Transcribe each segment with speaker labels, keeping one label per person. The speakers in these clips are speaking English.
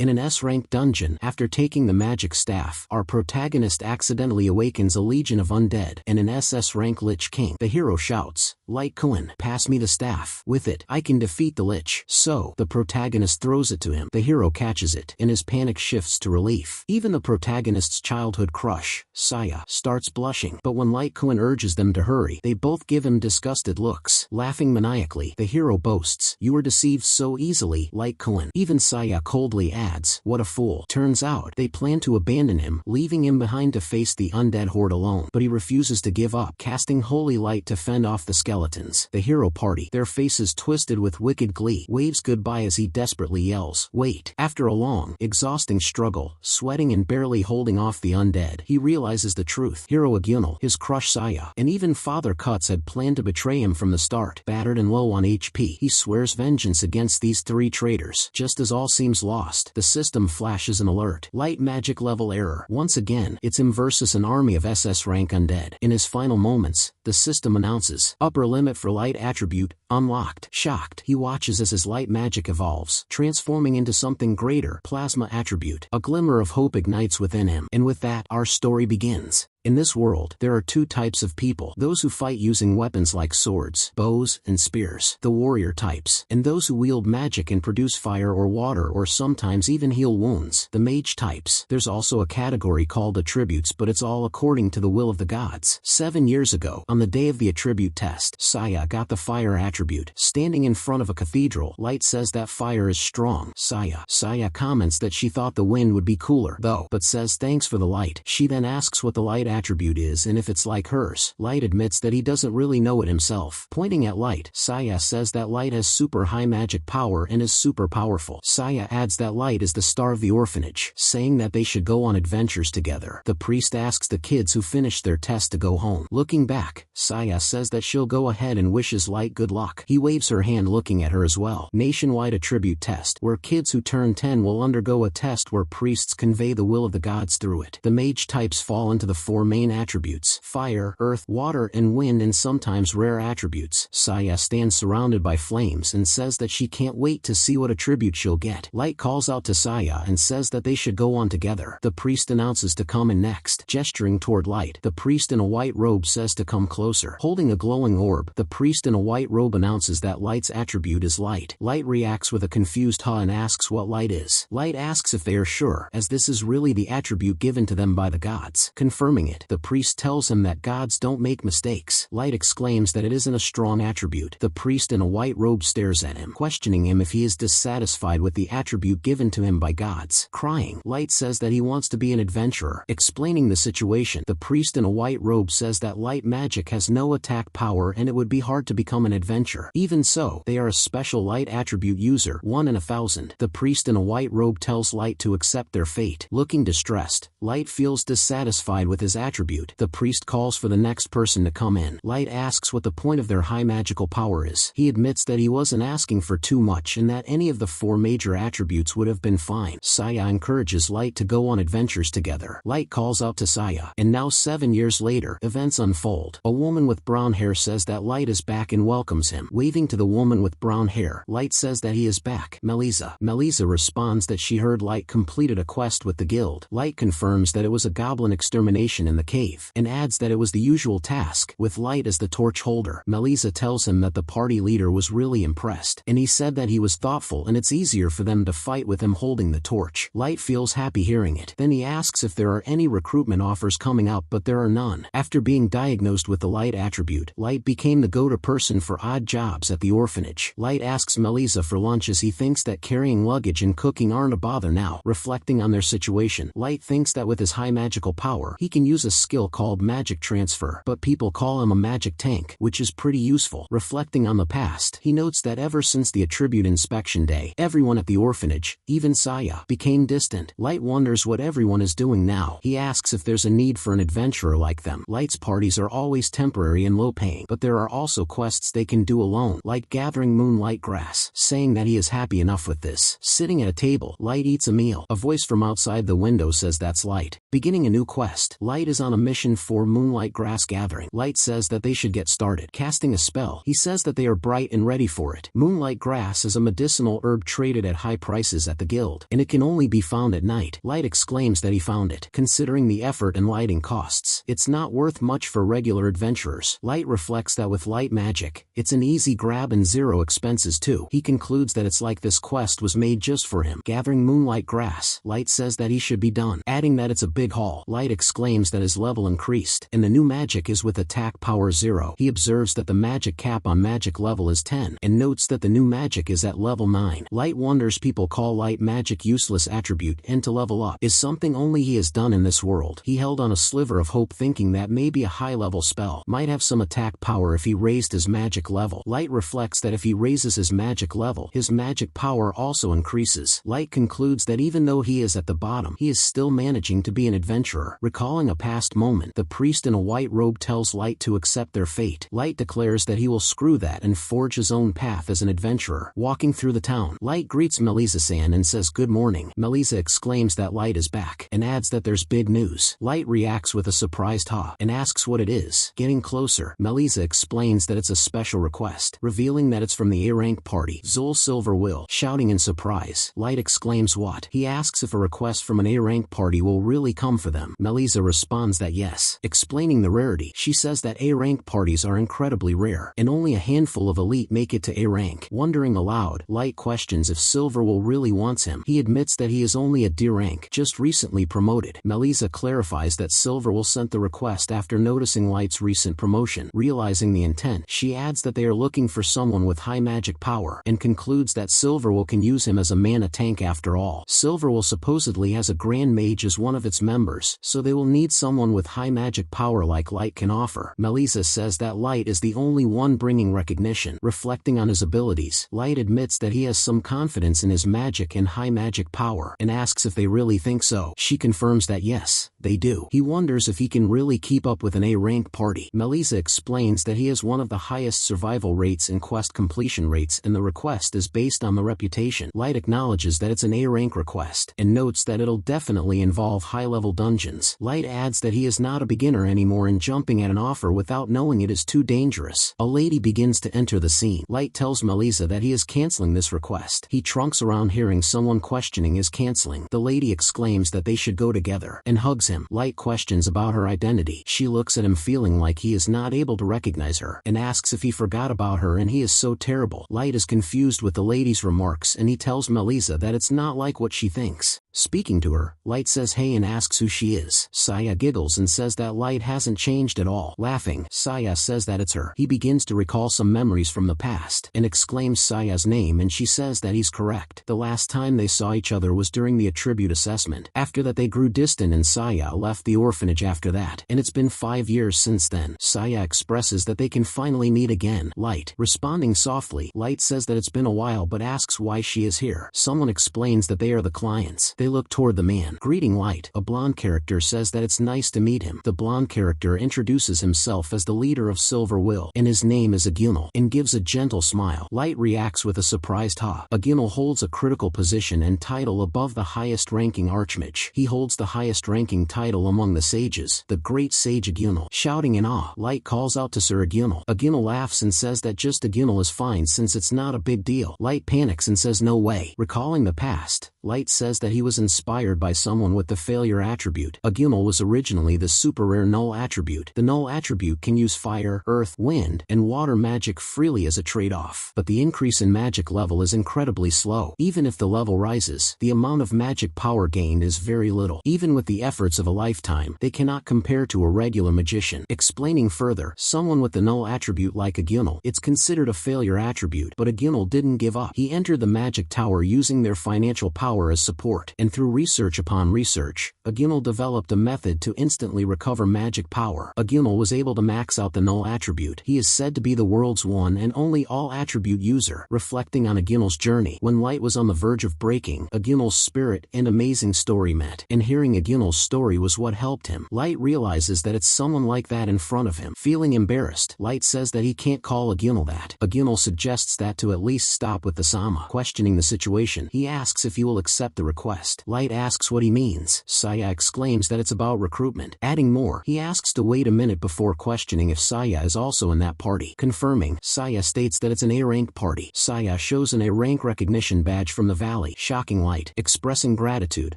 Speaker 1: In an S-rank dungeon, after taking the magic staff, our protagonist accidentally awakens a legion of undead, and an SS-rank Lich King. The hero shouts, "Light Cohen, pass me the staff. With it, I can defeat the Lich." So, the protagonist throws it to him. The hero catches it, and his panic shifts to relief. Even the protagonist's childhood crush, Saya, starts blushing. But when Light Cohen urges them to hurry, they both give him disgusted looks. Laughing maniacally, the hero boasts, "You were deceived so easily, Light Cohen." Even Saya coldly adds, "What a fool." Turns out, they plan to abandon him, leaving him behind to face the undead horde alone. But he refuses to give up, casting holy light to fend off the skeletons. The hero party, their faces twisted with wicked glee, waves goodbye as he desperately yells, "Wait." After a long, exhausting struggle, sweating and barely holding off the undead, he realizes the truth. Hero Agunal, his crush Saya, and even Father Cuts had planned to betray him from the start. Battered and low on HP, he swears vengeance against these three traitors. Just as all seems lost, the system flashes an alert. Light magic level error. Once again, it's him versus an army of SS rank undead. In his final moments, the system announces, "Upper limit for light attribute, unlocked." Shocked, he watches as his light magic evolves, transforming into something greater, plasma attribute. A glimmer of hope ignites within him. And with that, our story begins. In this world, there are two types of people: those who fight using weapons like swords, bows, and spears, the warrior types, and those who wield magic and produce fire or water or sometimes even heal wounds, the mage types. There's also a category called attributes, but it's all according to the will of the gods. 7 years ago, on the day of the attribute test, Saya got the fire attribute. Standing in front of a cathedral, Light says that fire is strong. Saya comments that she thought the wind would be cooler, though, but says thanks for the light. She then asks what the light attribute is and if it's like hers. Light admits that he doesn't really know it himself. Pointing at Light, Saya says that Light has super high magic power and is super powerful. Saya adds that Light is the star of the orphanage, saying that they should go on adventures together. The priest asks the kids who finished their test to go home. Looking back, Saya says that she'll go ahead and wishes Light good luck. He waves her hand looking at her as well. Nationwide attribute test, where kids who turn 10 will undergo a test where priests convey the will of the gods through it. The mage types fall into the four main attributes: fire, earth, water, and wind, and sometimes rare attributes. Saya stands surrounded by flames and says that she can't wait to see what attribute she'll get. Light calls out to Saya and says that they should go on together. The priest announces to come in next. Gesturing toward Light, the priest in a white robe says to come closer. Holding a glowing orb, the priest in a white robe announces that Light's attribute is light. Light reacts with a confused huh and asks what light is. Light asks if they are sure, as this is really the attribute given to them by the gods. Confirming it, the priest tells him that gods don't make mistakes. Light exclaims that it isn't a strong attribute. The priest in a white robe stares at him, questioning him if he is dissatisfied with the attribute given to him by gods. Crying, Light says that he wants to be an adventurer. Explaining the situation, the priest in a white robe says that light magic has no attack power and it would be hard to become an adventurer. Even so, they are a special light attribute user, 1 in 1,000. The priest in a white robe tells Light to accept their fate. Looking distressed, Light feels dissatisfied with his attribute. The priest calls for the next person to come in. Light asks what the point of their high magical power is. He admits that he wasn't asking for too much and that any of the 4 major attributes would have been fine. Saya encourages Light to go on adventures together. Light calls out to Saya, and now 7 years later, events unfold. A woman with brown hair says that Light is back and welcomes him. Waving to the woman with brown hair, Light says that he is back. Melisa responds that she heard Light completed a quest with the guild. Light confirms that it was a goblin extermination in the cave, and adds that it was the usual task, with Light as the torch holder. Melisa tells him that the party leader was really impressed, and he said that he was thoughtful and it's easier for them to fight with him holding the torch. Light feels happy hearing it. Then he asks if there are any recruitment offers coming up, but there are none. After being diagnosed with the light attribute, Light became the go-to person for odd jobs at the orphanage. Light asks Melisa for lunch as he thinks that carrying luggage and cooking aren't a bother now. Reflecting on their situation, Light thinks that with his high magical power, he can use a skill called magic transfer, but people call him a magic tank, which is pretty useful. Reflecting on the past, he notes that ever since the attribute inspection day, everyone at the orphanage, even Saya, became distant. Light wonders what everyone is doing now. He asks if there's a need for an adventurer like them. Light's parties are always temporary and low-paying, but there are also quests they can do alone, like gathering moonlight grass, saying that he is happy enough with this. Sitting at a table, Light eats a meal. A voice from outside the window says that's Light. Beginning a new quest, Light is on a mission for Moonlight Grass Gathering. Light says that they should get started casting a spell. He says that they are bright and ready for it. Moonlight Grass is a medicinal herb traded at high prices at the guild, and it can only be found at night. Light exclaims that he found it. Considering the effort and lighting costs, it's not worth much for regular adventurers. Light reflects that with light magic, it's an easy grab and zero expenses too. He concludes that it's like this quest was made just for him. Gathering moonlight grass, Light says that he should be done, adding that it's a big haul. Light exclaims that his level increased, and the new magic is with attack power 0. He observes that the magic cap on magic level is 10, and notes that the new magic is at level 9. Light wonders people call light magic useless attribute and to level up is something only he has done in this world. He held on a sliver of hope thinking that maybe a high-level spell might have some attack power if he raised his magic level. Light reflects that if he raises his magic level, his magic power also increases. Light concludes that even though he is at the bottom, he is still managing to be an adventurer. Recalling a past moment, the priest in a white robe tells Light to accept their fate. Light declares that he will screw that and forge his own path as an adventurer. Walking through the town, Light greets Melisa-san and says good morning. Melisa exclaims that Light is back, and adds that there's big news. Light reacts with a surprised ha, and asks what it is. Getting closer, Melisa explains that it's a special request, revealing that it's from the A-rank party. Zul Silver will, shouting in surprise. Light exclaims what? He asks if a request from an A-rank party will really come for them. Melisa responds that yes. Explaining the rarity, she says that A-rank parties are incredibly rare, and only a handful of elite make it to A-rank. Wondering aloud, Light questions if Silverwill really wants him. He admits that he is only a D rank, just recently promoted. Melisa clarifies that Silverwill sent the request after noticing Light's recent promotion. Realizing the intent, she adds that they are looking for someone with high magic power, and concludes that Silverwill can use him as a mana tank after all. Silverwill supposedly has a Grand Mage as one of its members, so they will need someone with high magic power like Light can offer. Melisa says that Light is the only one bringing recognition. Reflecting on his abilities, Light admits that he has some confidence in his magic and high magic power, and asks if they really think so. She confirms that yes, they do. He wonders if he can really keep up with an A-rank party. Melisa explains that he has one of the highest survival rates and quest completion rates, and the request is based on the reputation. Light acknowledges that it's an A-rank request, and notes that it'll definitely involve high-level dungeons. Light adds that he is not a beginner anymore in jumping at an offer without knowing it is too dangerous. A lady begins to enter the scene. Light tells Melisa that he is canceling this request. He trunks around hearing someone questioning his canceling. The lady exclaims that they should go together, and hugs him. Light questions about her identity. She looks at him feeling like he is not able to recognize her, and asks if he forgot about her and he is so terrible. Light is confused with the lady's remarks, and he tells Melisa that it's not like what she thinks. Speaking to her, Light says hey and asks who she is. Saya giggles and says that Light hasn't changed at all. Laughing, Saya says that it's her. He begins to recall some memories from the past, and exclaims Saya's name, and she says that he's correct. The last time they saw each other was during the attribute assessment. After that they grew distant and Saya left the orphanage after that, and it's been 5 years since then. Saya expresses that they can finally meet again. Light, responding softly, Light says that it's been a while but asks why she is here. Someone explains that they are the clients. They look toward the man. Greeting Light, a blonde character says that it's nice to meet him. The blonde character introduces himself as the leader of Silverwill, and his name is Agunal, and gives a gentle smile. Light reacts with a surprised ha. Agunal holds a critical position and title above the highest ranking Archmage. He holds the highest ranking title among the sages, the Great Sage Agunal. Shouting in awe, Light calls out to Sir Agunal. Agunal laughs and says that just Agunal is fine since it's not a big deal. Light panics and says no way. Recalling the past, Light says that he was inspired by someone with the failure attribute. Agunal was originally the super rare null attribute. The null attribute can use fire, earth, wind, and water magic freely as a trade-off, but the increase in magic level is incredibly slow. Even if the level rises, the amount of magic power gained is very little. Even with the efforts of a lifetime, they cannot compare to a regular magician. Explaining further, someone with the null attribute like Agunal, it's considered a failure attribute, but Agunal didn't give up. He entered the magic tower using their financial power as support, and through research upon research, Agunal developed a method to instantly recover magic power. Agunal was able to max out the null attribute. He is said to be the world's one and only all attribute user. Reflecting on Agunal's journey, when Light was on the verge of breaking, Agunal's spirit and amazing story met, and hearing Agunal's story was what helped him. Light realizes that it's someone like that in front of him. Feeling embarrassed, Light says that he can't call Agunal that. Agunal suggests that to at least stop with the Sama. Questioning the situation, he asks if he will accept the request. Light asks what he means. Saya exclaims that it's about recruitment. Adding more, he asks to wait a minute before questioning if Saya is also in that party. Confirming, Saya states that it's an A-rank party. Saya shows an A-rank recognition badge from the valley. Shocking Light. Expressing gratitude,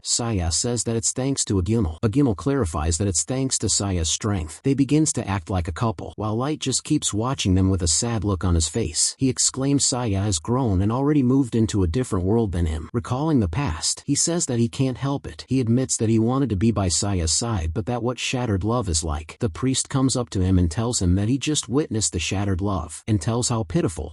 Speaker 1: Saya says that it's thanks to Agunal. Agunal clarifies that it's thanks to Saya's strength. They begins to act like a couple, while Light just keeps watching them with a sad look on his face. He exclaims Saya has grown and already moved into a different world than him. Recalling the past, he says that he can't help it. He admits that he wanted to be by Saya's side, but that what shattered love is like. The priest comes up to him and tells him that he just witnessed the shattered love, and tells how pitiful.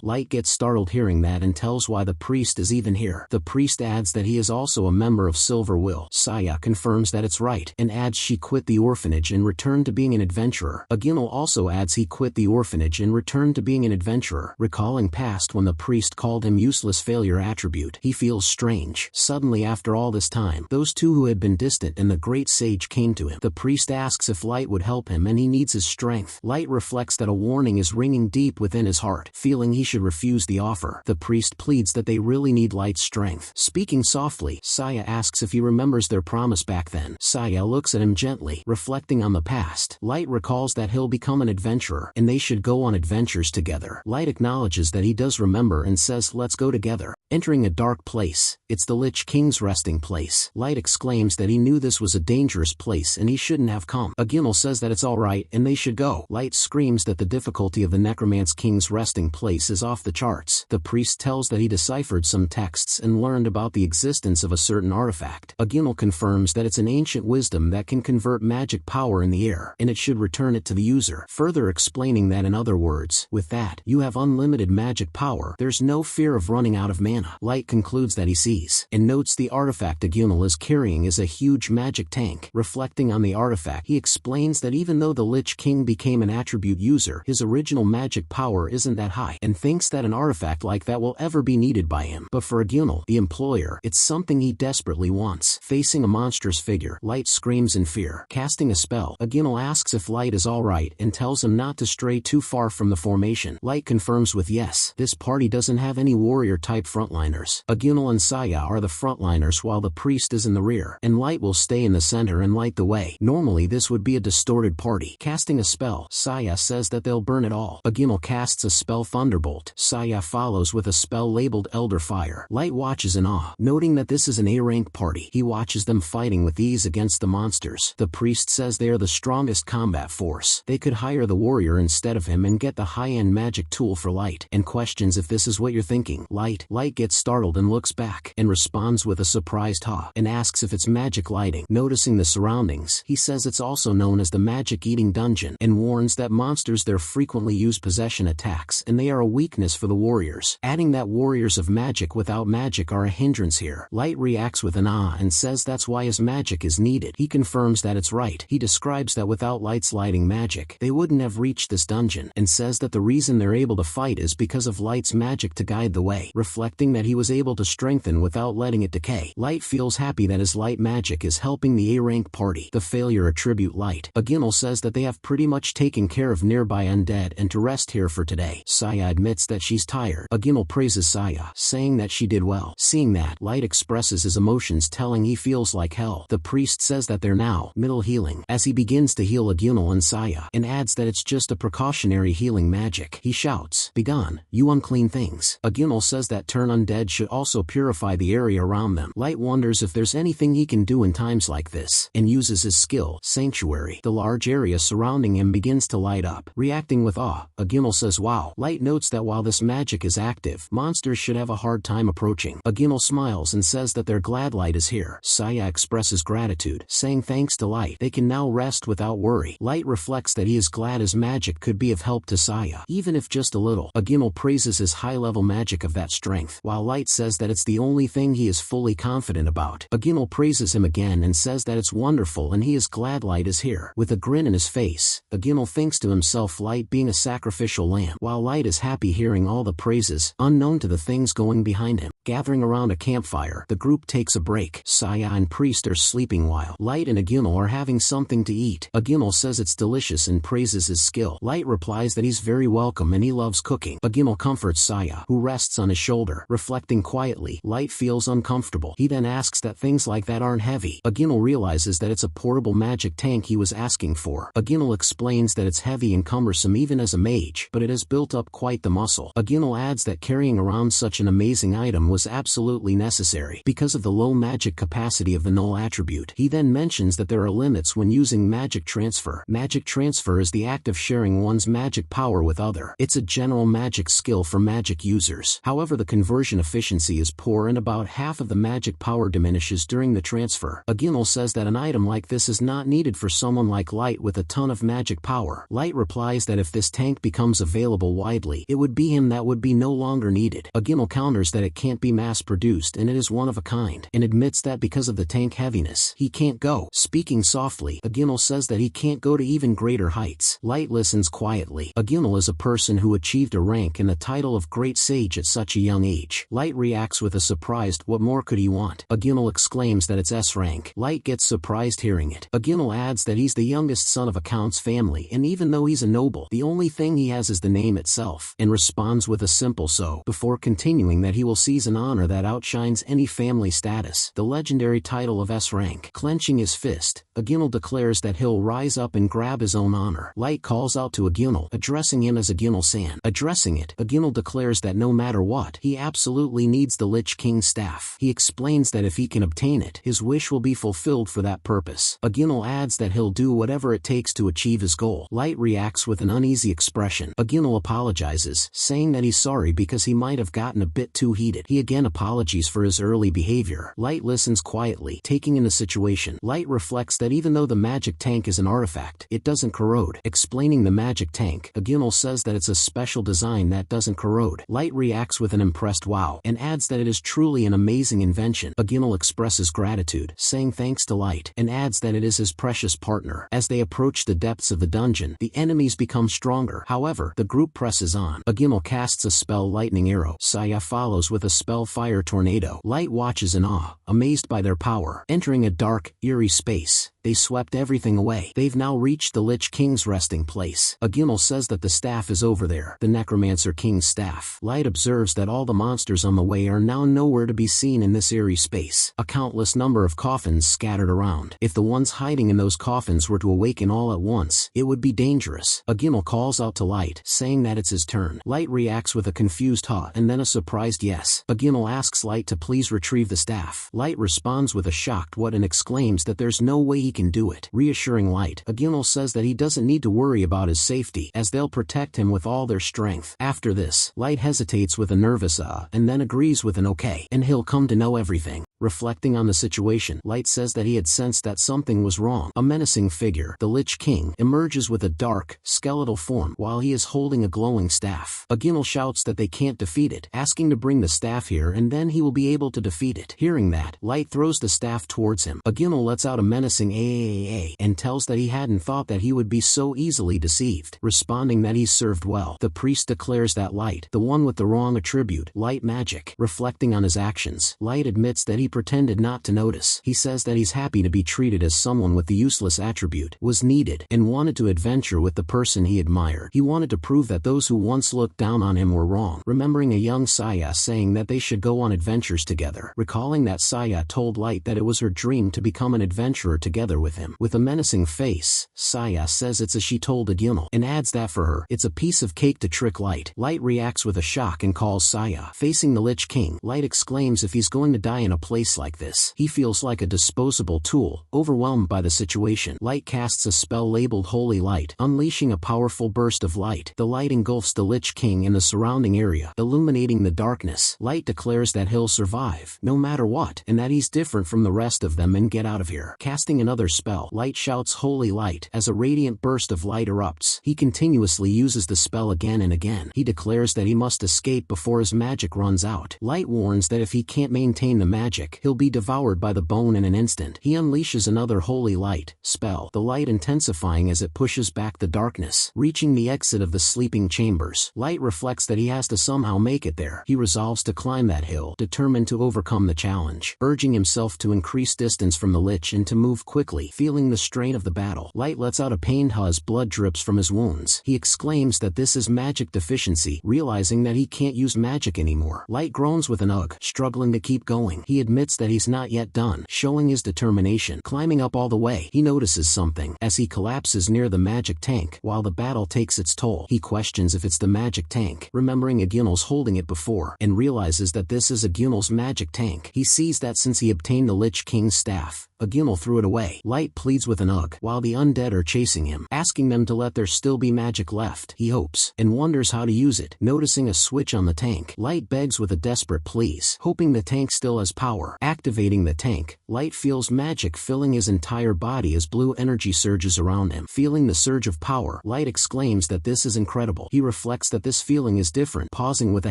Speaker 1: Light gets startled hearing that and tells why the priest is even here. The priest adds that he is also a member of Silver Will. Saya confirms that it's right, and adds she quit the orphanage and returned to being an adventurer. Agunal also adds he quit the orphanage and returned to being an adventurer. Recalling past when the priest called him useless failure attribute, he feels strange. Suddenly after all this time, those two who had been distant and the great sage came to him. The priest asks if Light would help him and he needs his strength. Light reflects that a warning is ringing deep within his heart, feeling he should refuse the offer. The priest pleads that they really need Light's strength. Speaking softly, Saya asks if he remembers their promise back then. Saya looks at him gently, reflecting on the past. Light recalls that he'll become an adventurer, and they should go on adventures together. Light acknowledges that he does remember and says let's go together. Entering a dark place, it's the Lich King's resting place. Light exclaims that he knew this was a dangerous place and he shouldn't have come. Agunal says that it's alright and they should go. Light screams that the difficulty of the Necromance King's resting place is off the charts. The priest tells that he deciphered some texts and learned about the existence of a certain artifact. Agunal confirms that it's an ancient wisdom that can convert magic power in the air, and it should return it to the user, further explaining that in other words, with that, you have unlimited magic power, there's no fear of running out of mana. Light concludes that he sees, and notes the artifact Agunal is carrying is a huge magic tank. Reflecting on the artifact, he explains that even though the Lich King became an attribute user, his original magic power isn't that high, and thinks that an artifact like that will ever be needed by him. But for Agunal, the employer, it's something he desperately wants. Facing a monstrous figure, Light screams in fear. Casting a spell, Agunal asks if Light is alright and tells him not to stray too far from the formation. Light confirms with yes. This party doesn't have any warrior-type frontliners. Agunal and Saya are the frontliners while the priest is in the rear, and Light will stay in the center and light the way. Normally this would be a distorted party. Casting a spell, Saya says that they'll burn it all. Agunal casts a spell Thunderbolt. Saya follows with a spell labeled Elder Fire. Light watches in awe, noting that this is an A-rank party. He watches them fighting with ease against the monsters. The priest says they are the strongest combat force. They could hire the warrior instead of him and get the high-end magic tool for Light, and questions if this is what you're thinking. Light gets startled and looks back, and responds with a surprised ha, and asks if it's magic lighting. Noticing the surroundings, he says it's also known as the Magic Eating Dungeon, and warns that monsters there frequently use possession attacks and they are a weakness for the warriors, adding that warriors of magic without magic are a hindrance here. Light reacts with an ah and says that's why his magic is needed. He confirms that it's right. He describes that without Light's lighting magic, they wouldn't have reached this dungeon, and says that the reason they're able to fight is because of Light's magic to guide the way, reflecting that he was able to strengthen without letting it decay. Light feels happy that his light magic is helping the A-rank party. The failure attribute Light. Agunal says that they have pretty much taken care of nearby undead and to rest here for today. Saya admits that she's tired. Agunal praises Saya, saying that she did well. Seeing that, Light expresses his emotions, telling he feels like hell. The priest says that they're now middle healing, as he begins to heal Agunal and Saya, and adds that it's just a precautionary healing magic. He shouts, "Begone, you unclean things." Agunal says that turn undead should also purify the area around them. Light wonders if there's anything he can do in times like this, and uses his skill, Sanctuary. The large area surrounding him begins to light up. Reacting with awe, Agunal says wow. Light notes that while this magic is active, monsters should have a hard time approaching. Agunal smiles and says that they're glad Light is here. Saya expresses gratitude, saying thanks to Light, they can now rest without worry. Light reflects that he is glad his magic could be of help to Saya, even if just a little. Agunal praises his high-level magic of that strength, while Light says that it's the only thing he is fully confident about. Agunal praises him again and says that it's wonderful and he is glad Light is here. With a grin in his face, Agunal thinks to himself Light being a sacrificial lamb, while Light is happy hearing all the praises, unknown to the things going behind him. Gathering around a campfire, the group takes a break. Saya and Priest are sleeping while Light and Agunal are having something to eat. Agunal says it's delicious and praises his skill. Light replies that he's very welcome and he loves cooking. Agunal comforts Saya, who rests on his shoulder. Reflecting quietly, Light Light feels uncomfortable. He then asks that things like that aren't heavy. Aginal realizes that it's a portable magic tank he was asking for. Aginal explains that it's heavy and cumbersome even as a mage, but it has built up quite the muscle. Aginal adds that carrying around such an amazing item was absolutely necessary because of the low magic capacity of the null attribute. He then mentions that there are limits when using magic transfer. Magic transfer is the act of sharing one's magic power with other. It's a general magic skill for magic users. However, the conversion efficiency is poor and about half of the magic power diminishes during the transfer. Aginal says that an item like this is not needed for someone like Light with a ton of magic power. Light replies that if this tank becomes available widely, it would be him that would be no longer needed. Aginal counters that it can't be mass-produced and it is one of a kind, and admits that because of the tank heaviness, he can't go. Speaking softly, Aginal says that he can't go to even greater heights. Light listens quietly. Aginal is a person who achieved a rank and the title of Great Sage at such a young age. Light reacts with a surprised "what more could he want?" Aginal exclaims that it's S rank. Light gets surprised hearing it. Aginal adds that he's the youngest son of a count's family and even though he's a noble, the only thing he has is the name itself, and responds with a simple "so," before continuing that he will seize an honor that outshines any family status, the legendary title of S rank. Clenching his fist, Aginal declares that he'll rise up and grab his own honor. Light calls out to Aginal, addressing him as Aginal-san. Addressing it, Aginal declares that no matter what, he absolutely needs the Lich King's staff. He explains that if he can obtain it, his wish will be fulfilled for that purpose. Aginal adds that he'll do whatever it takes to achieve his goal. Light reacts with an uneasy expression. Aginal apologizes, saying that he's sorry because he might have gotten a bit too heated. He again apologies for his early behavior. Light listens quietly, taking in the situation. Light reflects that even though the magic tank is an artifact, it doesn't corrode. Explaining the magic tank, Aginal says that it's a special design that doesn't corrode. Light reacts with an impressed wow, and adds that it is truly an amazing invention. Aginal expresses gratitude, saying thanks to Light, and adds that it is his precious partner. As they approach the depths of the dungeon, the enemies become stronger. However, the group presses on. Aginal casts a spell Lightning Arrow. Saya follows with a spell Fire Tornado. Light watches in awe, amazed by their power. Entering a dark, eerie space, they swept everything away. They've now reached the Lich King's resting place. Aginal says that the staff is over there, the Necromancer King's staff. Light observes that all the monsters on the way are now nowhere to be seen in this eerie space. A countless number of coffins scattered around. If the ones hiding in those coffins were to awaken all at once, it would be dangerous. Aginal calls out to Light, saying that it's his turn. Light reacts with a confused "huh" and then a surprised yes. Aginal asks Light to please retrieve the staff. Light responds with a shocked "what" and exclaims that there's no way he can do it. Reassuring Light, Aginal says that he doesn't need to worry about his safety, as they'll protect him with all their strength. After this, Light hesitates with a nervous and then agrees with an okay, and he'll come to know everything. Reflecting on the situation, Light says that he had sensed that something was wrong. A menacing figure, the Lich King, emerges with a dark, skeletal form while he is holding a glowing staff. Aginal shouts that they can't defeat it, asking to bring the staff here and then he will be able to defeat it. Hearing that, Light throws the staff towards him. Aginal lets out a menacing "AAAA" and tells that he hadn't thought that he would be so easily deceived. Responding that he's served well, the priest declares that Light, the one with the wrong attribute, light magic. Reflecting on his actions, Light admits that he pretended not to notice. He says that he's happy to be treated as someone with the useless attribute was needed, and wanted to adventure with the person he admired. He wanted to prove that those who once looked down on him were wrong. Remembering a young Saya saying that they should go on adventures together. Recalling that Saya told Light that it was her dream to become an adventurer together with him. With a menacing face, Saya says it's as she told Aginal, and adds that for her, it's a piece of cake to trick Light. Light reacts with a shock and calls Saya. Facing the Lich King, Light exclaims if he's going to die in a place like this, he feels like a disposable tool. Overwhelmed by the situation, Light casts a spell labeled Holy Light, unleashing a powerful burst of light. The light engulfs the Lich King and the surrounding area, illuminating the darkness. Light declares that he'll survive, no matter what, and that he's different from the rest of them and get out of here. Casting another spell, Light shouts Holy Light as a radiant burst of light erupts. He continuously uses the spell again and again. He declares that he must escape before his magic runs out. Light warns that if he can't maintain the magic, magic. He'll be devoured by the bone in an instant. He unleashes another holy light spell, the light intensifying as it pushes back the darkness. Reaching the exit of the sleeping chambers, Light reflects that he has to somehow make it there. He resolves to climb that hill, determined to overcome the challenge, urging himself to increase distance from the Lich and to move quickly. Feeling the strain of the battle, Light lets out a pained huzz. Blood drips from his wounds. He exclaims that this is magic deficiency, realizing that he can't use magic anymore. Light groans with an ugh, struggling to keep going. He admits that he's not yet done, showing his determination. Climbing up all the way, he notices something as he collapses near the magic tank. While the battle takes its toll, he questions if it's the magic tank, remembering Agunal's holding it before, and realizes that this is Agunal's magic tank. He sees that since he obtained the Lich King's staff, Agunal threw it away. Light pleads with an ugh, while the undead are chasing him, asking them to let there still be magic left. He hopes, and wonders how to use it. Noticing a switch on the tank, Light begs with a desperate please, hoping the tank still has power. Activating the tank, Light feels magic filling his entire body as blue energy surges around him. Feeling the surge of power, Light exclaims that this is incredible. He reflects that this feeling is different, pausing with a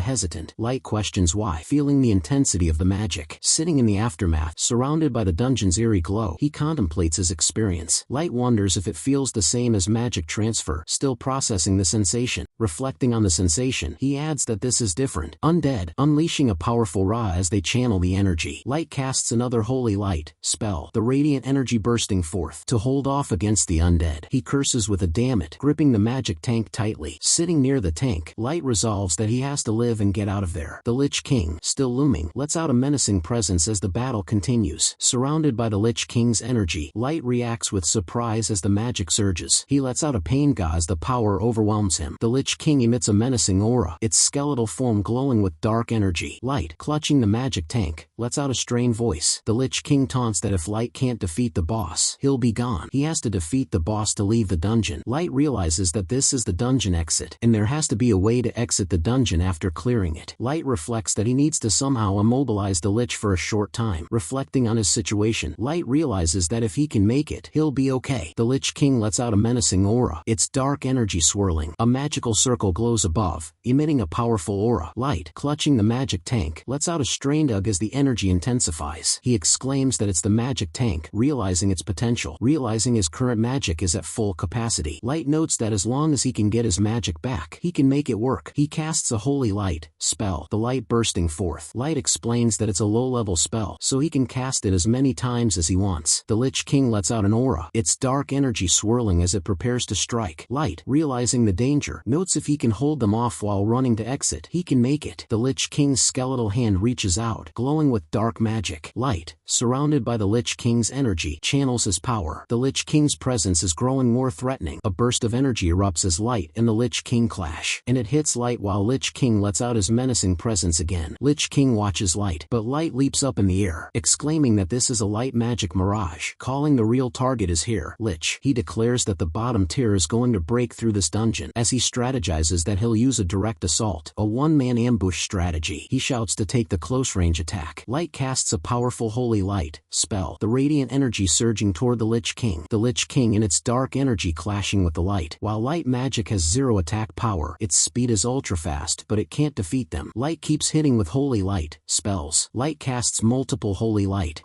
Speaker 1: hesitant. Light questions why. Feeling the intensity of the magic. Sitting in the aftermath, surrounded by the dungeon's eerie glow, he contemplates his experience. Light wonders if it feels the same as magic transfer. Still processing the sensation. Reflecting on the sensation, he adds that this is different. Undead, unleashing a powerful Ra as they channel the energy. Light casts another holy light spell, the radiant energy bursting forth to hold off against the undead. He curses with a damn it, gripping the magic tank tightly. Sitting near the tank, Light resolves that he has to live and get out of there. The Lich King, still looming, lets out a menacing presence as the battle continues. Surrounded by the Lich King's energy, Light reacts with surprise as the magic surges. He lets out a pain gauze. The power overwhelms him. The Lich King emits a menacing aura, its skeletal form glowing with dark energy. Light, clutching the magic tank, lets out a strained voice. The Lich King taunts that if Light can't defeat the boss, he'll be gone. He has to defeat the boss to leave the dungeon. Light realizes that this is the dungeon exit, and there has to be a way to exit the dungeon after clearing it. Light reflects that he needs to somehow immobilize the Lich for a short time. Reflecting on his situation, Light realizes that if he can make it, he'll be okay. The Lich King lets out a menacing aura, its dark energy swirling. A magical circle glows above, emitting a powerful aura. Light, clutching the magic tank, lets out a strained ugh as the energy intensifies. He exclaims that it's the magic tank, realizing its potential. Realizing his current magic is at full capacity, Light notes that as long as he can get his magic back, he can make it work. He casts a holy light spell, the light bursting forth. Light explains that it's a low-level spell, so he can cast it as many times as he wants. The Lich King lets out an aura, its dark energy swirling as it prepares to strike. Light, realizing the danger, notes if he can hold them off while running to exit, he can make it. The Lich King's skeletal hand reaches out, glowing with dark magic. Light, surrounded by the Lich King's energy, channels his power. The Lich King's presence is growing more threatening. A burst of energy erupts as Light and the Lich King clash, and it hits Light while Lich King lets out his menacing presence again. Lich King watches Light, but Light leaps up in the air, exclaiming that this is a light magic mirage. Calling the real target is here, Lich. He declares that the bottom tier is going to break through this dungeon. As he strategizes that he'll use a direct assault, a one-man ambush strategy, he shouts to take the close-range attack. Light casts a powerful holy light spell, the radiant energy surging toward the Lich King. The Lich King and its dark energy clashing with the light. While light magic has zero attack power, its speed is ultra-fast, but it can't defeat them. Light keeps hitting with holy light spells. Light casts multiple holy light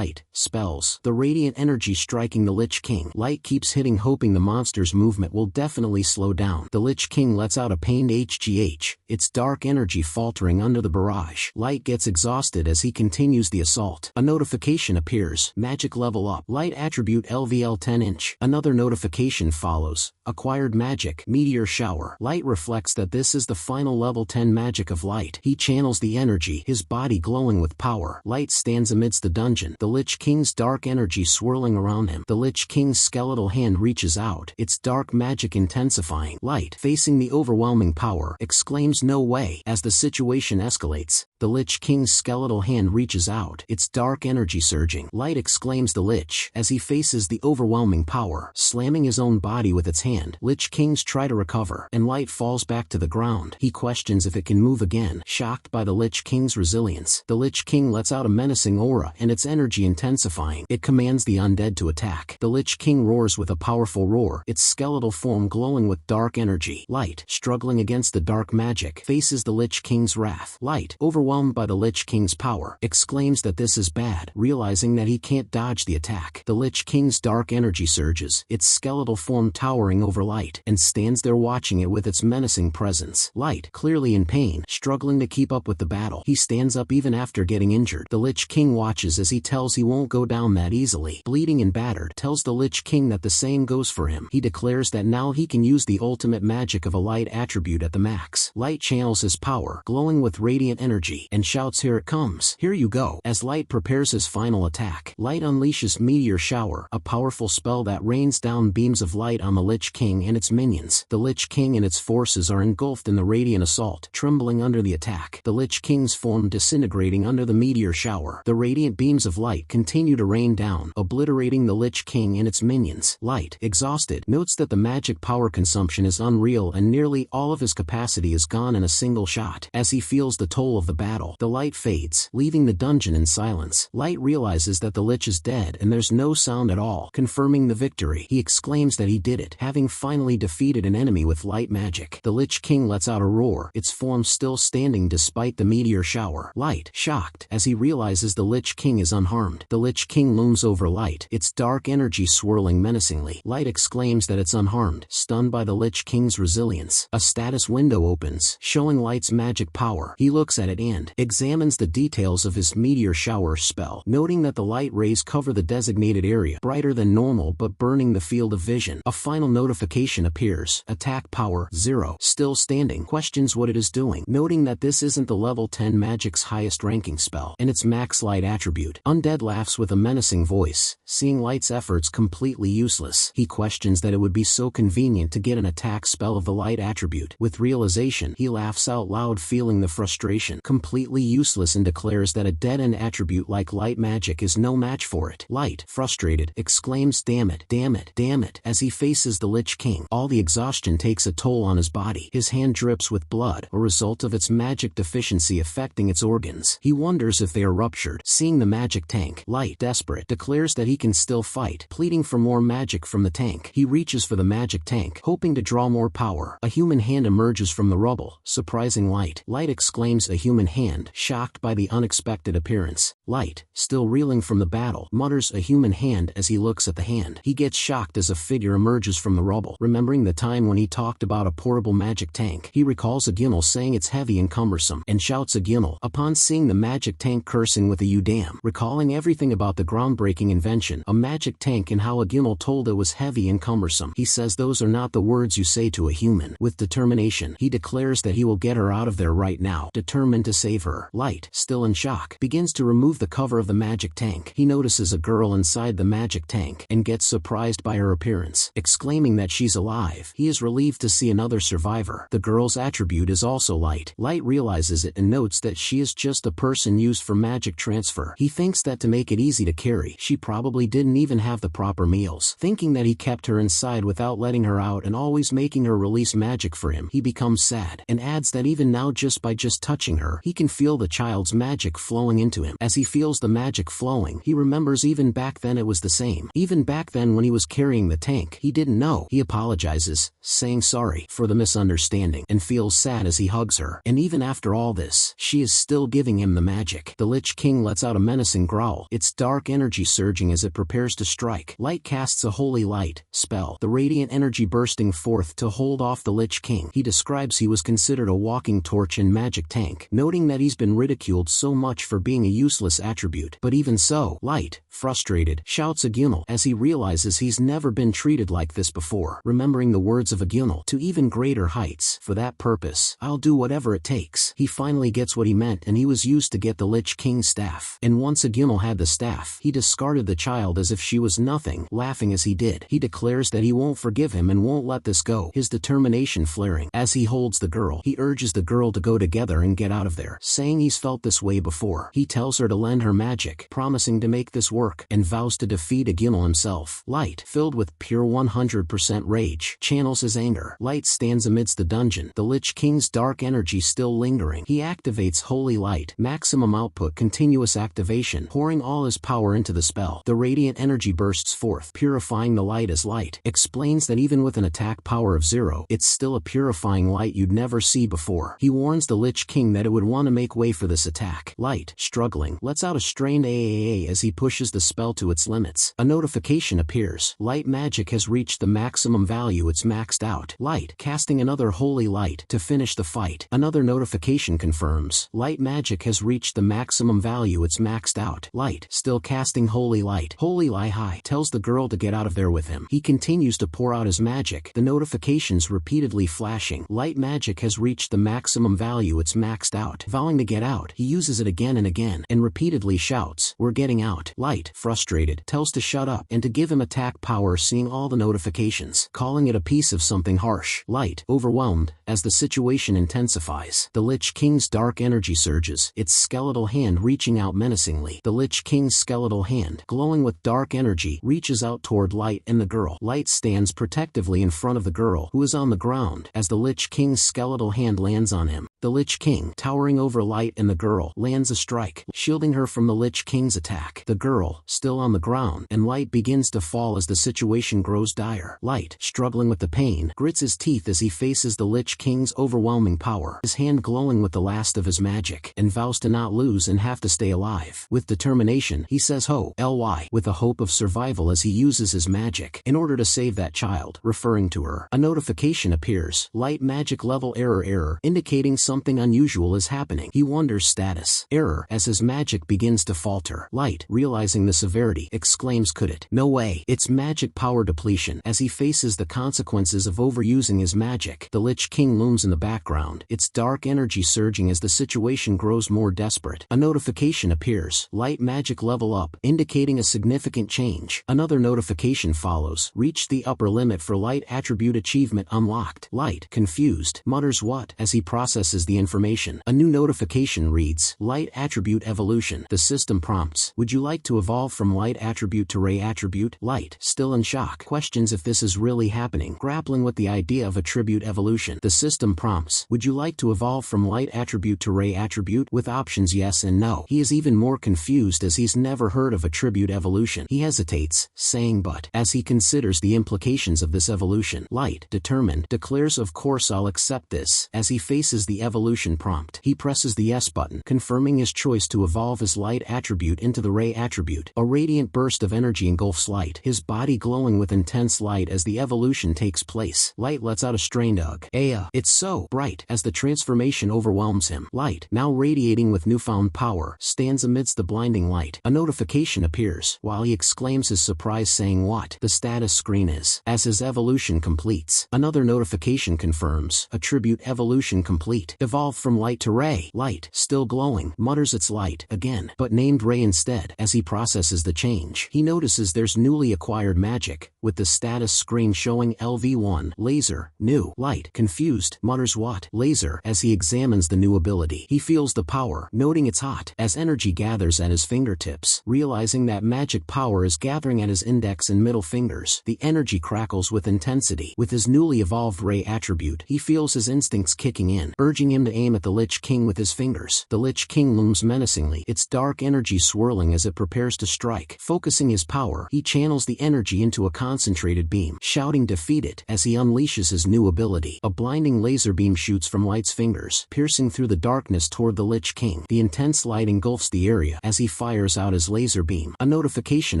Speaker 1: spells, the radiant energy striking the Lich King. Light keeps hitting, hoping the monster's movement will definitely slow down. The Lich King lets out a pained HGH, its dark energy faltering under the barrage. Light gets exhausted as he continues the assault. A notification appears, magic level up, Light attribute LVL 10-inch. Another notification follows, acquired magic, meteor shower. Light reflects that this is the final level 10 magic of Light. He channels the energy, his body glowing with power. Light stands amidst the dungeon, the Lich King's dark energy swirling around him. The Lich King's skeletal hand reaches out, its dark magic intensifying. Light, facing the overwhelming power, exclaims no way. As the situation escalates, the Lich King's skeletal hand reaches out, its dark energy surging. Light exclaims the Lich, as he faces the overwhelming power, slamming his own body with its hand. Lich Kings try to recover, and Light falls back to the ground. He questions if it can move again, shocked by the Lich King's resilience. The Lich King lets out a menacing aura, and its energy intensifying. It commands the undead to attack. The Lich King roars with a powerful roar, its skeletal form glowing with dark energy. Light, struggling against the dark magic, faces the Lich King's wrath. Light, overwhelmed overwhelmed by the Lich King's power, exclaims that this is bad, realizing that he can't dodge the attack. The Lich King's dark energy surges, its skeletal form towering over Light, and stands there watching it with its menacing presence. Light, clearly in pain, struggling to keep up with the battle. He stands up even after getting injured. The Lich King watches as he tells he won't go down that easily. Bleeding and battered, tells the Lich King that the same goes for him. He declares that now he can use the ultimate magic of a light attribute at the max. Light channels his power, glowing with radiant energy, and shouts, "Here it comes. Here you go." As Light prepares his final attack, Light unleashes Meteor Shower, a powerful spell that rains down beams of light on the Lich King and its minions. The Lich King and its forces are engulfed in the radiant assault, trembling under the attack. The Lich King's form disintegrating under the Meteor Shower. The radiant beams of light continue to rain down, obliterating the Lich King and its minions. Light, exhausted, notes that the magic power consumption is unreal and nearly all of his capacity is gone in a single shot. As he feels the toll of the battle, the light fades, leaving the dungeon in silence. Light realizes that the Lich is dead and there's no sound at all, confirming the victory. He exclaims that he did it, having finally defeated an enemy with light magic. The Lich King lets out a roar, its form still standing despite the Meteor Shower. Light, shocked, as he realizes the Lich King is unharmed. The Lich King looms over Light, its dark energy swirling menacingly. Light exclaims that it's unharmed, stunned by the Lich King's resilience. A status window opens, showing Light's magic power. He looks at it and examines the details of his Meteor Shower spell, noting that the light rays cover the designated area, brighter than normal but burning the field of vision. A final notification appears, attack power 0, still standing. Questions what it is doing, noting that this isn't the level 10 magic's highest ranking spell, and its max light attribute. Undead laughs with a menacing voice, seeing Light's efforts completely useless. He questions that it would be so convenient to get an attack spell of the light attribute. With realization, he laughs out loud, feeling the frustration. Completely useless, and declares that a dead-end attribute like light magic is no match for it. Light, frustrated, exclaims, "Damn it, damn it, damn it," as he faces the Lich King. All the exhaustion takes a toll on his body. His hand drips with blood, a result of its magic deficiency affecting its organs. He wonders if they are ruptured. Seeing the magic tank, Light, desperate, declares that he can still fight, pleading for more magic from the tank. He reaches for the magic tank, hoping to draw more power. A human hand emerges from the rubble, surprising Light. Light exclaims, "A human hand," shocked by the unexpected appearance. Light, still reeling from the battle, mutters, "A human hand," as he looks at the hand. He gets shocked as a figure emerges from the rubble. Remembering the time when he talked about a portable magic tank, he recalls a Gimmel saying it's heavy and cumbersome, and shouts a Gimmel upon seeing the magic tank, cursing with a "you damn," recalling everything about the groundbreaking invention, a magic tank, and how a Gimmel told it was heavy and cumbersome. He says those are not the words you say to a human. With determination, he declares that he will get her out of there right now, determined to save her. Light, still in shock, begins to remove the cover of the magic tank. He notices a girl inside the magic tank, and gets surprised by her appearance, exclaiming that she's alive. He is relieved to see another survivor. The girl's attribute is also light. Light realizes it and notes that she is just a person used for magic transfer. He thinks that to make it easy to carry, she probably didn't even have the proper meals. Thinking that he kept her inside without letting her out and always making her release magic for him, he becomes sad, and adds that even now, just by touching her, he can feel the child's magic flowing into him. As he feels the magic flowing, he remembers even back then it was the same. Even back then when he was carrying the tank, he didn't know. He apologizes, saying sorry for the misunderstanding, and feels sad as he hugs her. And even after all this, she is still giving him the magic. The Lich King lets out a menacing growl, its dark energy surging as it prepares to strike. Light casts a holy light spell, the radiant energy bursting forth to hold off the Lich King. He describes he was considered a walking torch and magic tank, noting that he's been ridiculed so much for being a useless attribute. But even so, Light, frustrated, shouts a Gimmel as he realizes he's never been treated like this before. Remembering the words of a Gimmel, "To even greater heights. For that purpose, I'll do whatever it takes." He finally gets what he meant, and he was used to get the Lich King's staff. And once a Gimmel had the staff, he discarded the child as if she was nothing, laughing as he did. He declares that he won't forgive him and won't let this go, his determination flaring. As he holds the girl, he urges the girl to go together and get out of there, saying he's felt this way before. He tells her to lend her magic, promising to make this work, and vows to defeat a Gimmel himself. Light, filled with pure 100% rage, channels his anger. Light stands amidst the dungeon, the Lich King's dark energy still lingering. He activates Holy Light, maximum output, continuous activation, pouring all his power into the spell. The radiant energy bursts forth, purifying the light as Light explains that even with an attack power of 0, it's still a purifying light you'd never see before. He warns the Lich King that it would want to make way for this attack. Light, struggling, lets out a strained AAA as he pushes the spell to its limits. A notification appears. Light magic has reached the maximum value, it's maxed out. Light, casting another holy light to finish the fight. Another notification confirms. Light magic has reached the maximum value, it's maxed out. Light, still casting holy light. Holy Lai Hai tells the girl to get out of there with him. He continues to pour out his magic, the notifications repeatedly flashing. Light magic has reached the maximum value, it's maxed out. Vowing to get out, he uses it again and again, and repeatedly shouts, "We're getting out." Light, frustrated, tells to shut up, and to give him attack power, seeing all the notifications, calling it a piece of something harsh. Light, overwhelmed, as the situation intensifies. The Lich King's dark energy surges, its skeletal hand reaching out menacingly. The Lich King's skeletal hand, glowing with dark energy, reaches out toward Light and the girl. Light stands protectively in front of the girl, who is on the ground, as the Lich King's skeletal hand lands on him. The Lich King, towering over Light and the girl, lands a strike, shielding her from the Lich King's attack. The girl, still on the ground, and Light begins to fall as the situation grows dire. Light, struggling with the pain, grits his teeth as he faces the Lich King's overwhelming power, his hand glowing with the last of his magic, and vows to not lose and have to stay alive. With determination, he says ho, ly, with a hope of survival as he uses his magic in order to save that child, referring to her. A notification appears. Light magic level error, indicating something unusual is happening. He wonders status error as his magic begins to falter. Light, realizing the severity, exclaims, "Could it? No way. It's magic power depletion," as he faces the consequences of overusing his magic. The Lich King looms in the background, its dark energy surging as the situation grows more desperate. A notification appears. Light magic level up, indicating a significant change. Another notification follows. Reach the upper limit for light attribute achievement unlocked. Light, confused, mutters what as he processes the information. A new notification reads, Light attribute evolution. The system prompts, would you like to evolve from light attribute to ray attribute? Light, still in shock, questions if this is really happening, grappling with the idea of attribute evolution. The system prompts, would you like to evolve from light attribute to ray attribute, with options yes and no. He is even more confused as he's never heard of attribute evolution. He hesitates, saying but, as he considers the implications of this evolution. Light, determined, declares of course I'll accept this. As he faces the evolution prompt, he presses the yes button, confirming his choice to evolve his light attribute into the ray attribute. A radiant burst of energy engulfs Light, his body glowing with intense light as the evolution takes place. Light lets out a strained ugh. Aya, it's so bright, as the transformation overwhelms him. Light, now radiating with newfound power, stands amidst the blinding light. A notification appears, while he exclaims his surprise, saying what the status screen is. As his evolution completes, another notification confirms, attribute evolution complete. Evolve from light to ray. Light, still glowing, mutters it's light again, but named ray instead. As he processes the change, he notices there's newly acquired magic, with the status screen showing LV1, laser, new. Light, confused, mutters what laser as he examines the new ability. He feels the power, noting it's hot, as energy gathers at his fingertips. Realizing that magic power is gathering at his index and middle fingers, the energy crackles with intensity. With his newly evolved ray attribute, he feels his instincts kicking in, urging him to aim at the Lich King with his fingers. The Lich King looms menacingly, its dark energy swirling as it prepares to strike. Focusing his power, he channels the energy into a concentrated beam, shouting defeat it as he unleashes his new ability. A blinding laser beam shoots from Light's fingers, piercing through the darkness toward the Lich King. The intense light engulfs the area as he fires out his laser beam. A notification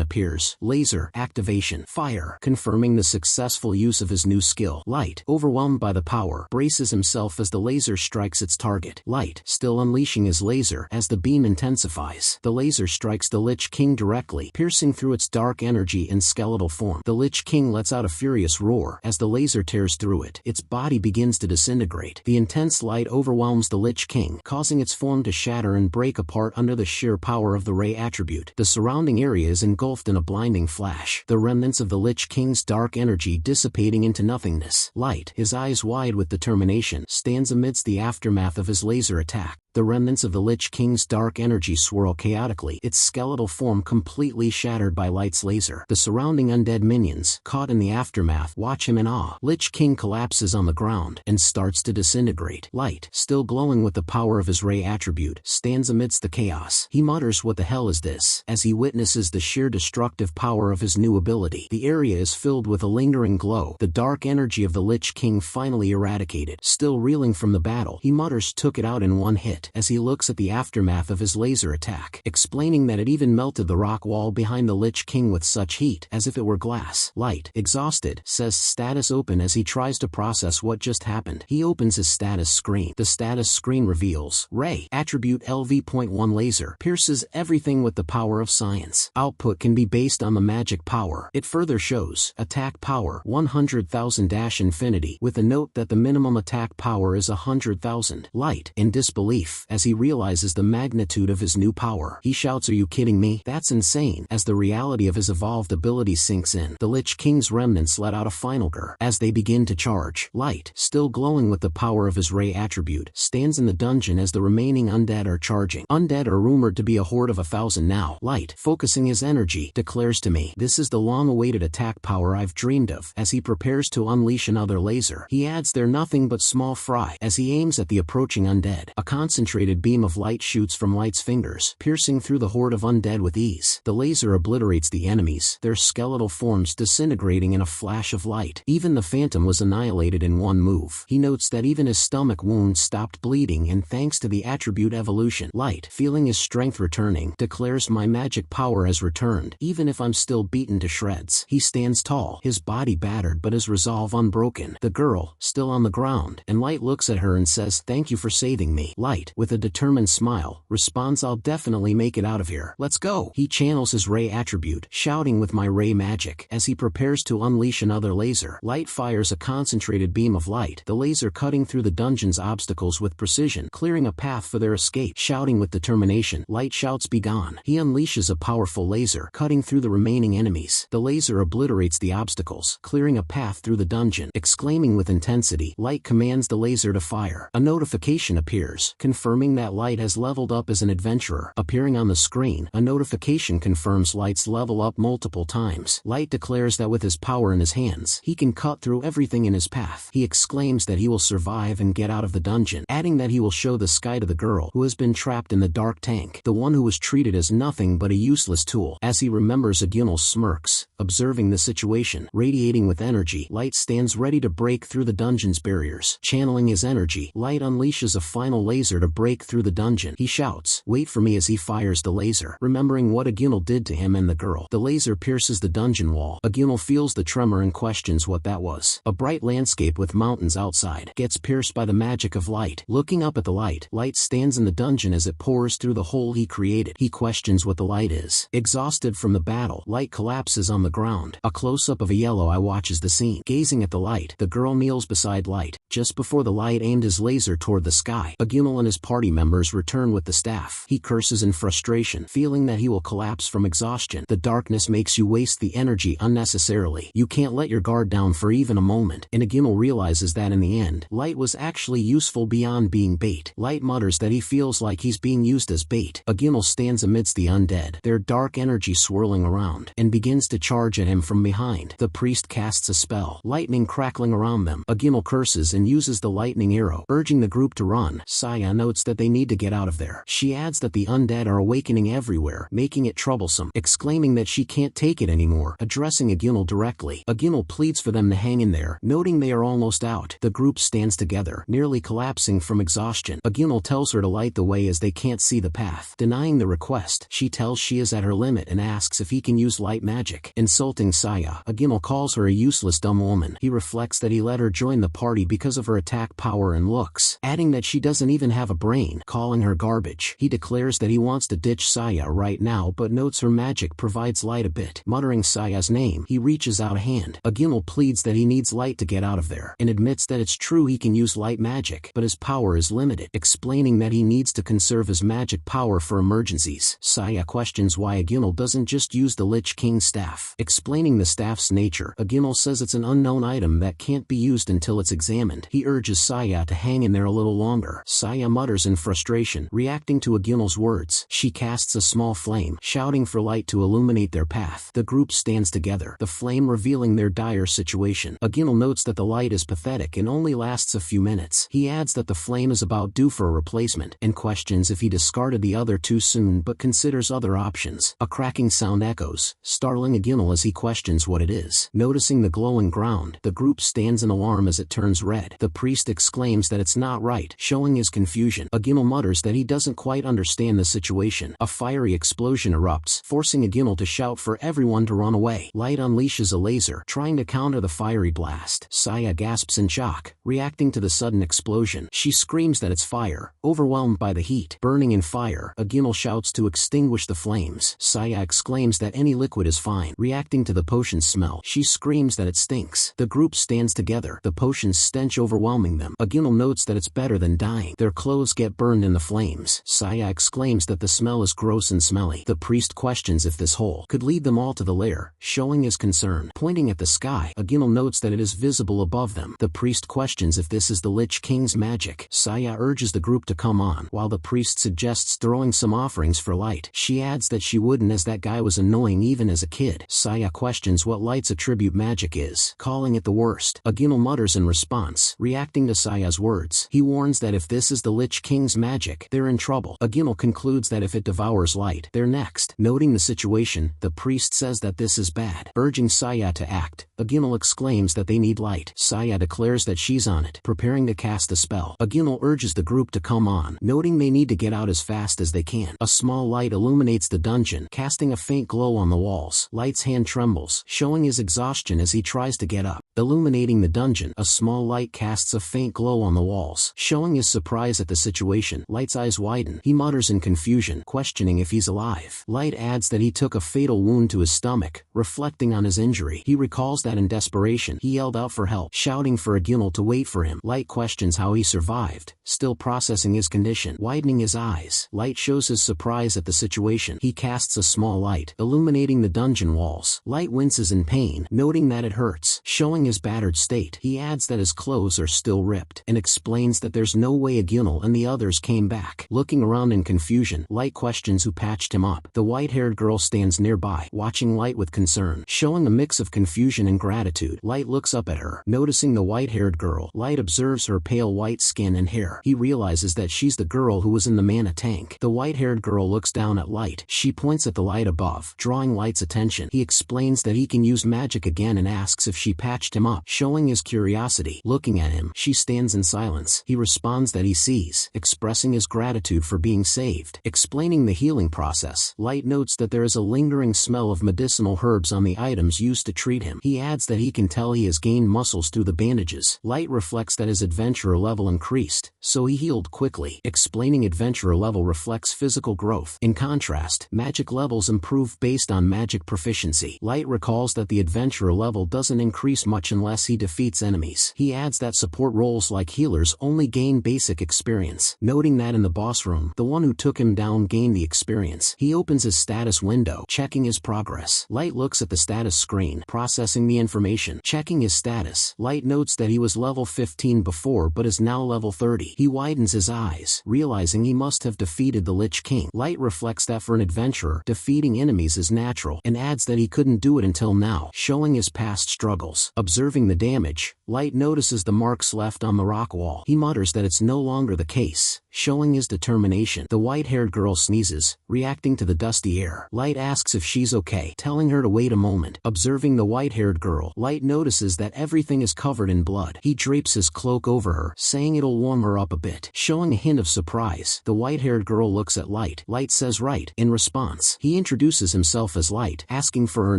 Speaker 1: appears, laser activation fire, confirming the successful use of his new skill. Light, overwhelmed by the power, braces himself as the laser strikes its target. Light, still unleashing his laser as the beam intensifies. The laser strikes the Lich King directly, piercing through its dark energy and skeletal form. The Lich King lets out a furious roar as the laser tears through it. Its body begins to disintegrate. The intense light overwhelms the Lich King, causing its form to shatter and break apart under the sheer power of the ray attribute. The surrounding area is engulfed in a blinding flash, the remnants of the Lich King's dark energy dissipating into nothingness. Light, his eyes wide with determination, stands amidst the aftermath of his laser attack. The remnants of the Lich King's dark energy swirl chaotically, its skeletal form completely shattered by Light's laser. The surrounding undead minions, caught in the aftermath, watch him in awe. Lich King collapses on the ground and starts to disintegrate. Light, still glowing with the power of his ray attribute, stands amidst the chaos. He mutters what the hell is this, as he witnesses the sheer destructive power of his new ability. The area is filled with a lingering glow, the dark energy of the Lich King finally eradicated. Still reeling from the battle, he mutters took it out in one hit. it as he looks at the aftermath of his laser attack, explaining that it even melted the rock wall behind the Lich King with such heat as if it were glass. Light, exhausted, says status open as he tries to process what just happened. He opens his status screen. The status screen reveals Ray, attribute LV.1 laser, pierces everything with the power of science. Output can be based on the magic power. It further shows attack power 100,000-infinity with a note that the minimum attack power is 100,000. Light, in disbelief as he realizes the magnitude of his new power. He shouts, "Are you kidding me? That's insane," as the reality of his evolved ability sinks in. The Lich King's remnants let out a final grr as they begin to charge. Light, still glowing with the power of his Ray attribute, stands in the dungeon as the remaining undead are charging. Undead are rumored to be a horde of 1,000 now. Light, focusing his energy, declares to me, "This is the long-awaited attack power I've dreamed of," as he prepares to unleash another laser. He adds, "They're nothing but small fry," as he aims at the approaching undead. A concentrated beam of light shoots from Light's fingers, piercing through the horde of undead with ease. The laser obliterates the enemies, their skeletal forms disintegrating in a flash of light. Even the Phantom was annihilated in one move. He notes that even his stomach wound stopped bleeding, and thanks to the attribute evolution. Light, feeling his strength returning, declares, "My magic power has returned, even if I'm still beaten to shreds." He stands tall, his body battered but his resolve unbroken. The girl, still on the ground, and Light looks at her and says, "Thank you for saving me." Light, with a determined smile, responds, "I'll definitely make it out of here. Let's go." He channels his Ray attribute, shouting with my Ray magic. As he prepares to unleash another laser, Light fires a concentrated beam of light, the laser cutting through the dungeon's obstacles with precision, clearing a path for their escape. Shouting with determination, Light shouts, "Be gone." He unleashes a powerful laser, cutting through the remaining enemies. The laser obliterates the obstacles, clearing a path through the dungeon. Exclaiming with intensity, Light commands the laser to fire. A notification appears, confirming that Light has leveled up as an adventurer. Appearing on the screen, a notification confirms Light's level up multiple times. Light declares that with his power in his hands, he can cut through everything in his path. He exclaims that he will survive and get out of the dungeon, adding that he will show the sky to the girl who has been trapped in the dark tank, the one who was treated as nothing but a useless tool. As he remembers, Agunal smirks, observing the situation. Radiating with energy, Light stands ready to break through the dungeon's barriers. Channeling his energy, Light unleashes a final laser to break through the dungeon. He shouts, "Wait for me," as he fires the laser, remembering what Agunal did to him and the girl. The laser pierces the dungeon wall. Agunal feels the tremor and questions what that was. A bright landscape with mountains outside gets pierced by the magic of light. Looking up at the light, Light stands in the dungeon as it pours through the hole he created. He questions what the light is. Exhausted from the battle, Light collapses on the ground. A close-up of a yellow eye watches the scene. Gazing at the light, the girl kneels beside Light. Just before the light aimed his laser toward the sky, Agunal and his party members return with the staff. He curses in frustration, feeling that he will collapse from exhaustion. "The darkness makes you waste the energy unnecessarily. You can't let your guard down for even a moment." And Agunal realizes that in the end, Light was actually useful beyond being bait. Light mutters that he feels like he's being used as bait. Agunal stands amidst the undead, their dark energy swirling around, and begins to charge at him from behind. The priest casts a spell, lightning crackling around them. Agunal curses and uses the lightning arrow, urging the group to run. Saya notes that they need to get out of there. She adds that the undead are awakening everywhere, making it troublesome, exclaiming that she can't take it anymore. Addressing Agunal directly, Agunal pleads for them to hang in there, noting they are almost out. The group stands together, nearly collapsing from exhaustion. Agunal tells her to light the way as they can't see the path. Denying the request, she tells she is at her limit and asks if he can use light magic. Insulting Saya, Agunal calls her a useless dumb woman. He reflects that he let her join the party because of her attack power and looks, adding that she doesn't even have a brain, calling her garbage. He declares that he wants to ditch Saya right now but notes her magic provides light a bit. Muttering Saya's name, he reaches out a hand. Agunal pleads that he needs light to get out of there, and admits that it's true he can use light magic, but his power is limited, explaining that he needs to conserve his magic power for emergencies. Saya questions why Agunal doesn't just use the Lich King's staff. Explaining the staff's nature, Agunal says it's an unknown item that can't be used until it's examined. He urges Saya to hang in there a little longer. Saya mutters in frustration, reacting to Agunal's words. She casts a small flame, shouting for light to illuminate their path. The group stands together, the flame revealing their dire situation. Agunal notes that the light is pathetic and only lasts a few minutes. He adds that the flame is about due for a replacement, and questions if he discarded the other too soon but considers other options. A cracking sound echoes, startling Agunal signal as he questions what it is. Noticing the glowing ground, the group stands in alarm as it turns red. The priest exclaims that it's not right, showing his confusion. Aginal mutters that he doesn't quite understand the situation. A fiery explosion erupts, forcing Aginal to shout for everyone to run away. Light unleashes a laser, trying to counter the fiery blast. Saya gasps in shock, reacting to the sudden explosion. She screams that it's fire, overwhelmed by the heat. Burning in fire, Aginal shouts to extinguish the flames. Saya exclaims that any liquid is fine. Reacting to the potion's smell, she screams that it stinks. The group stands together, the potion's stench overwhelming them. Aginal notes that it's better than dying. Their clothes get burned in the flames. Saya exclaims that the smell is gross and smelly. The priest questions if this hole could lead them all to the lair, showing his concern. Pointing at the sky, Aginal notes that it is visible above them. The priest questions if this is the Lich King's magic. Saya urges the group to come on, while the priest suggests throwing some offerings for Light. She adds that she wouldn't, as that guy was annoying even as a kid. Saya questions what Light's attribute magic is, calling it the worst. Aginal mutters in response, reacting to Saya's words. He warns that if this is the Lich King's magic, they're in trouble. Aginal concludes that if it devours Light, they're next. Noting the situation, the priest says that this is bad, urging Saya to act. Aginal exclaims that they need Light. Saya declares that she's on it, preparing to cast a spell. Aginal urges the group to come on, noting they need to get out as fast as they can. A small light illuminates the dungeon, casting a faint glow on the walls. Light's hand trembles, showing his exhaustion as he tries to get up. Illuminating the dungeon, a small light casts a faint glow on the walls, showing his surprise at the situation. Light's eyes widen. He mutters in confusion, questioning if he's alive. Light adds that he took a fatal wound to his stomach, reflecting on his injury. He recalls that in desperation, he yelled out for help, shouting for Aginal to wait for him. Light questions how he survived, still processing his condition. Widening his eyes, Light shows his surprise at the situation. He casts a small light, illuminating the dungeon walls. Light winces in pain, noting that it hurts, showing his battered state. He adds that his clothes are still ripped, and explains that there's no way Aginal and the others came back. Looking around in confusion, Light questions who patched him up. The white-haired girl stands nearby, watching Light with concern, showing a mix of confusion and gratitude. Light looks up at her. Noticing the white-haired girl, Light observes her pale white skin and hair. He realizes that she's the girl who was in the mana tank. The white-haired girl looks down at Light. She points at the light above, drawing Light's attention. He explains that he can use magic again and asks if she patched him up, showing his curiosity. Looking at him, she stands in silence. He responds that he sees, expressing his gratitude for being saved. Explaining the healing process, Light notes that there is a lingering smell of medicinal herbs on the items used to treat him. He adds that he can tell he has gained muscles through the bandages. Light reflects that his adventurer level increased, so he healed quickly. Explaining adventurer level reflects physical growth. In contrast, magic levels improve based on magic proficiency. Light recalls that the adventurer level doesn't increase much unless he defeats enemies. He adds that support roles like healers only gain basic experience. Noting that in the boss room, the one who took him down gained the experience. He opens his status window, checking his progress. Light looks at the status screen, processing the information. Checking his status, Light notes that he was level 15 before but is now level 30. He widens his eyes, realizing he must have defeated the Lich King. Light reflects that for an adventurer, defeating enemies is natural, and adds that he couldn't do it until now, showing his past struggles. Observing the damage, Light notices the marks left on the rock wall. He mutters that it's no longer the case, showing his determination. The white-haired girl sneezes, reacting to the dusty air. Light asks if she's okay, telling her to wait a moment. Observing the white-haired girl, Light notices that everything is covered in blood. He drapes his cloak over her, saying it'll warm her up a bit, showing a hint of surprise. The white-haired girl looks at Light. Light says right. In response, he introduces himself as Light, asking for her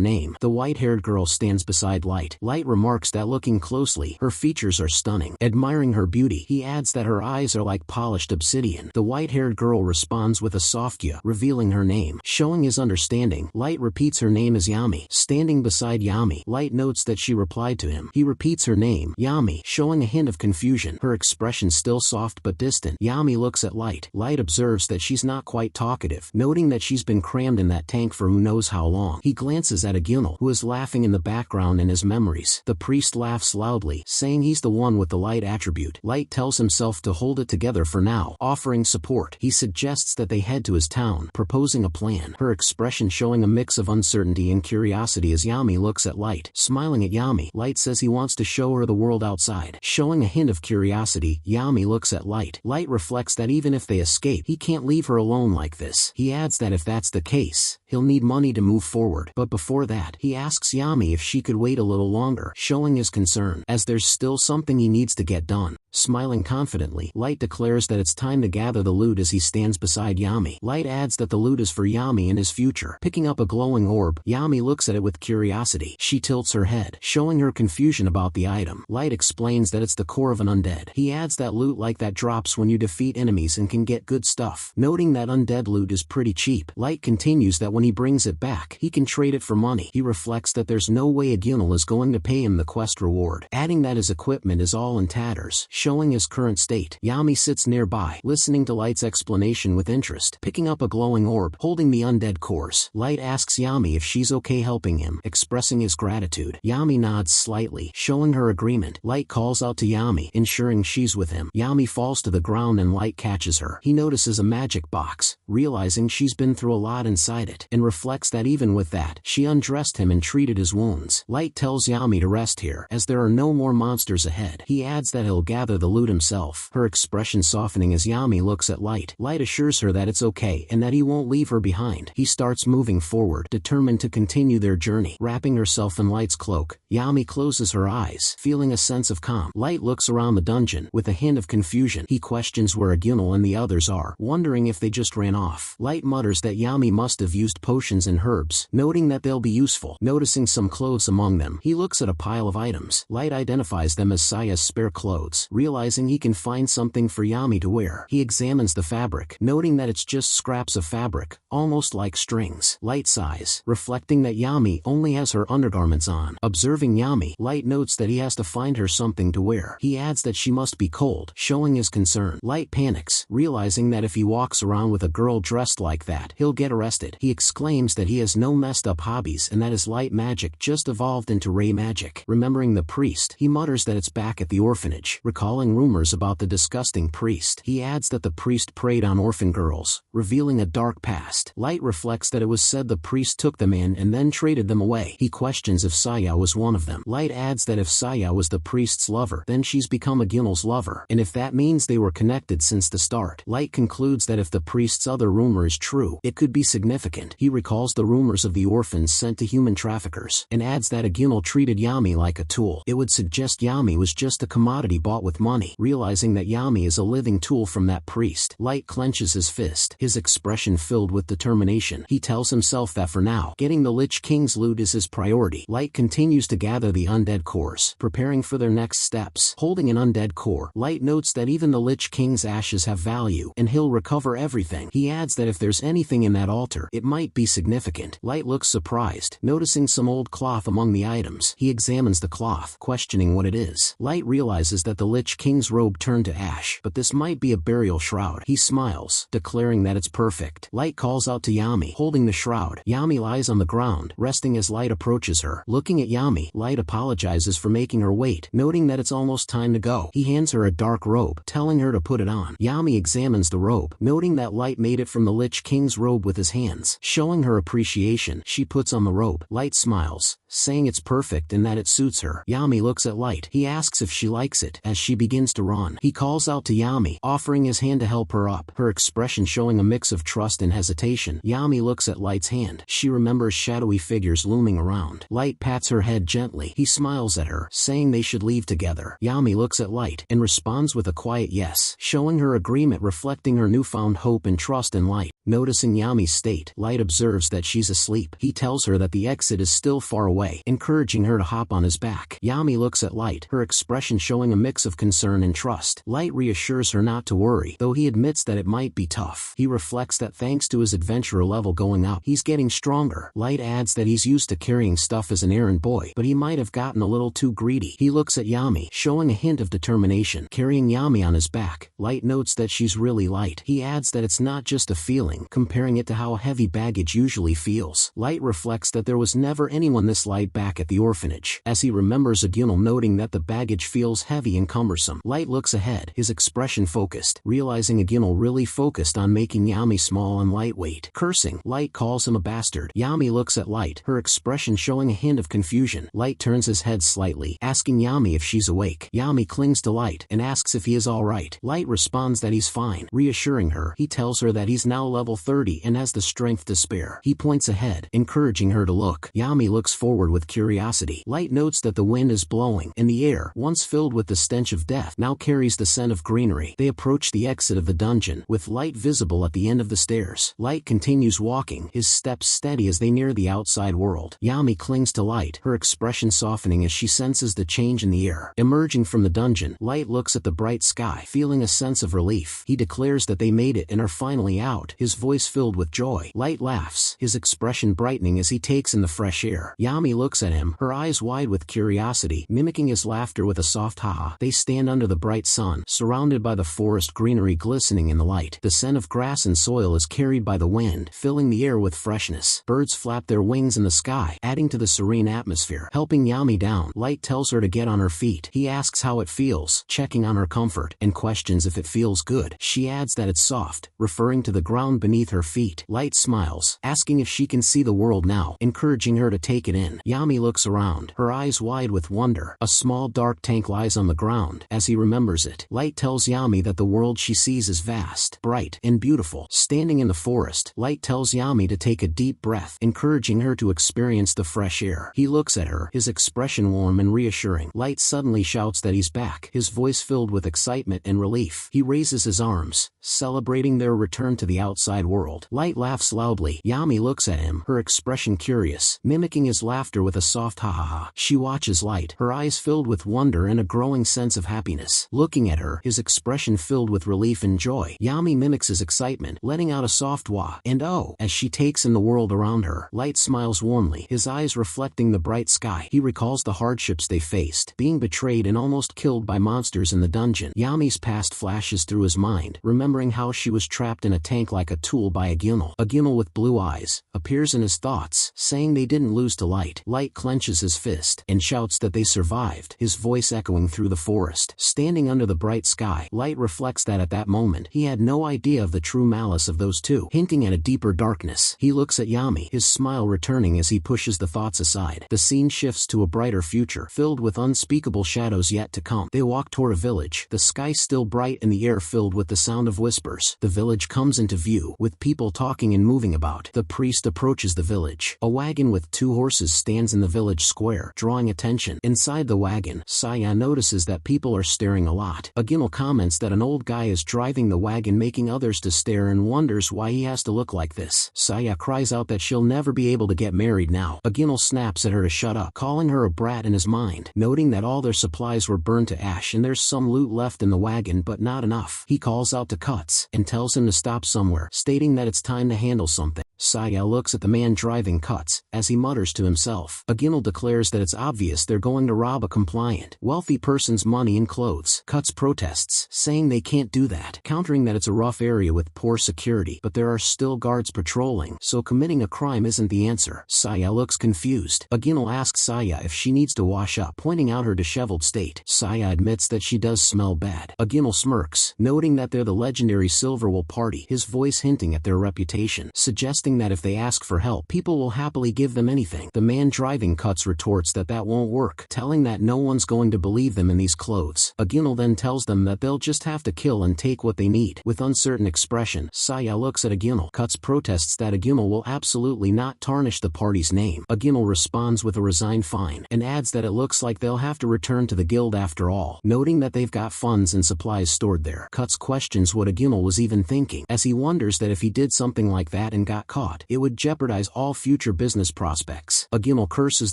Speaker 1: name. The white-haired girl stands beside Light. Light remarks that looking closely, her features are stunning. Admiring her beauty, he adds that her eyes are like polished obsidian. The white-haired girl responds with a soft "yeah," revealing her name. Showing his understanding, Light repeats her name as Yami. Standing beside Yami, Light notes that she replied to him. He repeats her name, Yami, showing a hint of confusion. Her expression still soft but distant. Yami looks at Light. Light observes that she's not quite talkative, noting that she's been crammed in that tank for who knows how long. He glances at Aginal, who is laughing in the background in his memories. The priest laughs loudly, saying he's the one with the light attribute. Light tells himself to hold it together for now, offering support. He suggests that they head to his town, proposing a plan. Her expression showing a mix of uncertainty and curiosity as Yami looks at Light. Smiling at Yami, Light says he wants to show her the world outside. Showing a hint of curiosity, Yami looks at Light. Light reflects that even if they escape, he can't leave her alone like this. He adds that if that's the case, he'll need money to move forward. But before that, he asks Yami if she could wait a little longer, showing his concern, as there's still something he needs to get done. Smiling confidently, Light declares that it's time to gather the loot as he stands beside Yami. Light adds that the loot is for Yami and his future. Picking up a glowing orb, Yami looks at it with curiosity. She tilts her head, showing her confusion about the item. Light explains that it's the core of an undead. He adds that loot like that drops when you defeat enemies and can get good stuff. Noting that undead loot is pretty cheap, Light continues that when he brings it back, he can trade it for money. He reflects that there's no way Agunal is going to pay him the quest reward, adding that his equipment is all in tatters, showing his current state. Yami sits nearby, listening to Light's explanation with interest. Picking up a glowing orb, holding the undead cores, Light asks Yami if she's okay helping him, expressing his gratitude. Yami nods slightly, showing her agreement. Light calls out to Yami, ensuring she's with him. Yami falls to the ground and Light catches her. He notices a magic box, realizing she's been through a lot inside it, and reflects that even with that, she undressed him and treated his wounds. Light tells Yami to rest here, as there are no more monsters ahead. He adds that he'll gather the loot himself, her expression softening as Yami looks at Light. Light assures her that it's okay and that he won't leave her behind. He starts moving forward, determined to continue their journey. Wrapping herself in Light's cloak, Yami closes her eyes, feeling a sense of calm. Light looks around the dungeon, with a hint of confusion. He questions where Agunal and the others are, wondering if they just ran off. Light mutters that Yami must have used potions and herbs, noting that they'll be useful. Noticing some clothes among them, he looks at a pile of items. Light identifies them as Saya's spare clothes, realizing he can find something for Yami to wear. He examines the fabric, noting that it's just scraps of fabric, almost like strings. Light sighs, reflecting that Yami only has her undergarments on. Observing Yami, Light notes that he has to find her something to wear. He adds that she must be cold, showing his concern. Light panics, realizing that if he walks around with a girl dressed like that, he'll get arrested. He exclaims that he has no messed up hobbies and that his light magic just evolved into ray magic. Remembering the priest, he mutters that it's back at the orphanage. Recalling rumors about the disgusting priest, he adds that the priest preyed on orphan girls, revealing a dark past. Light reflects that it was said the priest took them in and then traded them away. He questions if Saya was one of them. Light adds that if Saya was the priest's lover, then she's become Agunal's lover, and if that means they were connected since the start. Light concludes that if the priest's other rumor is true, it could be significant. He recalls the rumors of the orphans sent to human traffickers, and adds that Agunal treated Yami like a tool. It would suggest Yami was just a commodity bought with money. Realizing that Yami is a living tool from that priest, Light clenches his fist, his expression filled with determination. He tells himself that for now, getting the Lich King's loot is his priority. Light continues to gather the undead cores, preparing for their next steps. Holding an undead core, Light notes that even the Lich King's ashes have value, and he'll recover everything. He adds that if there's anything in that altar, it might be significant. Light looks surprised, noticing some old cloth among the items. He examines the cloth, questioning what it is. Light realizes that the Lich King's robe turned to ash, but this might be a burial shroud. He smiles, declaring that it's perfect. Light calls out to Yami, holding the shroud. Yami lies on the ground, resting as Light approaches her. Looking at Yami, Light apologizes for making her wait, noting that it's almost time to go. He hands her a dark robe, telling her to put it on. Yami examines the robe, noting that Light made it from the Lich King's robe with his hands. Showing her appreciation, she puts on the robe. Light smiles, saying it's perfect and that it suits her. Yami looks at Light. He asks if she likes it, as she begins to run. He calls out to Yami, offering his hand to help her up, her expression showing a mix of trust and hesitation. Yami looks at Light's hand. She remembers shadowy figures looming around. Light pats her head gently. He smiles at her, saying they should leave together. Yami looks at Light, and responds with a quiet yes, showing her agreement, reflecting her newfound hope and trust in Light. Noticing Yami's state, Light observes that she's asleep. He tells her that the exit is still far away, encouraging her to hop on his back. Yami looks at Light, her expression showing a mix of concern and trust. Light reassures her not to worry, though he admits that it might be tough. He reflects that thanks to his adventurer level going up, he's getting stronger. Light adds that he's used to carrying stuff as an errand boy, but he might have gotten a little too greedy. He looks at Yami, showing a hint of determination. Carrying Yami on his back, Light notes that she's really light. He adds that it's not just a feeling, comparing it to how heavy baggage usually feels. Light reflects that there was never anyone this light back at the orphanage, as he remembers Agunal noting that the baggage feels heavy and cumbersome. Light looks ahead, his expression focused, realizing Agunal really focused on making Yami small and lightweight. Cursing, Light calls him a bastard. Yami looks at Light, her expression showing a hint of confusion. Light turns his head slightly, asking Yami if she's awake. Yami clings to Light and asks if he is alright. Light responds that he's fine. Reassuring her, he tells her that he's now level 30 and has the strength to spare. He points ahead, encouraging her to look. Yami looks forward with curiosity. Light notes that the wind is blowing, and the air, once filled with the stench of death, now carries the scent of greenery. They approach the exit of the dungeon, with Light visible at the end of the stairs. Light continues walking, his steps steady as they near the outside world. Yami clings to Light, her expression softening as she senses the change in the air. Emerging from the dungeon, Light looks at the bright sky, feeling a sense of relief. He declares that they made it and are finally out, his voice filled with joy. Light laughs, his expression brightening as he takes in the fresh air. Yami looks at him, her eyes wide with curiosity, mimicking his laughter with a soft ha-ha. They stand under the bright sun, surrounded by the forest greenery glistening in the light. The scent of grass and soil is carried by the wind, filling the air with freshness. Birds flap their wings in the sky, adding to the serene atmosphere. Helping Yami down, Light tells her to get on her feet. He asks how it feels, checking on her comfort, and questions if it feels good. She adds that it's soft, referring to the ground beneath her feet. Light smiles, asking if she can see the world now, encouraging her to take it in. Yami looks around, her eyes wide with wonder. A small dark tank lies on the ground. As he remembers it, Light tells Yami that the world she sees is vast, bright, and beautiful. Standing in the forest, Light tells Yami to take a deep breath, encouraging her to experience the fresh air. He looks at her, his expression warm and reassuring. Light suddenly shouts that he's back, his voice filled with excitement and relief. He raises his arms, celebrating their return to the outside world. Light laughs loudly. Yami looks at him, her expression curious, mimicking his laughter with a soft ha-ha-ha. She watches Light, her eyes filled with wonder and a growing sense of happiness. Looking at her, his expression filled with relief and joy. Yami mimics his excitement, letting out a soft wah and oh as she takes in the world around her. Light smiles warmly, his eyes reflecting the bright sky. He recalls the hardships they faced, being betrayed and almost killed by monsters in the dungeon. Yami's past flashes through his mind, remembering how she was trapped in a tank like a tool by a Gimel. A Gimel with blue eyes appears in his thoughts, saying they didn't lose to Light. Light clenches his fist and shouts that they survived, his voice echoing through the forest. Standing under the bright sky, Light reflects that at that moment, he had no idea of the true malice of those two, hinting at a deeper darkness. He looks at Yami, his smile returning as he pushes the thoughts aside. The scene shifts to a brighter future, filled with unspeakable shadows yet to come. They walk toward a village, the sky still bright and the air filled with the sound of whispers. The village comes into view, with people talking and moving about. The priest approaches the village. A wagon with 2 horses stands in the village square, drawing attention. Inside the wagon, Saya notices that people are staring a lot. A Gimel comments that an old guy is driving the wagon, making others to stare, and wonders why he has to look like this. Saya cries out that she'll never be able to get married now. A Gimel snaps at her to shut up, calling her a brat in his mind. Noting that all their supplies were burned to ash and there's some loot left in the wagon but not enough, he calls out to Cuts and tells him to stop somewhere, stating that it's time to handle something. Saya looks at the man driving Cuts, as he mutters to himself. A Gimel declares that it's obvious they're going to rob a compliant, wealthy person's money and clothes. Cuts protests, saying they can't do that, countering that it's a rough area with poor security, but there are still guards patrolling, so committing a crime isn't the answer. Saya looks confused. A Gimel asks Saya if she needs to wash up, pointing out her disheveled state. Saya admits that she does smell bad. A Gimel smirks, noting that they're the legendary Silverwool party, his voice hinting at their reputation, suggesting that if they ask for help, people will happily give them anything. The man driving Cuts retorts that that won't work, telling that no one's going to believe them in these clothes. A Gimel then tells them that they'll just have to kill and take what they need. With uncertain expression, Saya looks at a Gimel. Cuts protests that a Gimel will absolutely not tarnish the party's name. A Gimel responds with a resigned fine, and adds that it looks like they'll have to return to the guild after all, noting that they've got funds and supplies stored there. Cuts questions what a Gimel was even thinking, as he wonders that if he did something like that and got caught, it would jeopardize all future business prospects. A Gimel curses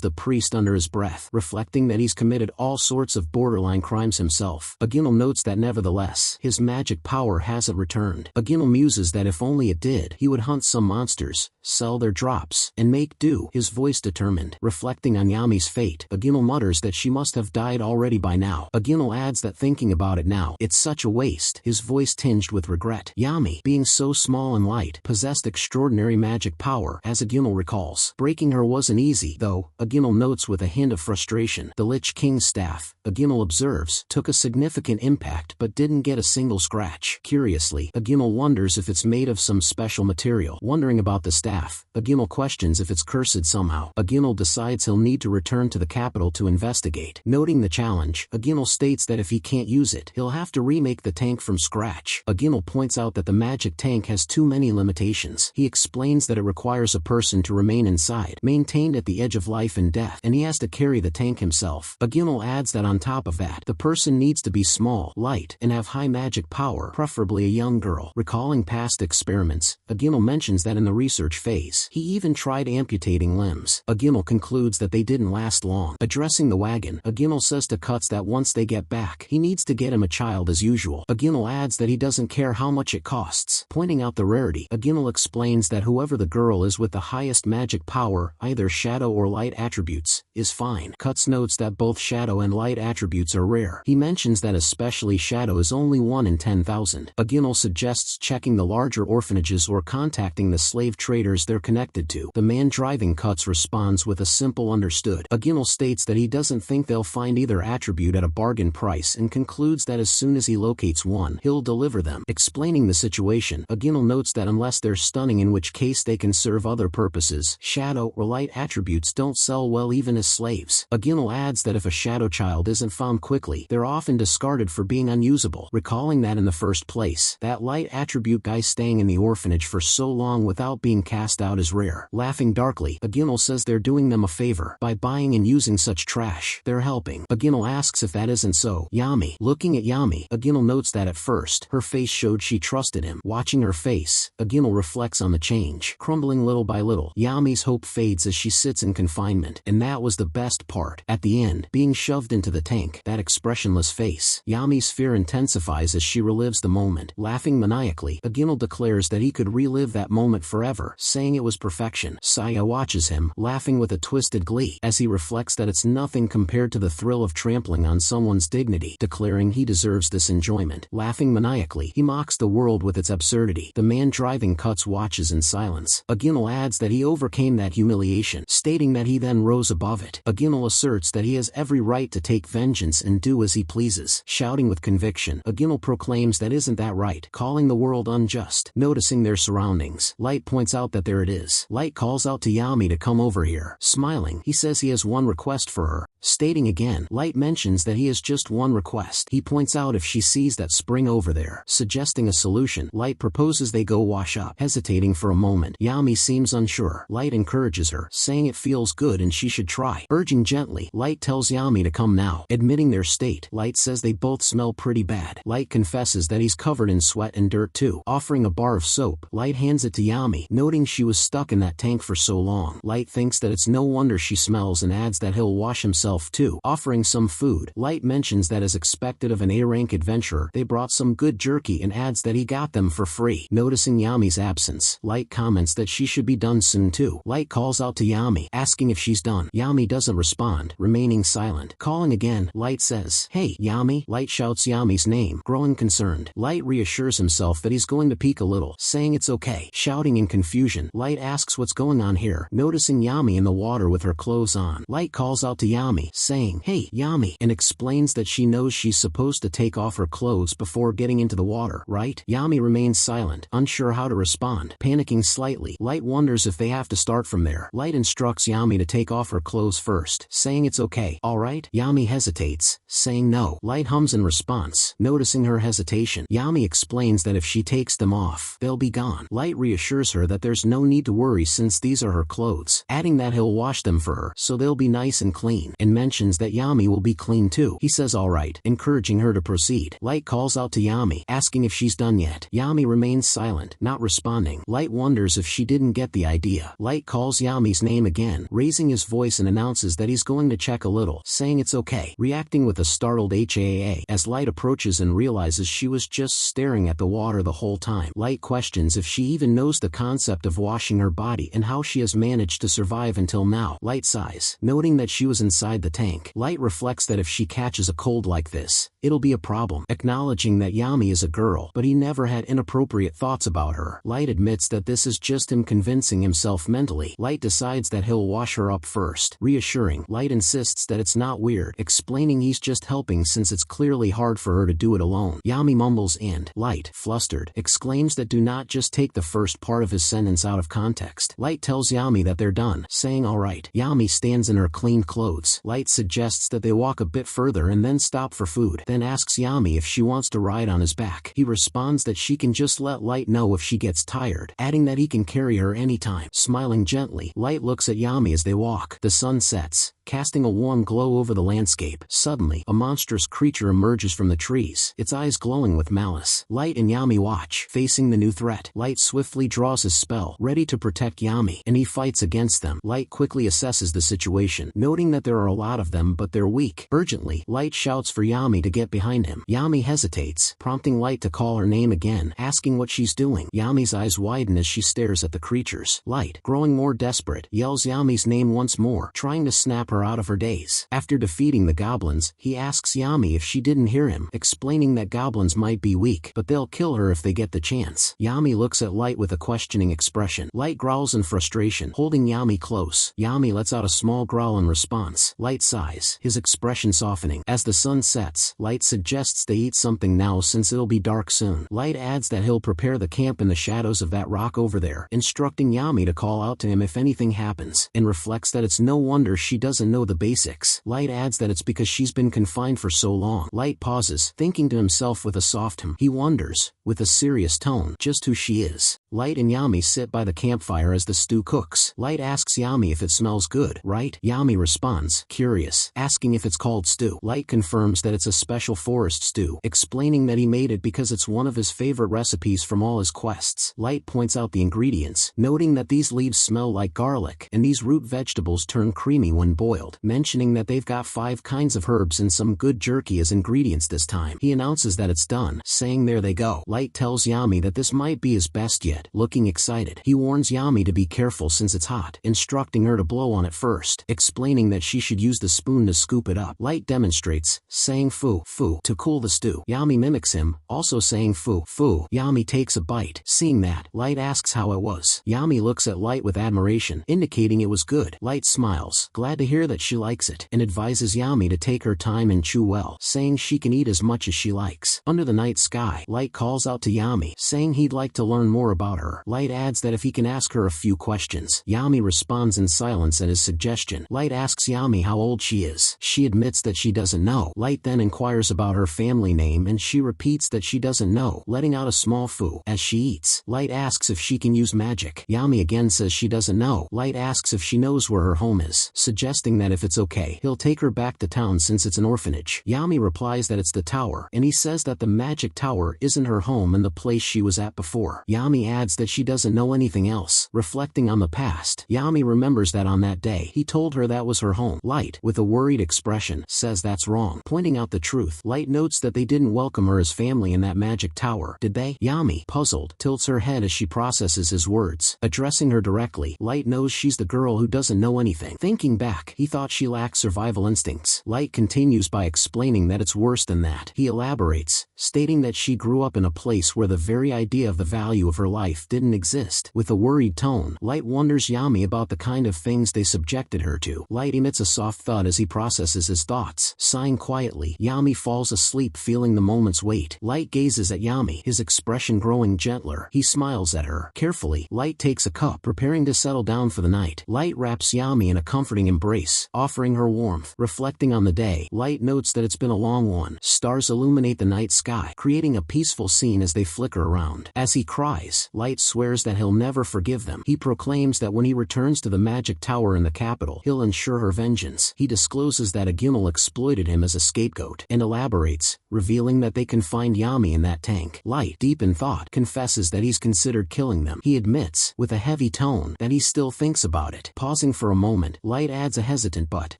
Speaker 1: the priest under his breath, reflecting that he's committed all sorts of borderline crimes himself. A Gimel notes that nevertheless, his magic power hasn't returned. A Gimel muses that if only it did, he would hunt some monsters, sell their drops, and make do, his voice determined. Reflecting on Yami's fate, a Gimel mutters that she must have died already by now. A Gimel adds that thinking about it now, it's such a waste, his voice tinged with regret. Yami, being so small and light, possessed extraordinary magic power, as Agunal recalls. Breaking her wasn't easy, though, Agunal notes with a hint of frustration. The Lich King's staff, Agunal observes, took a significant impact but didn't get a single scratch. Curiously, Agunal wonders if it's made of some special material. Wondering about the staff, Agunal questions if it's cursed somehow. Agunal decides he'll need to return to the capital to investigate. Noting the challenge, Agunal states that if he can't use it, he'll have to remake the tank from scratch. Agunal points out that the magic tank has too many limitations. He explains that it requires a person to remain inside, maintained at the edge of life and death, and he has to carry the tank himself. Agunal adds that on top of that, the person needs to be small, light, and have high magic power, preferably a young girl. Recalling past experiments, Agunal mentions that in the research phase, he even tried amputating limbs. Agunal concludes that they didn't last long. Addressing the wagon, Agunal says to Cuts that once they get back, he needs to get him a child as usual. Agunal adds that he doesn't care how much it costs. Pointing out the rarity, Agunal explains that whoever the girl is with the highest magic power, either shadow or light attributes, is fine. Cuts notes that both shadow and light attributes are rare. He mentions that especially shadow is only 1 in 10,000. Agunal suggests checking the larger orphanages or contacting the slave traders they're connected to. The man driving Cuts responds with a simple understood. Agunal states that he doesn't think they'll find either attribute at a bargain price and concludes that as soon as he locates one, he'll deliver them. Explaining the situation, Agunal notes that unless they're stunning, in which case they can serve other purposes, shadow or light attributes don't sell well even as slaves. Agunal adds that if a shadow child isn't found quickly, they're often discarded for being unusable, recalling that in the first place, that light attribute guy staying in the orphanage for so long without being cast out is rare. Laughing darkly, Agunal says they're doing them a favor. By buying and using such trash, they're helping. Agunal asks if that isn't so. Yami. Looking at Yami, Agunal notes that at first, her face showed she trusted him. Watching her face, Agunal reflects on the change. Crumbling little by little, Yami's hope fades as she sits in confinement. And that was the best part. At the end, being shoved into the tank, that expressionless face. Yami's fear intensifies as she relives the moment. Laughing maniacally, Agunal declares that he could relive that moment forever, saying it was perfection. Saya watches him, laughing with a twisted glee, as he reflects that it's nothing compared to the thrill of trampling on someone's dignity, declaring he deserves this enjoyment. Laughing maniacally, he mocks the world with its absurdity. The man driving Cuts watches in silence. Agunal adds that he overcame that humiliation, stating that he then rose above it. Agunal asserts that he has every right to take vengeance and do as he pleases. Shouting with conviction, Agunal proclaims that isn't that right, calling the world unjust. Noticing their surroundings, Light points out that there it is. Light calls out to Yami to come over here. Smiling, he says he has one request for her. Stating again, Light mentions that he has just one request. He points out if she sees that spring over there. Suggesting a solution, Light proposes they go wash up. Hesitating for a moment, Yami seems unsure. Light encourages her, saying it feels good and she should try. Urging gently, Light tells Yami to come now. Admitting their state, Light says they both smell pretty bad. Light confesses that he's covered in sweat and dirt too. Offering a bar of soap, Light hands it to Yami, noting she was stuck in that tank for so long. Light thinks that it's no wonder she smells and adds that he'll wash himself too. Offering some food, Light mentions that as expected of an A-rank adventurer, they brought some good jerky and adds that he got them for free. Noticing Yami's absence, Light comments that she should be done soon too. Light calls out to Yami, asking if she's done. Yami doesn't respond, remaining silent. Calling again, Light says, "Hey, Yami." Light shouts Yami's name, growing concerned. Light reassures himself that he's going to peek a little, saying it's okay. Shouting in confusion, Light asks what's going on here. Noticing Yami in the water with her clothes on, Light calls out to Yami, saying, "Hey, Yami," and explains that she knows she's supposed to take off her clothes before getting into the water, right? Yami remains silent, unsure how to respond. Panicking slightly, Light wonders if they have to start from there. Light instructs Yami to take off her clothes first, saying it's okay. Alright? Yami hesitates, saying no. Light hums in response. Noticing her hesitation, Yami explains that if she takes them off, they'll be gone. Light reassures her that there's no need to worry since these are her clothes, adding that he'll wash them for her, so they'll be nice and clean, and mentions that Yami will be clean too. He says alright, encouraging her to proceed. Light calls out to Yami, asking if she's done yet. Yami remains silent, not responding. Light wonders if she didn't get the idea. Light calls Yami's name again, raising his voice and announces that he's going to check a little, saying it's okay. Reacting with a startled HAA as Light approaches and realizes she was just staring at the water the whole time. Light questions if she even knows the concept of washing her body and how she has managed to survive until now. Light sighs, noting that she was inside inside the tank. Light reflects that if she catches a cold like this, it'll be a problem, acknowledging that Yami is a girl, but he never had inappropriate thoughts about her. Light admits that this is just him convincing himself mentally. Light decides that he'll wash her up first. Reassuring, Light insists that it's not weird, explaining he's just helping since it's clearly hard for her to do it alone. Yami mumbles and Light, flustered, exclaims that do not just take the first part of his sentence out of context. Light tells Yami that they're done, saying alright. Yami stands in her clean clothes. Light suggests that they walk a bit further and then stop for food, then asks Yami if she wants to ride on his back. He responds that she can just let Light know if she gets tired, adding that he can carry her anytime. Smiling gently, Light looks at Yami as they walk. The sun sets, casting a warm glow over the landscape. Suddenly, a monstrous creature emerges from the trees, its eyes glowing with malice. Light and Yami watch, facing the new threat. Light swiftly draws his spell, ready to protect Yami, and he fights against them. Light quickly assesses the situation, noting that there are a lot of them but they're weak. Urgently, Light shouts for Yami to get behind him. Yami hesitates, prompting Light to call her name again, asking what she's doing. Yami's eyes widen as she stares at the creatures. Light, growing more desperate, yells Yami's name once more, trying to snap her out of her daze. After defeating the goblins, he asks Yami if she didn't hear him, explaining that goblins might be weak, but they'll kill her if they get the chance. Yami looks at Light with a questioning expression. Light growls in frustration, holding Yami close. Yami lets out a small growl in response. Light sighs, his expression softening. As the sun sets, Light suggests they eat something now since it'll be dark soon. Light adds that he'll prepare the camp in the shadows of that rock over there, instructing Yami to call out to him if anything happens, and reflects that it's no wonder she doesn't know the basics. Light adds that it's because she's been confined for so long. Light pauses, thinking to himself with a soft hum. He wonders, with a serious tone, just who she is. Light and Yami sit by the campfire as the stew cooks. Light asks Yami if it smells good, right? Yami responds, curious, asking if it's called stew. Light confirms that it's a special forest stew, explaining that he made it because it's one of his favorite recipes from all his quests. Light points out the ingredients, noting that these leaves smell like garlic, and these root vegetables turn creamy when boiled, mentioning that they've got 5 kinds of herbs and some good jerky as ingredients this time. He announces that it's done, saying there they go. Light tells Yami that this might be his best yet, looking excited. He warns Yami to be careful since it's hot, instructing her to blow on it first, explaining that she should use the spoon to scoop it up. Light demonstrates, saying foo, foo, to cool the stew. Yami mimics him, also saying foo, foo. Yami takes a bite. Seeing that, Light asks how it was. Yami looks at Light with admiration, indicating it was good. Light smiles, glad to hear that she likes it, and advises Yami to take her time and chew well, saying she can eat as much as she likes. Under the night sky, Light calls out to Yami, saying he'd like to learn more about her. Light adds that if he can ask her a few questions. Yami responds in silence at his suggestion. Light asks Yami how old she is. She admits that she doesn't know. Light then inquires about her family name and she repeats that she doesn't know, letting out a small foo. As she eats, Light asks if she can use magic. Yami again says she doesn't know. Light asks if she knows where her home is, suggesting that if it's okay, he'll take her back to town since it's an orphanage. Yami replies that it's the tower, and he says that the magic tower isn't her home and the place she was at before. Yami adds that she doesn't know anything else, reflecting on the past. Yami remembers that on that day, he told her that was her home. Light, with a worried expression, says that's wrong, pointing out the truth. Light notes that they didn't welcome her as family in that magic tower, did they? Yami, puzzled, tilts her head as she processes his words. Addressing her directly, Light knows she's the girl who doesn't know anything. Thinking back, he thought she lacked survival instincts. Light continues by explaining that it's worse than that. He elaborates, stating that she grew up in a place where the very idea of the value of her life didn't exist. With a worried tone, Light wonders Yami about the kind of things they subjected her to. Light emits a soft thud as he processes his thoughts. Sighing quietly, Yami falls asleep feeling the moment's weight. Light gazes at Yami, his expression growing gentler. He smiles at her. Carefully, Light takes a cup, preparing to settle down for the night. Light wraps Yami in a comforting embrace, offering her warmth. Reflecting on the day, Light notes that it's been a long one. Stars illuminate the night sky, creating a peaceful scene as they flicker around. As he cries, Light swears that he'll never forgive them. He proclaims that when he returns to the magic tower in the capital, he'll ensure her vengeance. He discloses that Agumel exploited him as a scapegoat, and elaborates, revealing that they can find Yami in that tank. Light, deep in thought, confesses that he's considered killing them. He admits, with a heavy tone, that he still thinks about it. Pausing for a moment, Light adds a hesitant but.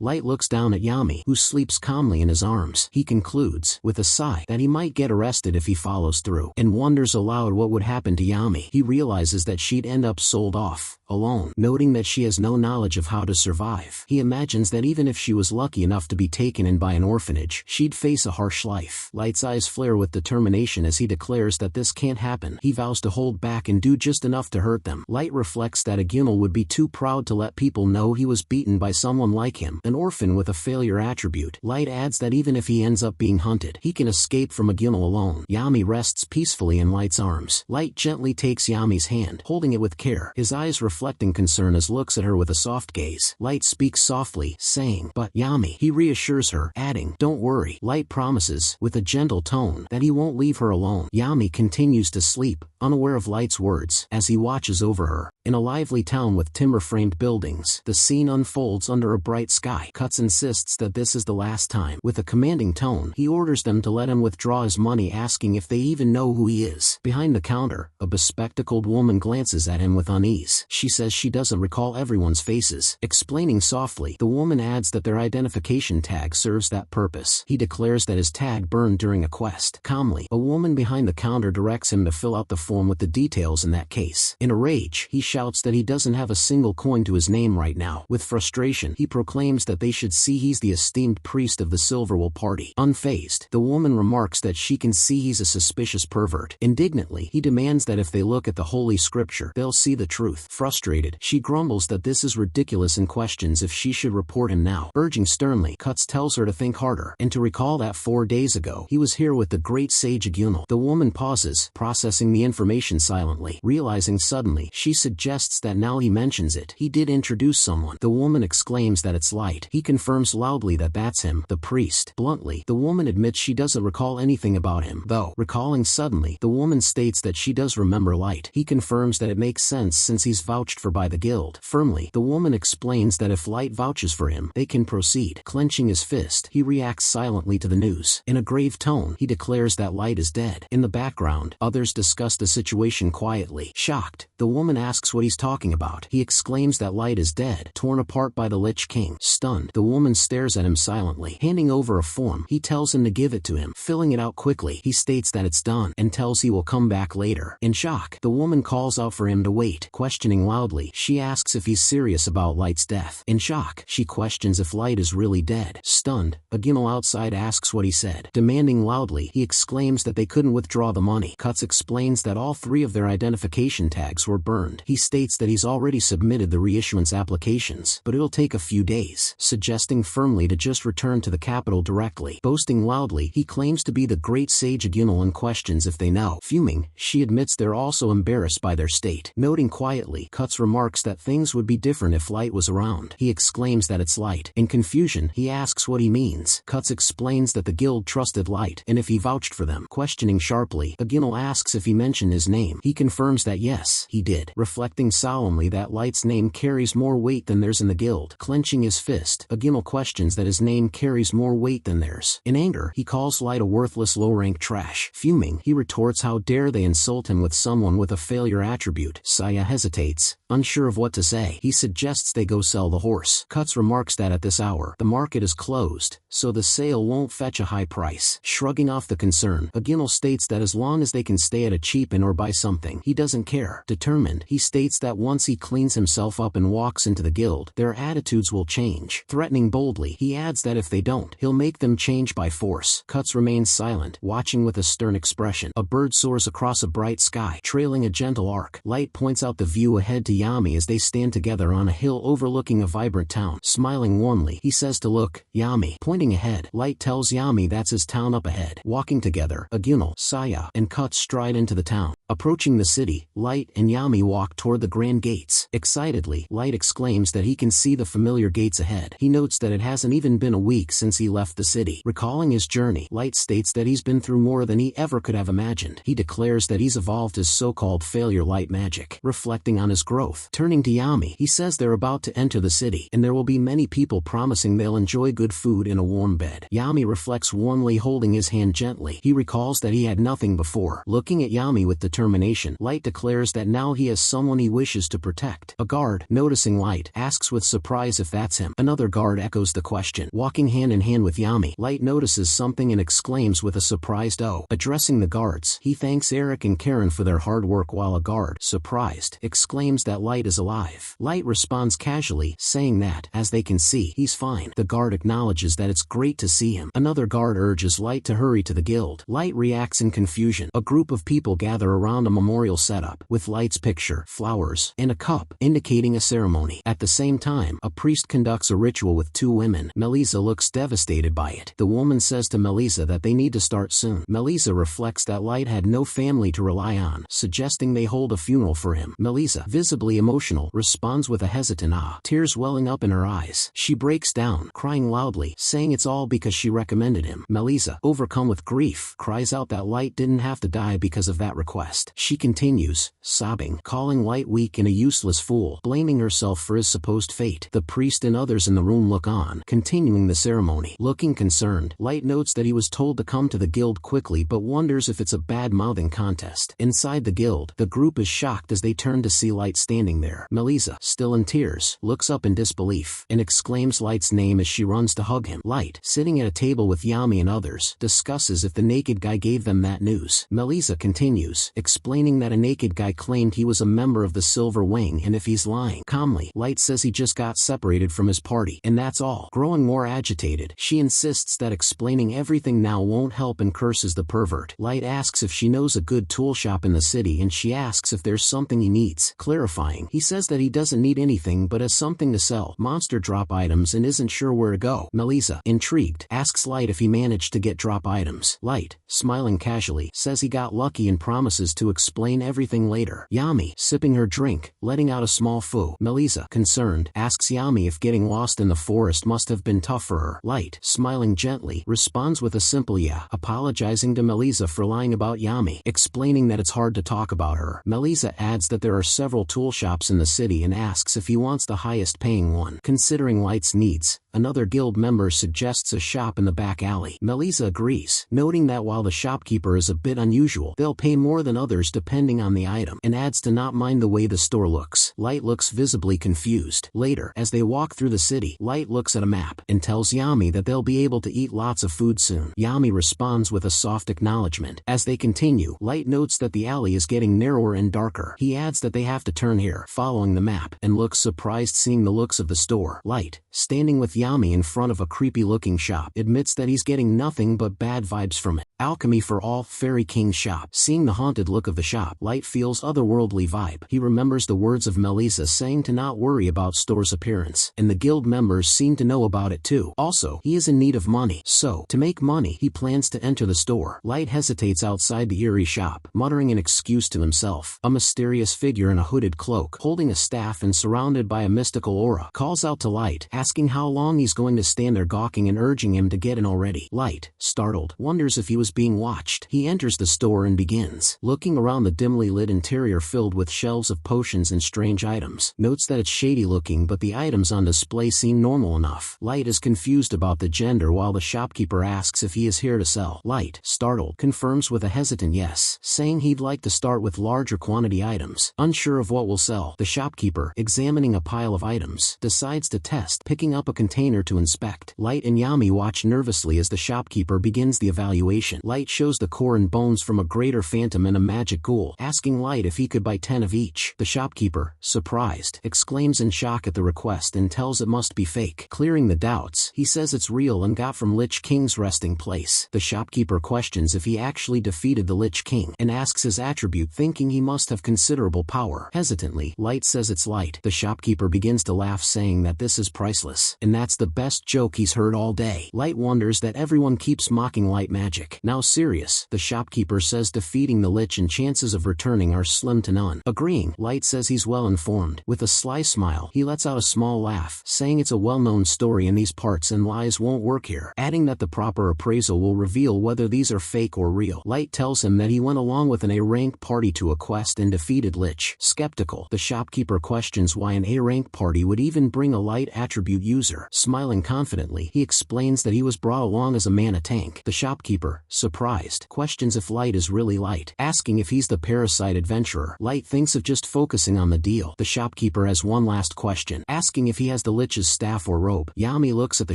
Speaker 1: Light looks down at Yami, who sleeps calmly in his arms. He concludes, with a sigh, that he might get arrested if he follows through, and wonders aloud what would happen to Yami. He realizes that she'd end up sold off, alone. Noting that she has no knowledge of how to survive, he imagines that even if she was lucky enough to be taken in by an orphanage, she'd face a harsh life. Light's eyes flare with determination as he declares that this can't happen. He vows to hold back and do just enough to hurt them. Light reflects that Agunal would be too proud to let people know he was beaten by someone like him, an orphan with a failure attribute. Light adds that even if he ends up being hunted, he can escape from Agunal alone. Yami rests peacefully in Light's arms. Light gently takes Yami's hand, holding it with care, his eyes reflecting concern as looks at her with a soft gaze. Light speaks softly, saying, "But, Yami," he reassures her, adding, "Don't worry." Light promises, with a gentle tone, that he won't leave her alone. Yami continues to sleep, unaware of Light's words, as he watches over her. In a lively town with timber-framed buildings, the scene unfolds under a bright sky. Cuts insists that this is the last time. With a commanding tone, he orders them to let him withdraw his money, asking if they even know who he is. Behind the counter, a bespectacled woman glances at him with unease. She says she doesn't recall everyone's faces. Explaining softly, the woman adds that their identification tag serves that purpose. He declares that his tag burned during a quest. Calmly, a woman behind the counter directs him to fill out the form with the details in that case. In a rage, he shouts that he doesn't have a single coin to his name right now. With frustration, he proclaims that they should see he's the esteemed priest of the Silverwool party. Unfazed, the woman remarks that she can see he's a suspicious pervert. Indignantly, he demands that if they look at the holy scripture, they'll see the truth. Frustrated, she grumbles that this is ridiculous and questions if she should report him now. Urging sternly, Cuts tells her to think harder, and to recall that 4 days ago, he was here with the great sage Agunal. The woman pauses, processing the information silently. Realizing suddenly, she suggests that now he mentions it, he did introduce someone. The woman exclaims that it's Light. He confirms loudly that that's him, the priest. Bluntly, the woman admits she doesn't recall anything about him, though. Recalling suddenly, the woman states that she does remember Light. He confirms that it makes sense since he's vouched for by the guild. Firmly, the woman explains that if Light vouches for him, they can proceed. Clenching his fist, he reacts silently to the news. In a grave tone, he declares that Light is dead. In the background, others discuss the situation quietly. Shocked, the woman asks what he's talking about. He exclaims that Light is dead, torn apart by the Lich King. Stunned, the woman stares at him silently. Handing over a form, he tells him to give it to him. Filling it out quickly, he states that it's done, and tells he will come back later. In shock, the woman calls out for him to wait. Questioning loudly, she asks if he's serious about Light's death. In shock, she questions if Light is really dead. Stunned, Agunal outside asks what he said. Demanding loudly, he exclaims that they couldn't withdraw the money. Cuts explains that all 3 of their identification tags were burned. He states that he's already submitted the reissuance applications, but it'll take a few days, suggesting firmly to just return to the capital directly. Boasting loudly, he claims to be the great sage Agunal and questions if they know. Fuming, she admits they're also embarrassed by their state. Noting quietly, Cuts remarks that things would be different if Light was around. He exclaims that it's Light. In confusion, he asks what he means. Cuts explains that the guild trusted Light, and if he vouched for them. Questioning sharply, Agunal asks if he mentioned his name. He confirms that yes, he did, reflecting solemnly that Light's name carries more weight than theirs in the guild. Clenching his fist, Agunal questions that his name carries more weight than theirs. In anger, he calls Light a worthless low-rank trash. Fuming, he retorts how dare they insult him with someone with a failure attribute. Saya hesitates, unsure of what to say. He suggests they go sell the horse. Cuts remarks that at this hour, the market is closed, so the sale won't fetch a high price. Shrugging off the concern, Agunal states that as long as they can stay at a cheap inn or buy something, he doesn't care. Determined, he states that once he cleans himself up and walks into the guild, their attitudes will change. Threatening boldly, he adds that if they don't, he'll make them change by force. Cuts remains silent, watching with a stern expression. A bird soars across a bright sky, trailing a gentle arc. Light points out the view ahead to Yami as they stand together on a hill overlooking a vibrant town. Smiling warmly, he says to look, Yami. Pointing ahead, Light tells Yami that's his town up ahead. Walking together, Agunal, Saya, and Cuts stride into the town. Approaching the city, Light and Yami walk toward the grand gates. Excitedly, Light exclaims that he can see the familiar gates ahead. He notes that it hasn't even been a week since he left the city. Recalling his journey, Light states that he's been through more than he ever could have imagined. He declares that he's evolved his so-called failure light magic. Reflecting on his growth, turning to Yami, he says they're about to enter the city, and there will be many people promising they'll enjoy good food in a warm bed. Yami reflects warmly, holding his hand gently. He recalls that he had nothing before. Looking at Yami with determination, determination. Light declares that now he has someone he wishes to protect. A guard, noticing Light, asks with surprise if that's him. Another guard echoes the question. Walking hand in hand with Yami, Light notices something and exclaims with a surprised "oh." Addressing the guards, he thanks Eric and Karen for their hard work while a guard, surprised, exclaims that Light is alive. Light responds casually, saying that, as they can see, he's fine. The guard acknowledges that it's great to see him. Another guard urges Light to hurry to the guild. Light reacts in confusion. A group of people gather around a memorial setup, with Light's picture, flowers, and a cup, indicating a ceremony. At the same time, a priest conducts a ritual with two women. Melisa looks devastated by it. The woman says to Melisa that they need to start soon. Melisa reflects that Light had no family to rely on, suggesting they hold a funeral for him. Melisa, visibly emotional, responds with a hesitant ah, tears welling up in her eyes. She breaks down, crying loudly, saying it's all because she recommended him. Melisa, overcome with grief, cries out that Light didn't have to die because of that request. She continues, sobbing, calling Light weak and a useless fool, blaming herself for his supposed fate. The priest and others in the room look on, continuing the ceremony. Looking concerned, Light notes that he was told to come to the guild quickly but wonders if it's a bad-mouthing contest. Inside the guild, the group is shocked as they turn to see Light standing there. Melisa, still in tears, looks up in disbelief, and exclaims Light's name as she runs to hug him. Light, sitting at a table with Yami and others, discusses if the naked guy gave them that news. Melisa continues, explaining that a naked guy claimed he was a member of the Silver Wing and if he's lying. Calmly, Light says he just got separated from his party, and that's all. Growing more agitated, she insists that explaining everything now won't help and curses the pervert. Light asks if she knows a good tool shop in the city and she asks if there's something he needs. Clarifying, he says that he doesn't need anything but has something to sell, monster drop items, and isn't sure where to go. Melisa, intrigued, asks Light if he managed to get drop items. Light, smiling casually, says he got lucky and promises to explain everything later. Yami, sipping her drink, letting out a small foo. Melisa, concerned, asks Yami if getting lost in the forest must have been tough for her. Light, smiling gently, responds with a simple yeah, apologizing to Melisa for lying about Yami, explaining that it's hard to talk about her. Melisa adds that there are several tool shops in the city and asks if he wants the highest paying one. Considering Light's needs, another guild member suggests a shop in the back alley. Melisa agrees, noting that while the shopkeeper is a bit unusual, they'll pay more than others depending on the item, and adds to not mind the way the store looks. Light looks visibly confused. Later, as they walk through the city, Light looks at a map and tells Yami that they'll be able to eat lots of food soon. Yami responds with a soft acknowledgement. As they continue, Light notes that the alley is getting narrower and darker. He adds that they have to turn here, following the map, and looks surprised seeing the looks of the store. Light, standing with Yami in front of a creepy-looking shop, admits that he's getting nothing but bad vibes from it. Alchemy for All, Fairy King shop. Seeing the haunted look of the shop, Light feels otherworldly vibe. He remembers the words of Melisa saying to not worry about store's appearance, and the guild members seem to know about it too. Also, he is in need of money, so, to make money, he plans to enter the store. Light hesitates outside the eerie shop, muttering an excuse to himself. A mysterious figure in a hooded cloak, holding a staff and surrounded by a mystical aura, calls out to Light, asking how long he's going to stand there gawking and urging him to get in already. Light, startled, wonders if he was being watched. He enters the store and begins looking around the dimly lit interior filled with shelves of potions and strange items. Notes that it's shady looking but the items on display seem normal enough. Light is confused about the gender while the shopkeeper asks if he is here to sell. Light, startled, confirms with a hesitant yes, saying he'd like to start with larger quantity items. Unsure of what will sell, the shopkeeper, examining a pile of items, decides to test, picking up a container to inspect. Light and Yami watch nervously as the shopkeeper begins the evaluation. Light shows the core and bones from a greater phantom and a magic ghoul, asking Light if he could buy 10 of each. The shopkeeper, surprised, exclaims in shock at the request and tells it must be fake. Clearing the doubts, he says it's real and got from Lich King's resting place. The shopkeeper questions if he actually defeated the Lich King, and asks his attribute, thinking he must have considerable power. Hesitantly, Light says it's light. The shopkeeper begins to laugh, saying that this is priceless, and that's the best joke he's heard all day. Light wonders that everyone keeps mocking light magic. Now serious, the shopkeeper says defeating the Lich and chances of returning are slim to none. Agreeing, Light says he's well informed. With a sly smile, he lets out a small laugh, saying it's a well-known story in these parts and lies won't work here, adding that the proper appraisal will reveal whether these are fake or real. Light tells him that he went along with an A-rank party to a quest and defeated Lich. Skeptical, the shopkeeper questions why an A-rank party would even bring a light attribute user. Smiling confidently, he explains that he was brought along as a mana tank. The shopkeeper, surprised, questions if Light is really Light, asking if he's the parasite adventurer. Light thinks of just focusing on the deal. The shopkeeper has one last question, asking if he has the Lich's staff or robe. Yami looks at the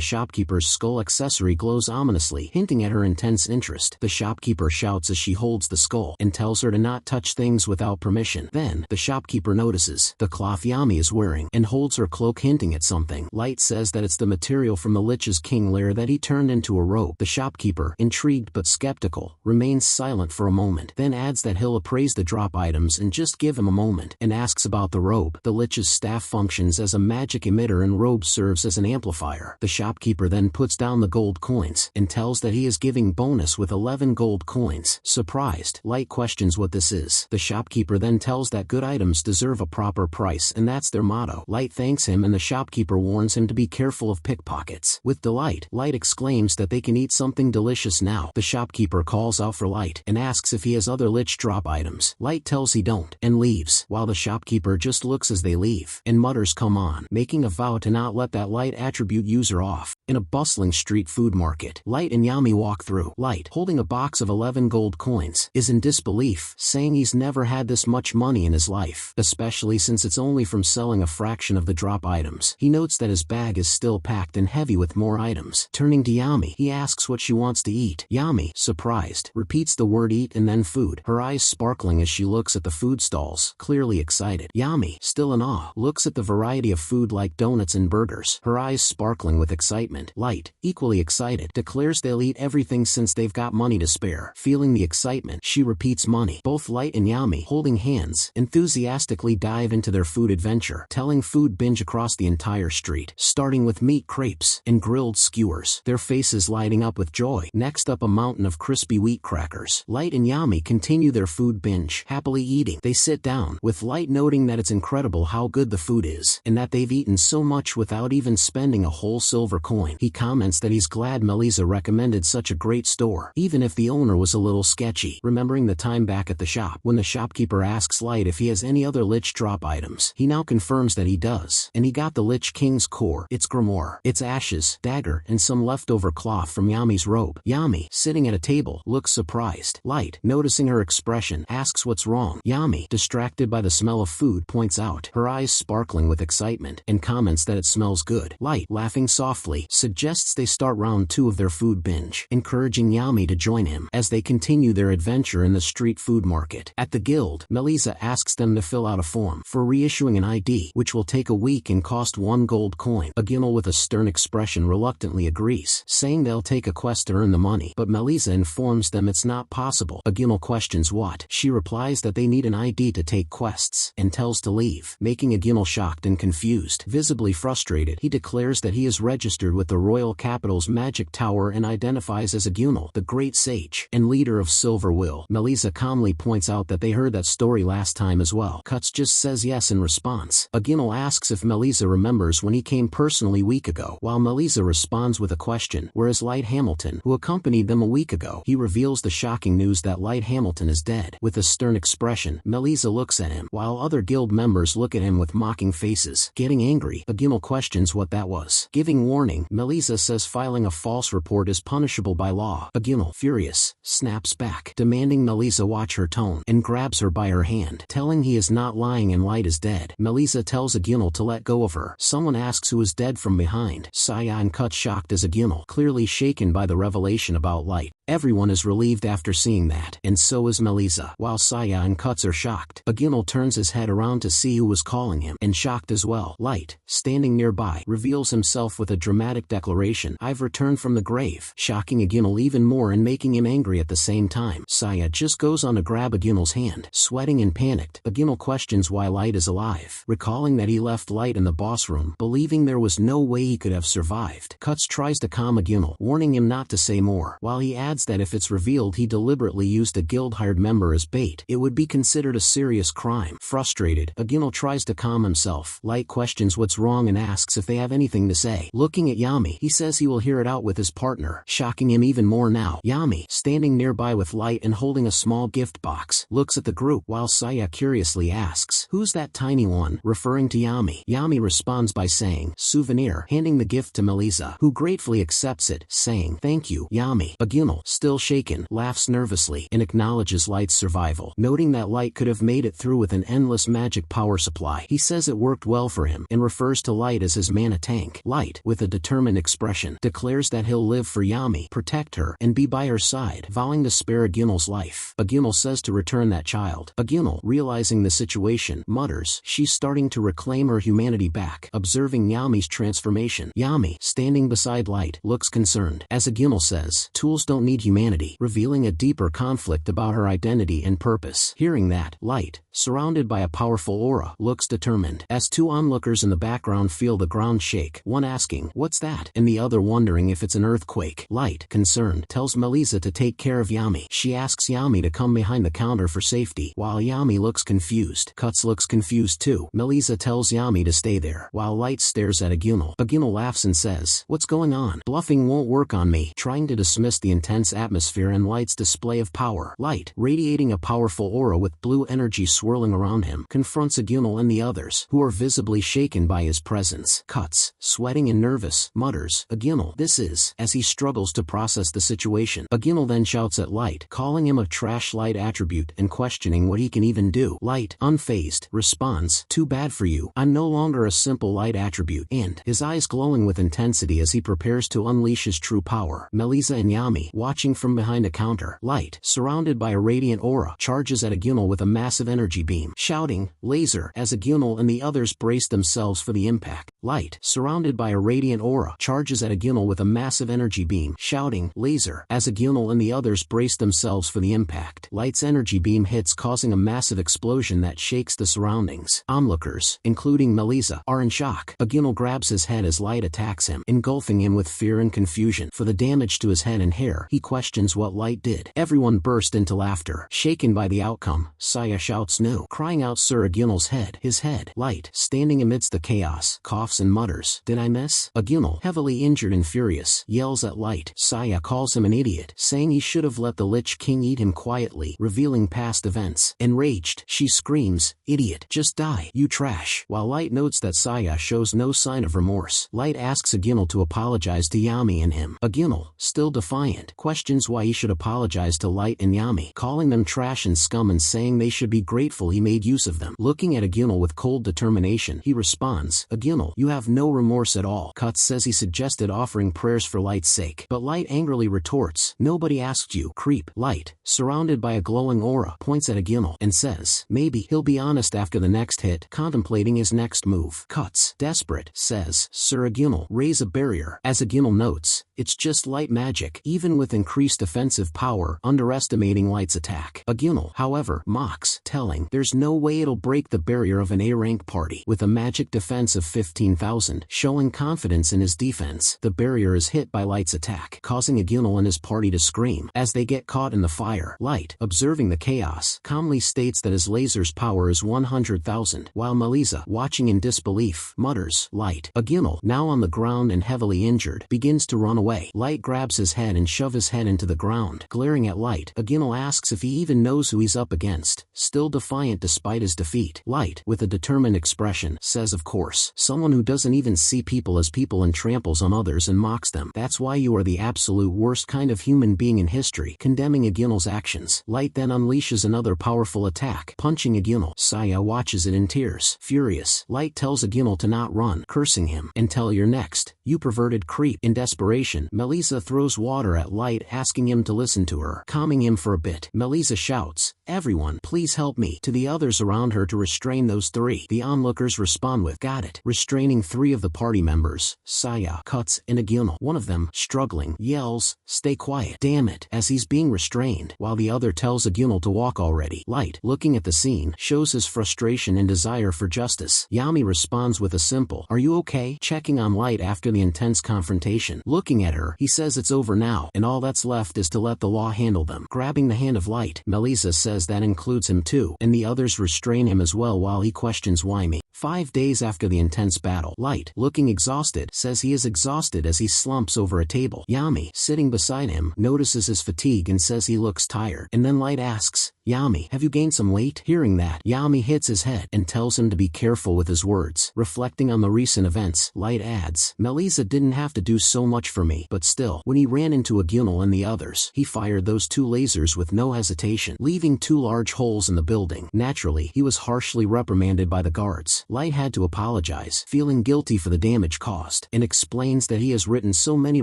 Speaker 1: shopkeeper's skull accessory glows ominously, hinting at her intense interest. The shopkeeper shouts as she holds the skull, and tells her to not touch things without permission. Then, the shopkeeper notices the cloth Yami is wearing, and holds her cloak hinting at something. Light says that it's the material from the Lich's king lair that he turned into a robe. The shopkeeper, intrigued but skeptical, remains silent for a moment, then adds that he'll appraise the drop items and just give him a moment, and asks about the robe. The Lich's staff functions as a magic emitter and robe serves as an amplifier. The shopkeeper then puts down the gold coins, and tells that he is giving bonus with 11 gold coins. Surprised, Light questions what this is. The shopkeeper then tells that good items deserve a proper price and that's their motto. Light thanks him and the shopkeeper warns him to be careful of pickpockets. With delight, Light exclaims that they can eat something delicious now. The shopkeeper calls out for Light and asks if he has other Lich drop items. Light tells he don't, and leaves, while the shopkeeper just looks as they leave, and mutters come on, making a vow to not let that Light attribute user off. In a bustling street food market, Light and Yami walk through. Light, holding a box of 11 gold coins, is in disbelief, saying he's never had this much money in his life, especially since it's only from selling a fraction of the drop items. He notes that his bag is still packed and heavy with more items. Turning to Yami, he asks what she wants to eat. Yami, surprised, repeats the word eat and then food, her eyes sparkling as she looks at the food stalls, clearly excited. Yami, still in awe, looks at the variety of food like donuts and burgers, her eyes sparkling with excitement. Light, equally excited, declares they'll eat everything since they've got money to spare. Feeling the excitement, she repeats money. Both Light and Yami, holding hands, enthusiastically dive into their food adventure, telling food binge across the entire street, starting with meat crepes and grilled skewers, their faces lighting up with joy. Next up, a mountain of crispy wheat crackers. Light and Yami continue their food binge, happily eating. They sit down, with Light noting that it's incredible how good the food is, and that they've eaten so much without even spending a whole silver coin. He comments that he's glad Melissa recommended such a great store, even if the owner was a little sketchy, remembering the time back at the shop, when the shopkeeper asks Light if he has any other Lich drop items. He now confirms that he does, and he got the Lich King's core, its grimoire, its ashes, dagger, and some leftover cloth from Yami's robe. Yami, sitting at a table, looks surprised. Light, noticing her expression, asks what's wrong. Yami, distracted by the smell of food, points out, her eyes sparkling with excitement, and comments that it smells good. Light, laughing softly, suggests they start round 2 of their food binge, encouraging Yami to join him as they continue their adventure in the street food market. At the guild, Melissa asks them to fill out a form for reissuing an ID, which will take a week and cost 1 gold coin. Aginal, with a stern expression, reluctantly agrees, saying they'll take a quest to earn the money, but Melissa informs them it's not possible. Aginal questions what. She replies that they need an ID to take quests, and tells to leave, making Aginal shocked and confused. Visibly frustrated, he declares that he is registered with the royal capital's magic tower and identifies as Aginal, the great sage and leader of Silver Will. Melissa calmly points out that they heard that story last time as well. Cuts just says yes in response. Aginal asks if Melissa remembers when he came personally a week ago, while Melissa responds with a question, where is Light Hamilton, who accompanied them a week ago. He reveals the shocking news that Light Hamilton is dead. With a stern expression, Melissa looks at him, while other guild members look at him with mocking faces. Getting angry, Aginal questions what that was. Giving warning, Melissa says filing a false report is punishable by law. Aginal, furious, snaps back, demanding Melissa watch her tone, and grabs her by her hand, telling he is not lying and Light is dead. Melissa tells Aginal to let go of her. Someone asks who is dead from behind. Saya and Cut shocked as Aginal, clearly shaken by the revelation about Light. Everyone is relieved after seeing that, and so is Melissa. While Saya and Cuts are shocked, Aginal turns his head around to see who was calling him, and shocked as well. Light, standing nearby, reveals himself with a dramatic declaration, "I've returned from the grave," shocking Aginal even more and making him angry at the same time. Saya just goes on to grab Aginal's hand. Sweating and panicked, Aginal questions why Light is alive, recalling that he left Light in the boss room, believing there was no way he could have survived. Cuts tries to calm Aginal, warning him not to say more, while he adds that if it's revealed he deliberately used a guild-hired member as bait, it would be considered a serious crime. Frustrated, Aginal tries to calm himself. Light questions what's wrong and asks if they have anything to say. Looking at Yami, he says he will hear it out with his partner, shocking him even more now. Yami, standing nearby with Light and holding a small gift box, looks at the group, while Saya curiously asks, "Who's that tiny one?" referring to Yami. Yami responds by saying, "Souvenir," handing the gift to Melissa, who gratefully accepts it, saying, "Thank you, Yami." Aginal, still shaken, laughs nervously and acknowledges Light's survival. Noting that Light could have made it through with an endless magic power supply, he says it worked well for him and refers to Light as his mana tank. Light, with a determined expression, declares that he'll live for Yami, protect her, and be by her side, vowing to spare Agunal's life. Agunal says to return that child. Agunal, realizing the situation, mutters, she's starting to reclaim her humanity back. Observing Yami's transformation, Yami, standing beside Light, looks concerned. As Agunal says, tools don't need humanity, revealing a deeper conflict about her identity and purpose. Hearing that, Light, surrounded by a powerful aura, looks determined. As two onlookers in the background feel the ground shake, one asking, "What's that?" and the other wondering if it's an earthquake. Light, concerned, tells Melissa to take care of Yami. She asks Yami to come behind the counter for safety. While Yami looks confused, Cuts looks confused too. Melissa tells Yami to stay there, while Light stares at Agunal. Agunal laughs and says, "What's going on? Bluffing won't work on me," trying to dismiss the intense atmosphere and Light's display of power. Light, radiating a powerful aura with blue energy swirling around him, confronts Agunal and the others, who are visibly shaken by his presence. Cuts, sweating and nervous, mutters, "Agunal, this is," as he struggles to process the situation. Agunal then shouts at Light, calling him a trash Light attribute and questioning what he can even do. Light, unfazed, responds, "Too bad for you. I'm no longer a simple Light attribute," and his eyes glowing with intensity as he prepares to unleash his true power. Melissa and Yami, watching from behind a counter. Light, surrounded by a radiant aura, charges at Agunal with a massive energy beam, shouting, "Laser," as Agunal and the others brace themselves for the impact. Light, surrounded by a radiant aura, charges at Agunal with a massive energy beam, shouting, "Laser," as Agunal and the others brace themselves for the impact. Light's energy beam hits, causing a massive explosion that shakes the surroundings. Onlookers, including Melissa, are in shock. Agunal grabs his head as Light attacks him, engulfing him with fear and confusion. For the damage to his head and hair, he questions what Light did. Everyone burst into laughter. Shaken by the outcome, Saya shouts no, crying out Sir Agunal's head. His head. Light, standing amidst the chaos, coughs and mutters, "Did I miss?" Agunal, heavily injured and furious, yells at Light. Saya calls him an idiot, saying he should have let the Lich King eat him quietly, revealing past events. Enraged, she screams, "Idiot, just die, you trash." While Light notes that Saya shows no sign of remorse, Light asks Agunal to apologize to Yami and him. Agunal, still defiant, questions why he should apologize to Light and Yami, calling them trash and scum and saying they should be grateful he made use of them. Looking at Agunal with cold determination, he responds, "Agunal, you have no remorse at all." Cuts says he suggested offering prayers for Light's sake, but Light angrily retorts, "Nobody asked you, creep." Light, surrounded by a glowing aura, points at Agunal and says, "Maybe he'll be honest after the next hit," contemplating his next move. Cuts, desperate, says, "Sir Agunal, raise a barrier." As Agunal notes, it's just light magic, even with increased offensive power, underestimating Light's attack. Agunal, however, mocks, telling, "There's no way it'll break the barrier of an A-rank party." With a magic defense of 15,000, showing confidence in his defense, the barrier is hit by Light's attack, causing Agunal and his party to scream. As they get caught in the fire, Light, observing the chaos, calmly states that his laser's power is 100,000, while Melissa, watching in disbelief, mutters, "Light." Agunal, now on the ground and heavily injured, begins to run away. Light grabs his head and shoves his head into the ground. Glaring at Light, Agunal asks if he even knows who he's up against, still defiant despite his defeat. Light, with a determined expression, says of course, someone who doesn't even see people as people and tramples on others and mocks them. "That's why you are the absolute worst kind of human being in history," condemning Agunal's actions. Light then unleashes another powerful attack, punching Agunal. Saya watches it in tears. Furious, Light tells Agunal to not run, cursing him, "Until you're next, you perverted creep." In desperation, Melissa throws water at Light, asking him to listen to her, calming him for a bit. Melissa shouts, "Everyone, please help me," to the others around her to restrain those three. The onlookers respond with, "Got it," restraining three of the party members, Saya, Cuts, and Agunal. One of them, struggling, yells, "Stay quiet, damn it," as he's being restrained, while the other tells Agunal to walk already. Light, looking at the scene, shows his frustration and desire for justice. Yami responds with a simple, "Are you okay?" checking on Light after the intense confrontation. Looking at her, he says it's over now, and all that's left is to let the law handle them. Grabbing the hand of Light, Melissa says that includes him too, and the others restrain him as well while he questions why me. 5 days after the intense battle, Light, looking exhausted, says he is exhausted as he slumps over a table. Yami, sitting beside him, notices his fatigue and says he looks tired. And then Light asks, Yami, have you gained some weight? Hearing that, Yami hits his head and tells him to be careful with his words. Reflecting on the recent events, Light adds, Melisa didn't have to do so much for me, but still, when he ran into Agunal and the others, he fired those 2 lasers with no hesitation, leaving 2 large holes in the building. Naturally, he was harshly reprimanded by the guards. Light had to apologize, feeling guilty for the damage caused, and explains that he has written so many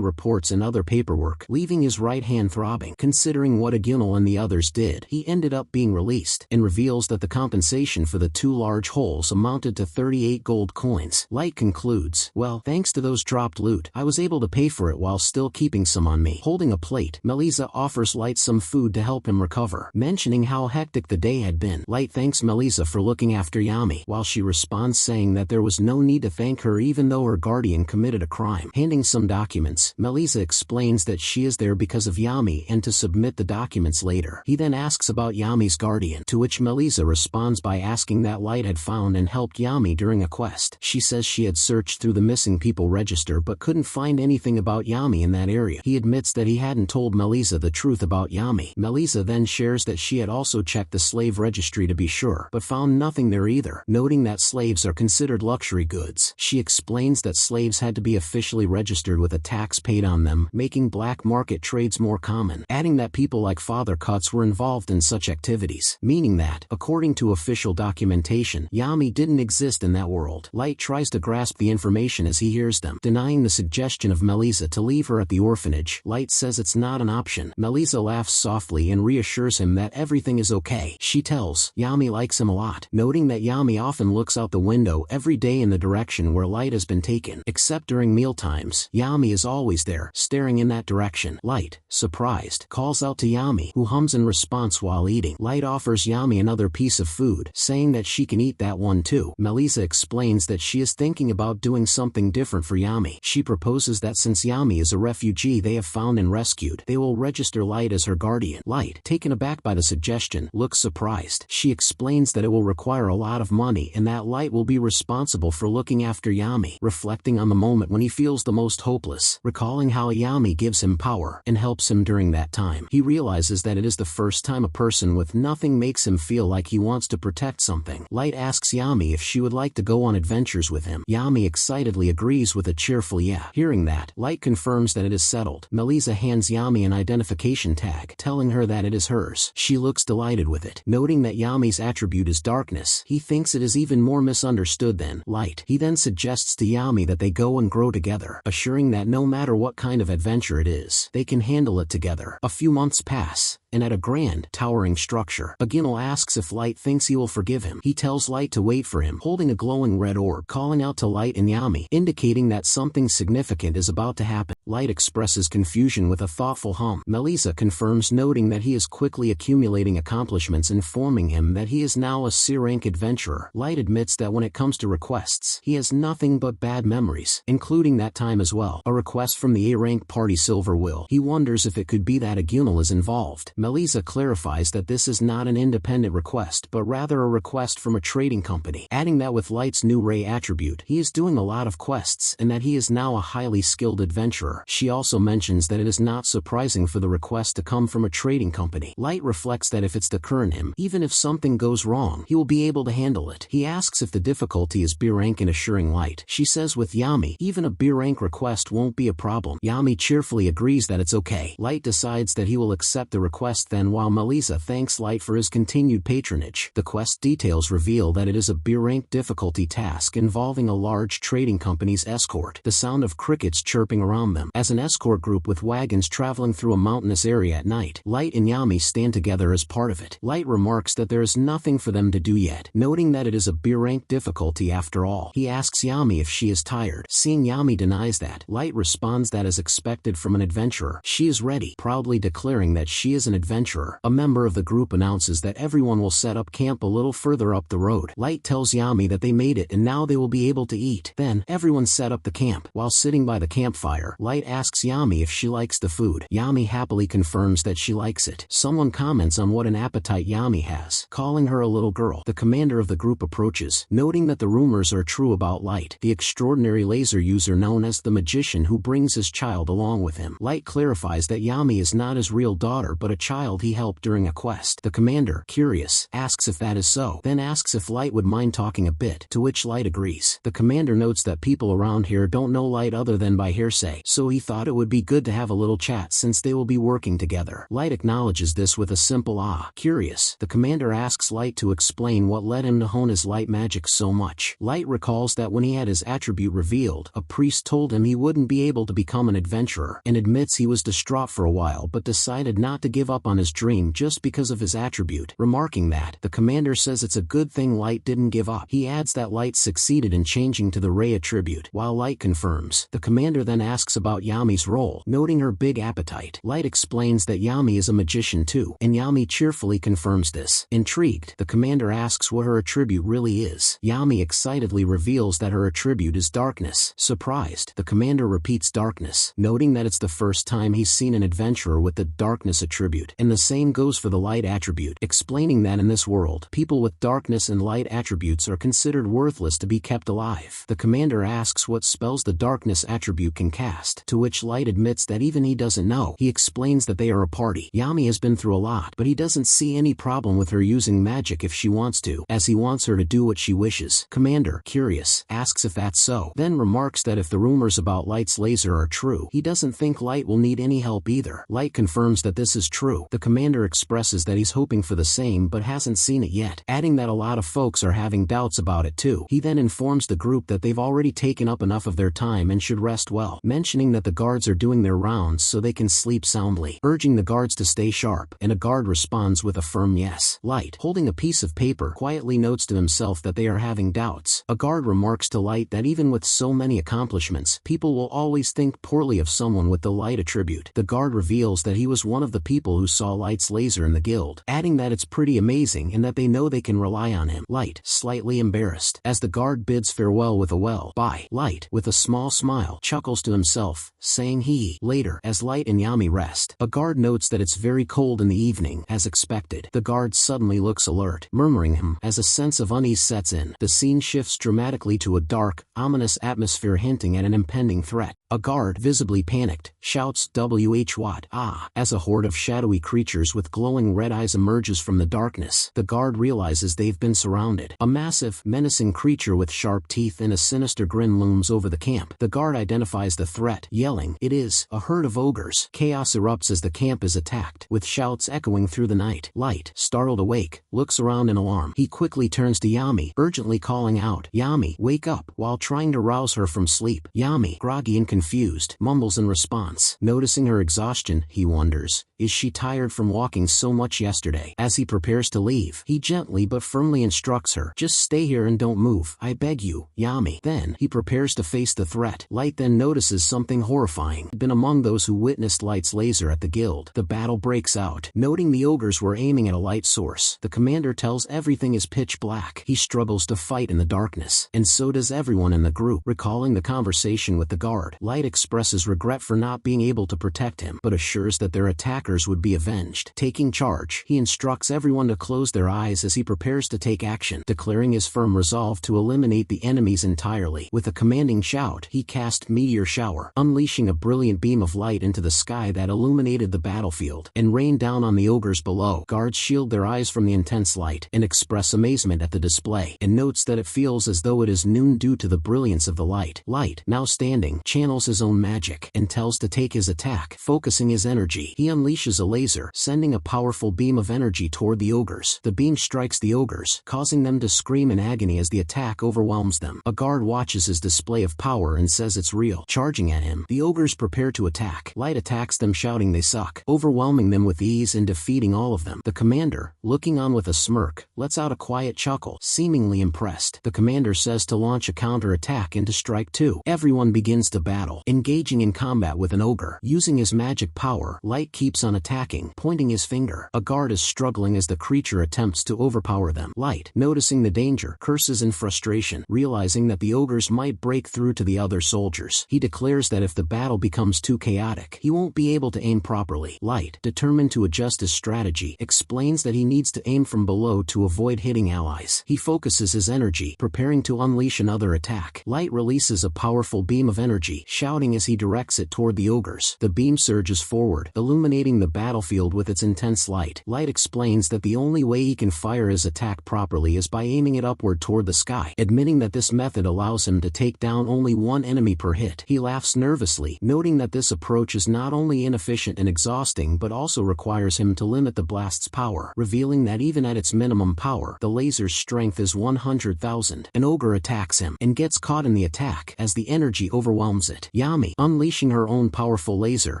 Speaker 1: reports and other paperwork, leaving his right hand throbbing. Considering what Agunal and the others did, he ended up being released, and reveals that the compensation for the 2 large holes amounted to 38 gold coins. Light concludes, well, thanks to those dropped loot, I was able to pay for it while still keeping some on me. Holding a plate, Melisa offers Light some food to help him recover. Mentioning how hectic the day had been, Light thanks Melisa for looking after Yami, while she responds saying that there was no need to thank her even though her guardian committed a crime. Handing some documents, Melisa explains that she is there because of Yami and to submit the documents later. He then asks about Yami's guardian, to which Melisa responds by asking that Light had found and helped Yami during a quest. She says she had searched through the missing people register but couldn't find anything about Yami in that area. He admits that he hadn't told Melisa the truth about Yami. Melisa then shares that she had also checked the slave registry to be sure, but found nothing there either, noting that slaves are considered luxury goods. She explains that slaves had to be officially registered with a tax paid on them, making black market trades more common, adding that people like Father Cuts were involved in such activities, meaning that, according to official documentation, Yami didn't exist in that world. Light tries to grasp the information as he hears them, denying the suggestion of Melisa to leave her at the orphanage. Light says it's not an option. Melisa laughs softly and reassures him that everything is okay. She tells Yami likes him a lot, noting that Yami often looks out the window every day in the direction where Light has been taken, except during mealtimes. Yami is always there, staring in that direction. Light, surprised, calls out to Yami, who hums in response while eating. Light offers Yami another piece of food, saying that she can eat that one too. Melisa explains that she is thinking about doing something different for Yami. She proposes that since Yami is a refugee they have found and rescued, they will register Light as her guardian. Light, taken aback by the suggestion, looks surprised. She explains that it will require a lot of money and that Light will be responsible for looking after Yami, reflecting on the moment when he feels the most hopeless. Recalling how Yami gives him power and helps him during that time, he realizes that it is the first time a person with nothing makes him feel like he wants to protect something. Light asks Yami if she would like to go on adventures with him. Yami excitedly agrees with a cheerful yeah. Hearing that, Light confirms that it is settled. Melisa hands Yami an identification tag, telling her that it is hers. She looks delighted with it. Noting that Yami's attribute is darkness, he thinks it is even more misunderstood than Light. He then suggests to Yami that they go and grow together, assuring that no matter what kind of adventure it is, they can handle it together. A few months pass, and at a grand, towering structure, Agunal asks if Light thinks he will forgive him. He tells Light to wait for him, holding a glowing red orb, calling out to Light and Yami, indicating that something significant is about to happen. Light expresses confusion with a thoughtful hum. Melisa confirms, noting that he is quickly accumulating accomplishments, informing him that he is now a C-rank adventurer. Light admits that when it comes to requests, he has nothing but bad memories, including that time as well. A request from the A-rank party Silver Will. He wonders if it could be that Agunal is involved. Melisa clarifies that this is not an independent request but rather a request from a trading company, adding that with Light's new Ray attribute, he is doing a lot of quests and that he is now a highly skilled adventurer. She also mentions that it is not surprising for the request to come from a trading company. Light reflects that if it's the current him, even if something goes wrong, he will be able to handle it. He asks if the difficulty is B rank and assuring Light. She says with Yami, even a B rank request won't be a problem. Yami cheerfully agrees that it's okay. Light decides that he will accept the request then, while Melisa thanks Light for his continued patronage. The quest details reveal that it is a B-rank difficulty task involving a large trading company's escort. The sound of crickets chirping around them as an escort group with wagons traveling through a mountainous area at night. Light and Yami stand together as part of it. Light remarks that there is nothing for them to do yet, noting that it is a B-rank difficulty after all. He asks Yami if she is tired. Seeing Yami denies that, Light responds that as expected from an adventurer, she is ready, proudly declaring that she is an adventurer. A member of the group announces that everyone will set up camp a little further up the road. Light tells Yami that they made it and now they will be able to eat. Then, everyone set up the camp. While sitting by the campfire, Light asks Yami if she likes the food. Yami happily confirms that she likes it. Someone comments on what an appetite Yami has, calling her a little girl. The commander of the group approaches, rumors. Noting that the rumors are true about Light, the extraordinary laser user known as the Magician who brings his child along with him, Light clarifies that Yami is not his real daughter but a child he helped during a quest. The commander, curious, asks if that is so, then asks if Light would mind talking a bit, to which Light agrees. The commander notes that people around here don't know Light other than by hearsay, so he thought it would be good to have a little chat since they will be working together. Light acknowledges this with a simple ah. Curious, the commander asks Light to explain what led him to hone his light magic so much. Light recalls that when he had his attribute revealed, a priest told him he wouldn't be able to become an adventurer, and admits he was distraught for a while but decided not to give up on his dream just because of his attribute. Remarking that, the commander says it's a good thing Light didn't give up. He adds that Light succeeded in changing to the Ray attribute, while Light confirms. The commander then asks about Yami's role, noting her big appetite. Light explains that Yami is a magician too, and Yami cheerfully confirms this. Intrigued, the commander asks what her attribute really is. Yami excitedly reveals that her attribute is darkness. Surprised, the commander repeats darkness, noting that it's the first time he's seen an adventurer with the darkness attribute, and the same goes for the light attribute, explaining that in this world, people with darkness and light attributes are considered worthless to be kept alive. The commander asks what spells the darkness attribute can cast, to which Light admits that even he doesn't know. He explains that they are a party. Yami has been through a lot, but he doesn't see any problem with her using magic if she wants to, as he wants her to do what she wishes. Commander, curious, asks if that's so, then remarks that if the rumors about Light's laser are true, he doesn't think Light will need any help either. Light confirms that this is true. The commander expresses that he's hoping for the same but hasn't seen it yet, adding that a lot of folks are having doubts about it too. He then informs the group that they've already taken up enough of their time and should rest well, mentioning that the guards are doing their rounds so they can sleep soundly, urging the guards to stay sharp, and a guard responds with a firm yes. Light, holding a piece of paper, quietly notes to himself that they are having doubts. A guard remarks to Light that even with so many accomplishments, people will always think poorly of someone with the light attribute. The guard reveals that he was one of the people who saw Light's laser in the guild, adding that it's pretty amazing and that they know they can rely on him. Light, slightly embarrassed, as the guard bids farewell with a well, bye. Light, with a small smile, chuckles to himself, saying he. Later, as Light and Yami rest, a guard notes that it's very cold in the evening, as expected. The guard suddenly looks alert, murmuring him, as a sense of unease sets in. The scene shifts dramatically to a dark, ominous atmosphere hinting at an impending threat. A guard, visibly panicked, shouts "WH what? Ah!" as a horde of shadowy creatures with glowing red eyes emerges from the darkness. The guard realizes they've been surrounded. A massive, menacing creature with sharp teeth and a sinister grin looms over the camp. The guard identifies the threat, yelling, "It is a herd of ogres." Chaos erupts as the camp is attacked, with shouts echoing through the night. Light, startled awake, looks around in alarm. He quickly turns to Yami, urgently calling out, "Yami, wake up," while trying to rouse her from sleep. Yami, groggy and confused, mumbles in response. Noticing her exhaustion, he wonders, is she tired from walking so much yesterday? As he prepares to leave, he gently but firmly instructs her, "Just stay here and don't move, I beg you, Yami." Then, he prepares to face the threat. Light then notices something horrifying. Been among those who witnessed Light's laser at the guild. The battle breaks out. Noting the ogres were aiming at a light source, the commander tells everything is pitch black. He struggles to fight in the darkness, and so does everyone in the group. Recalling the conversation with the guard, Light expresses regret for not being able to protect him, but assures that their attackers would be avenged. Taking charge, he instructs everyone to close their eyes as he prepares to take action, declaring his firm resolve to eliminate the enemies entirely. With a commanding shout, he cast Meteor Shower, unleashing a brilliant beam of light into the sky that illuminated the battlefield, and rained down on the ogres below. Guards shield their eyes from the intense light, and express amazement at the display, and notes that it feels as though it is noon due to the brilliance of the light. Light, now standing, channels his own magic, and tells to take his attack. Focusing his energy, he unleashes a laser, sending a powerful beam of energy toward the ogres. The beam strikes the ogres, causing them to scream in agony as the attack overwhelms them. A guard watches his display of power and says it's real. Charging at him, the ogres prepare to attack. Light attacks them shouting they suck, overwhelming them with ease and defeating all of them. The commander, looking on with a smirk, lets out a quiet chuckle, seemingly impressed. The commander says to launch a counter-attack and to strike too. Everyone begins to battle, engaging in combat with an ogre. Using his magic power, Light keeps on attacking, pointing his finger. A guard is struggling as the creature attempts to overpower them. Light, noticing the danger, curses in frustration, realizing that the ogres might break through to the other soldiers. He declares that if the battle becomes too chaotic, he won't be able to aim properly. Light, determined to adjust his strategy, explains that he needs to aim from below to avoid hitting allies. He focuses focuses his energy, preparing to unleash another attack. Light releases a powerful beam of energy, shouting as he directs it toward the ogres. The beam surges forward, illuminating the battlefield with its intense light. Light explains that the only way he can fire his attack properly is by aiming it upward toward the sky, admitting that this method allows him to take down only one enemy per hit. He laughs nervously, noting that this approach is not only inefficient and exhausting but also requires him to limit the blast's power, revealing that even at its minimum power, the laser's strength is 100,000. An ogre attacks him, and gets caught in the attack as the energy overwhelms it. Yami, unleashing her own powerful laser,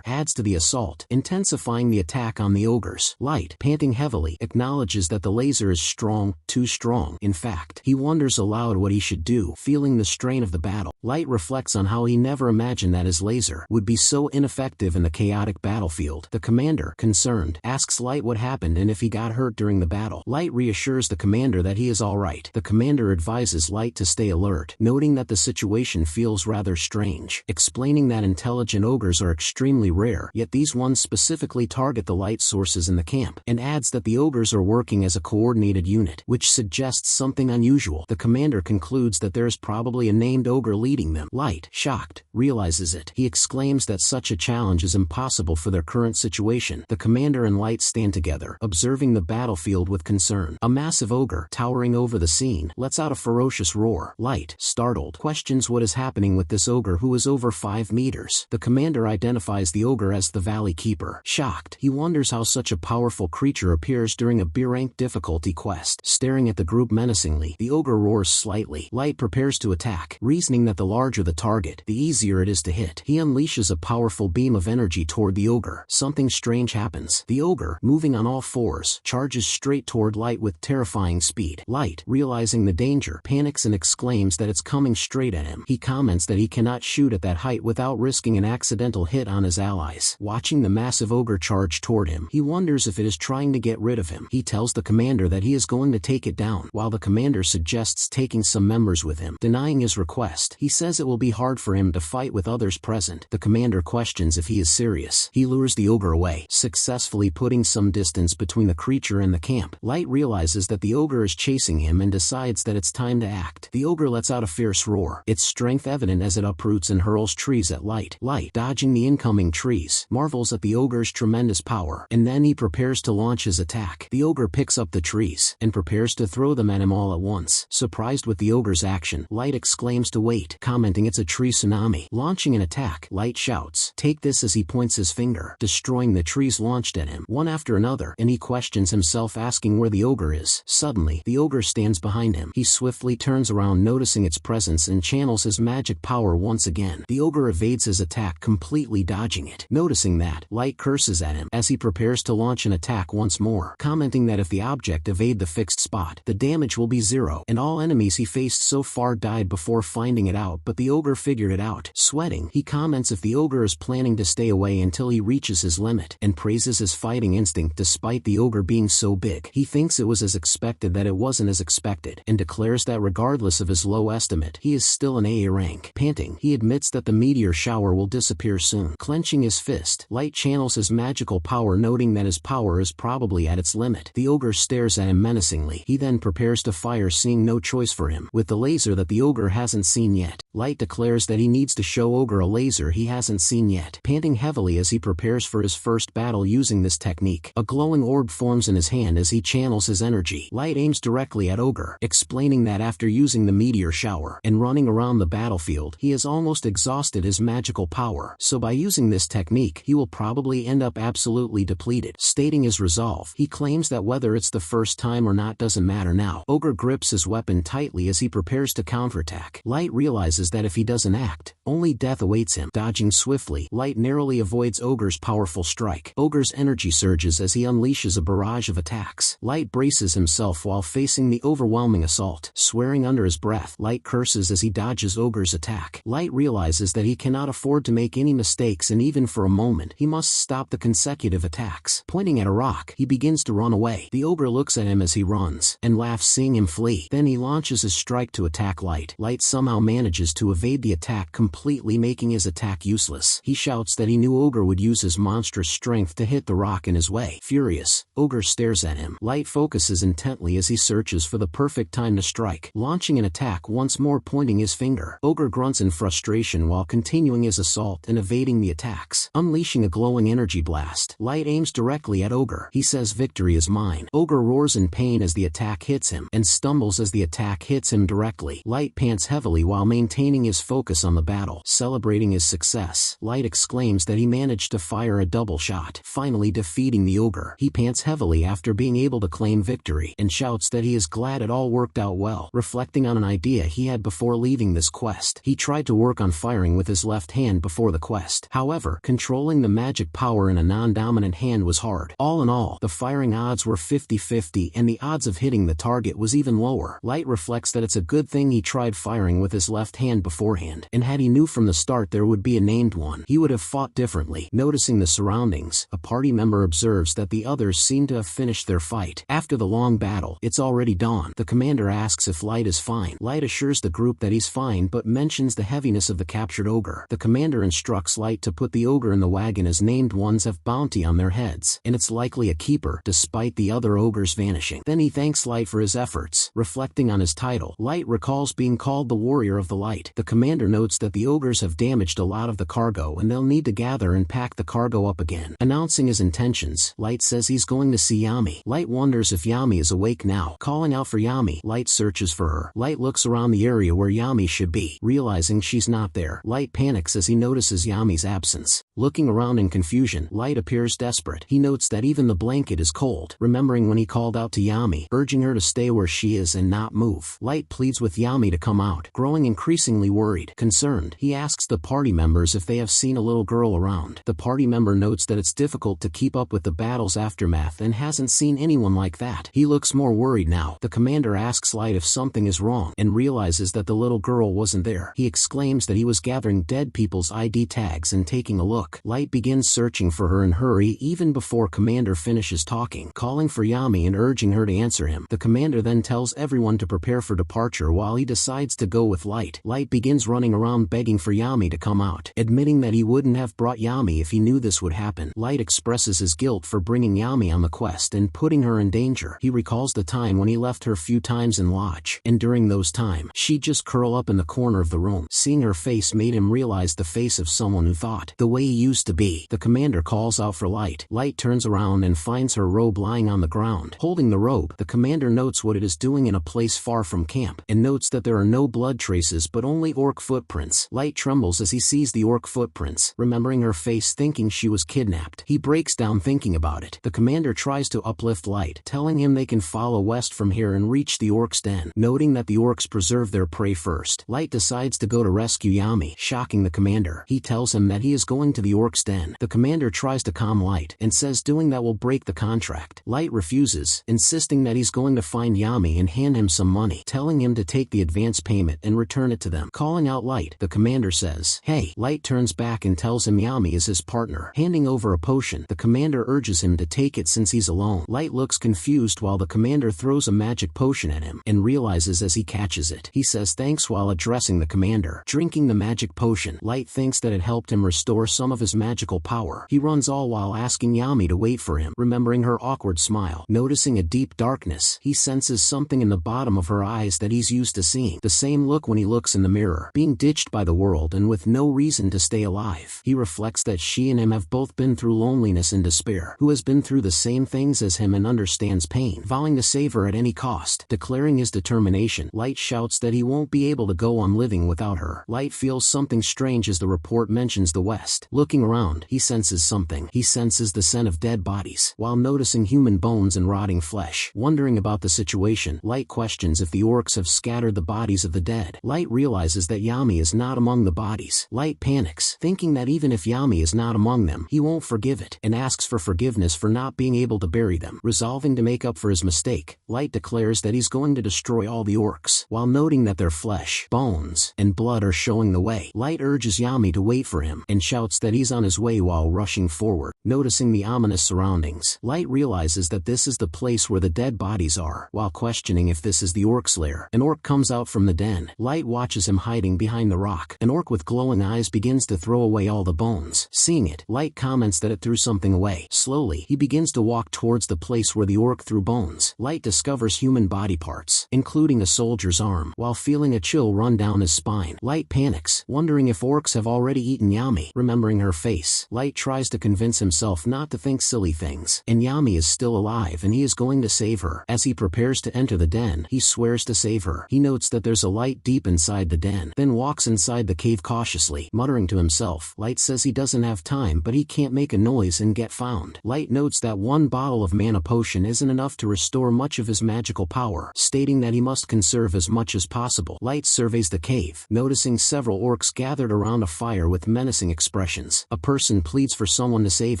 Speaker 1: adds to the assault, intensifying the attack on the ogres. Light, panting heavily, acknowledges that the laser is strong, too strong. In fact, he wonders aloud what he should do, feeling the strain of the battle. Light reflects on how he never imagined that his laser would be so ineffective in the chaotic battlefield. The commander, concerned, asks Light what happened and if he got hurt during the battle. Light reassures the commander that he is alright. The commander advises Light to stay alert, noting that the situation feels rather strange, explaining that intelligent ogres are extremely rare, yet these ones specifically target the light sources in the camp, and adds that the ogres are working as a coordinated unit, which suggests something unusual. The commander concludes that there is probably a named ogre leading them. Light, shocked, realizes it. He exclaims that such a challenge is impossible for their current situation. The commander and Light stand together, observing the battlefield with concern. A massive ogre, towering over the scene, lets out a ferocious roar. Light, startled, questions what is happening with this ogre who is over 5 meters. The commander identifies the ogre as the Valley Keeper. Shocked, he wonders how such a powerful creature appears during a B-rank difficulty quest. Staring at the group menacingly, the ogre roars slightly. Light prepares to attack, reasoning that the larger the target, the easier it is to hit. He unleashes a powerful beam of energy toward the ogre. Something strange happens. The ogre, moving on all fours, charges straight toward Light with terrifying speed. Light, realizing the danger, panics and exclaims that it's coming straight at him. He comments that he cannot shoot at that height without risking an accidental hit on his allies. Watching the massive ogre charge toward him, he wonders if it is trying to get rid of him. He tells the commander that he is going to take it down, while the commander suggests taking some members with him. Denying his request, he says it will be hard for him to fight with others present. The commander questions if he is serious. He lures the ogre away, successfully putting some distance between the creature and the camp. Light realizes that the ogre is chasing him and decides that it's time to act. The ogre lets out a fierce roar, its strength evident as it uproots and hurls trees at Light. Light, dodging the incoming trees, marvels at the ogre's tremendous power, and then he prepares to launch his attack. The ogre picks up the trees, and prepares to throw them at him all at once. Surprised with the ogre's action, Light exclaims to wait, commenting it's a tree tsunami. Launching an attack, Light shouts, "Take this," as he points his finger, destroying the trees launched at him, one after another, and he questions himself, asking where the ogre is. Suddenly, the ogre stands behind him. He swiftly turns around, noticing its presence, and channels his magic power once again. The ogre evades his attack, completely dodging it. Noticing that, Light curses at him as he prepares to launch an attack once more, commenting that if the object evade the fixed spot, the damage will be 0, and all enemies he faced so far died before finding it out, but the ogre figured it out. Sweating, he comments if the ogre is planning to stay away until he reaches his limit, and praises his fighting instinct despite the ogre being so big. He thinks it was as expected that it wasn't as expected, and declares that regardless of his low estimate, he is still an AA rank. Panting, he admits that the meteor shower will disappear soon. Clenching his fist, Light channels his magical power, noting that his power is probably at its limit. The ogre stares at him menacingly. He then prepares to fire, seeing no choice for him, with the laser that the ogre hasn't seen yet. Light declares that he needs to show ogre a laser he hasn't seen yet. Panting heavily as he prepares for his first battle using this technique, a glowing orb forms in his hand as he channels his energy. Light aims directly at ogre, explaining that after using the meteor shower and running around the battlefield, he has almost exhausted his magical power, so by using this technique, he will probably end up absolutely depleted. Stating his resolve, he claims that whether it's the first time or not doesn't matter now. Ogre grips his weapon tightly as he prepares to counterattack. Light realizes that if he doesn't act, only death awaits him. Dodging swiftly, Light narrowly avoids ogre's powerful strike. Ogre's energy surges as he unleashes a barrage of attacks. Light braces himself while facing the overwhelming assault. Swearing under his breath, Light curses as he dodges ogre's attack. Light realizes that he cannot afford to make any mistakes, and even for a moment, he must stop the consecutive attacks. Pointing at a rock, he begins to run away. The ogre looks at him as he runs, and laughs, seeing him flee. Then he launches his strike to attack Light. Light somehow manages to evade the attack, completely making his attack useless. He shouts that he knew ogre would use his monstrous strength to hit the rock in his way. Furious, ogre stares at him. Light focuses intently as he searches for the perfect time to strike, launching an attack once more, pointing his finger. Ogre grunts in frustration while continuing his assault and evading the attacks. Unleashing a glowing energy blast, Light aims directly at Ogre. He says victory is mine. Ogre roars in pain as the attack hits him, and stumbles as the attack hits him directly. Light pants heavily while maintaining his focus on the battle. Celebrating his success, Light exclaims that he managed to fire a double shot, finally defeating the ogre. He pants heavily after being able to claim victory, and shouts that he is glad it all worked out well, reflecting on an idea he had before leaving this quest. He tried to work on firing with his left hand before the quest. However, controlling the magic power in a non-dominant hand was hard. All in all, the firing odds were 50-50 and the odds of hitting the target was even lower. Light reflects that it's a good thing he tried firing with his left hand beforehand, and had he knew from the start there would be a named one, he would have fought differently. Noticing the surroundings, a party member observes that the others seem to have finished their fight. After the long battle, it's already dawn. The commander asks if Light is fine. Light assures the group that he's fine but mentions the heaviness of the captured ogre. The commander instructs Light to put the ogre in the wagon as named ones have bounty on their heads, and it's likely a keeper despite the other ogres vanishing. Then he thanks Light for his efforts. Reflecting on his title, Light recalls being called the Warrior of the Light. The commander notes that the ogres have damaged a lot of the cargo and they'll need to gather and pack the cargo up again. Announcing his intentions, Light says he's going to see Yami. Light wonders if Yami is awake now. Calling out for Yami, Light searches for her. Light looks around the area where Yami should be. Realizing she's not there, Light panics as he notices Yami's absence. Looking around in confusion, Light appears desperate. He notes that even the blanket is cold, remembering when he called out to Yami, urging her to stay where she is and not move. Light pleads with Yami to come out. Growing increasingly worried, concerned, he asks the party members if they have seen a little girl around. The party member notes that it's difficult to keep up with the battle's aftermath and hasn't seen anyone like that. He looks more worried now. The commander asks Light if something is wrong, and realizes that the little girl wasn't there. He exclaims that he was gathering dead people's ID tags and taking a look. Light begins searching for her in hurry even before commander finishes talking, calling for Yami and urging her to answer him. The commander then tells everyone to prepare for departure while he decides to go with Light. Light begins running around begging for Yami to come out, admitting that he wouldn't have brought Yami if he knew this would happen. Light expresses his guilt for bringing Yami on the quest and putting her in danger. He recalls the time when he left her few times in lodge, and during those times, she'd just curl up in the corner of the room. Seeing her face made him realize the face of someone who thought the way he used to be. The commander calls out for Light. Light turns around and finds her robe lying on the ground. Holding the robe, the commander notes what it is doing in a place far from camp, and notes that there are no blood traces but only orc footprints. Light trembles as he sees the orc footprints, remembering her face, thinking she was kidnapped. He breaks down thinking about it. The commander tries to uplift Light, telling him they can follow west from here and reach the orc's den. Noting that the orcs preserve their prey first, Light decides to go to rescue Yami, shocking the commander. He tells him that he is going to the orc's den. The commander tries to calm Light, and says doing that will break the contract. Light refuses, insisting that he's going to find Yami and hand him some money, telling him to take the advance payment and return it to them. Calling out Light, the commander says, "Hey." Light turns back and tells him Yami is his partner. Handing over a potion, the commander urges him to take it since he's alone. Light looks confused while the commander throws a magic potion at him, and realizes as he catches it. He says thanks while addressing the commander. Drinking the magic potion, Light thinks that it helped him restore some of his magical power. He runs all while asking Yami to wait for him, remembering her awkward smile. Noticing a deep darkness, he senses something in the bottom of her eyes that he's used to seeing. The same look when he looks in the mirror, being ditched by the world and with no reason to stay alive. He reflects that she and him have both been through loneliness and despair, who has been through the same things as him and understands pain, vowing to save her at any cost. Declaring his determination, Light shouts that he won't be able to go on living without her. Light feels something strange as the report mentions the west. Looking around, he senses something. He senses the scent of dead bodies, while noticing human bones and rotting flesh. Wondering about the situation, Light questions if the orcs have scattered the bodies of the dead. Light realizes that Yami is not among the bodies. Light panics, thinking that even if Yami is not among them, he won't forgive it, and asks for forgiveness for not being able to bury them. Resolving to make up for his mistake, Light declares that he's going to destroy all the orcs, while noting that their flesh, bones, and blood are showing the way. Light urges Yami to wait for him, and shouts that he's on his way while rushing forward. Noticing the ominous surroundings, Light realizes that this is the place where the dead bodies are. While questioning if this is the orc's lair, an orc comes out from the den. Light watches him hiding behind the rock. An orc with glowing eyes begins to throw away all the bones. Seeing it, Light comments that it threw something away. Slowly, he begins to walk towards the place where the orc threw bones. Light discovers human body parts, including a soldier's arm. While feeling a chill run down his spine, Light panics, wondering if orcs have already eaten Yami. Remembering her face, Light tries to convince himself not to think silly things. And Yami is still alive and he is going to save her. As he prepares to enter the den, he swears to save her. He notes that there's a light deep inside the den, then walks inside the cave cautiously, muttering to himself. Light says he doesn't have time but he can't make a noise and get found. Light notes that one bottle of mana potion isn't enough to restore much of his magical power, stating that he must conserve as much as possible. Light surveys the cave, noticing several orcs gathered around a fire with menacing expressions. A person pleads for someone to save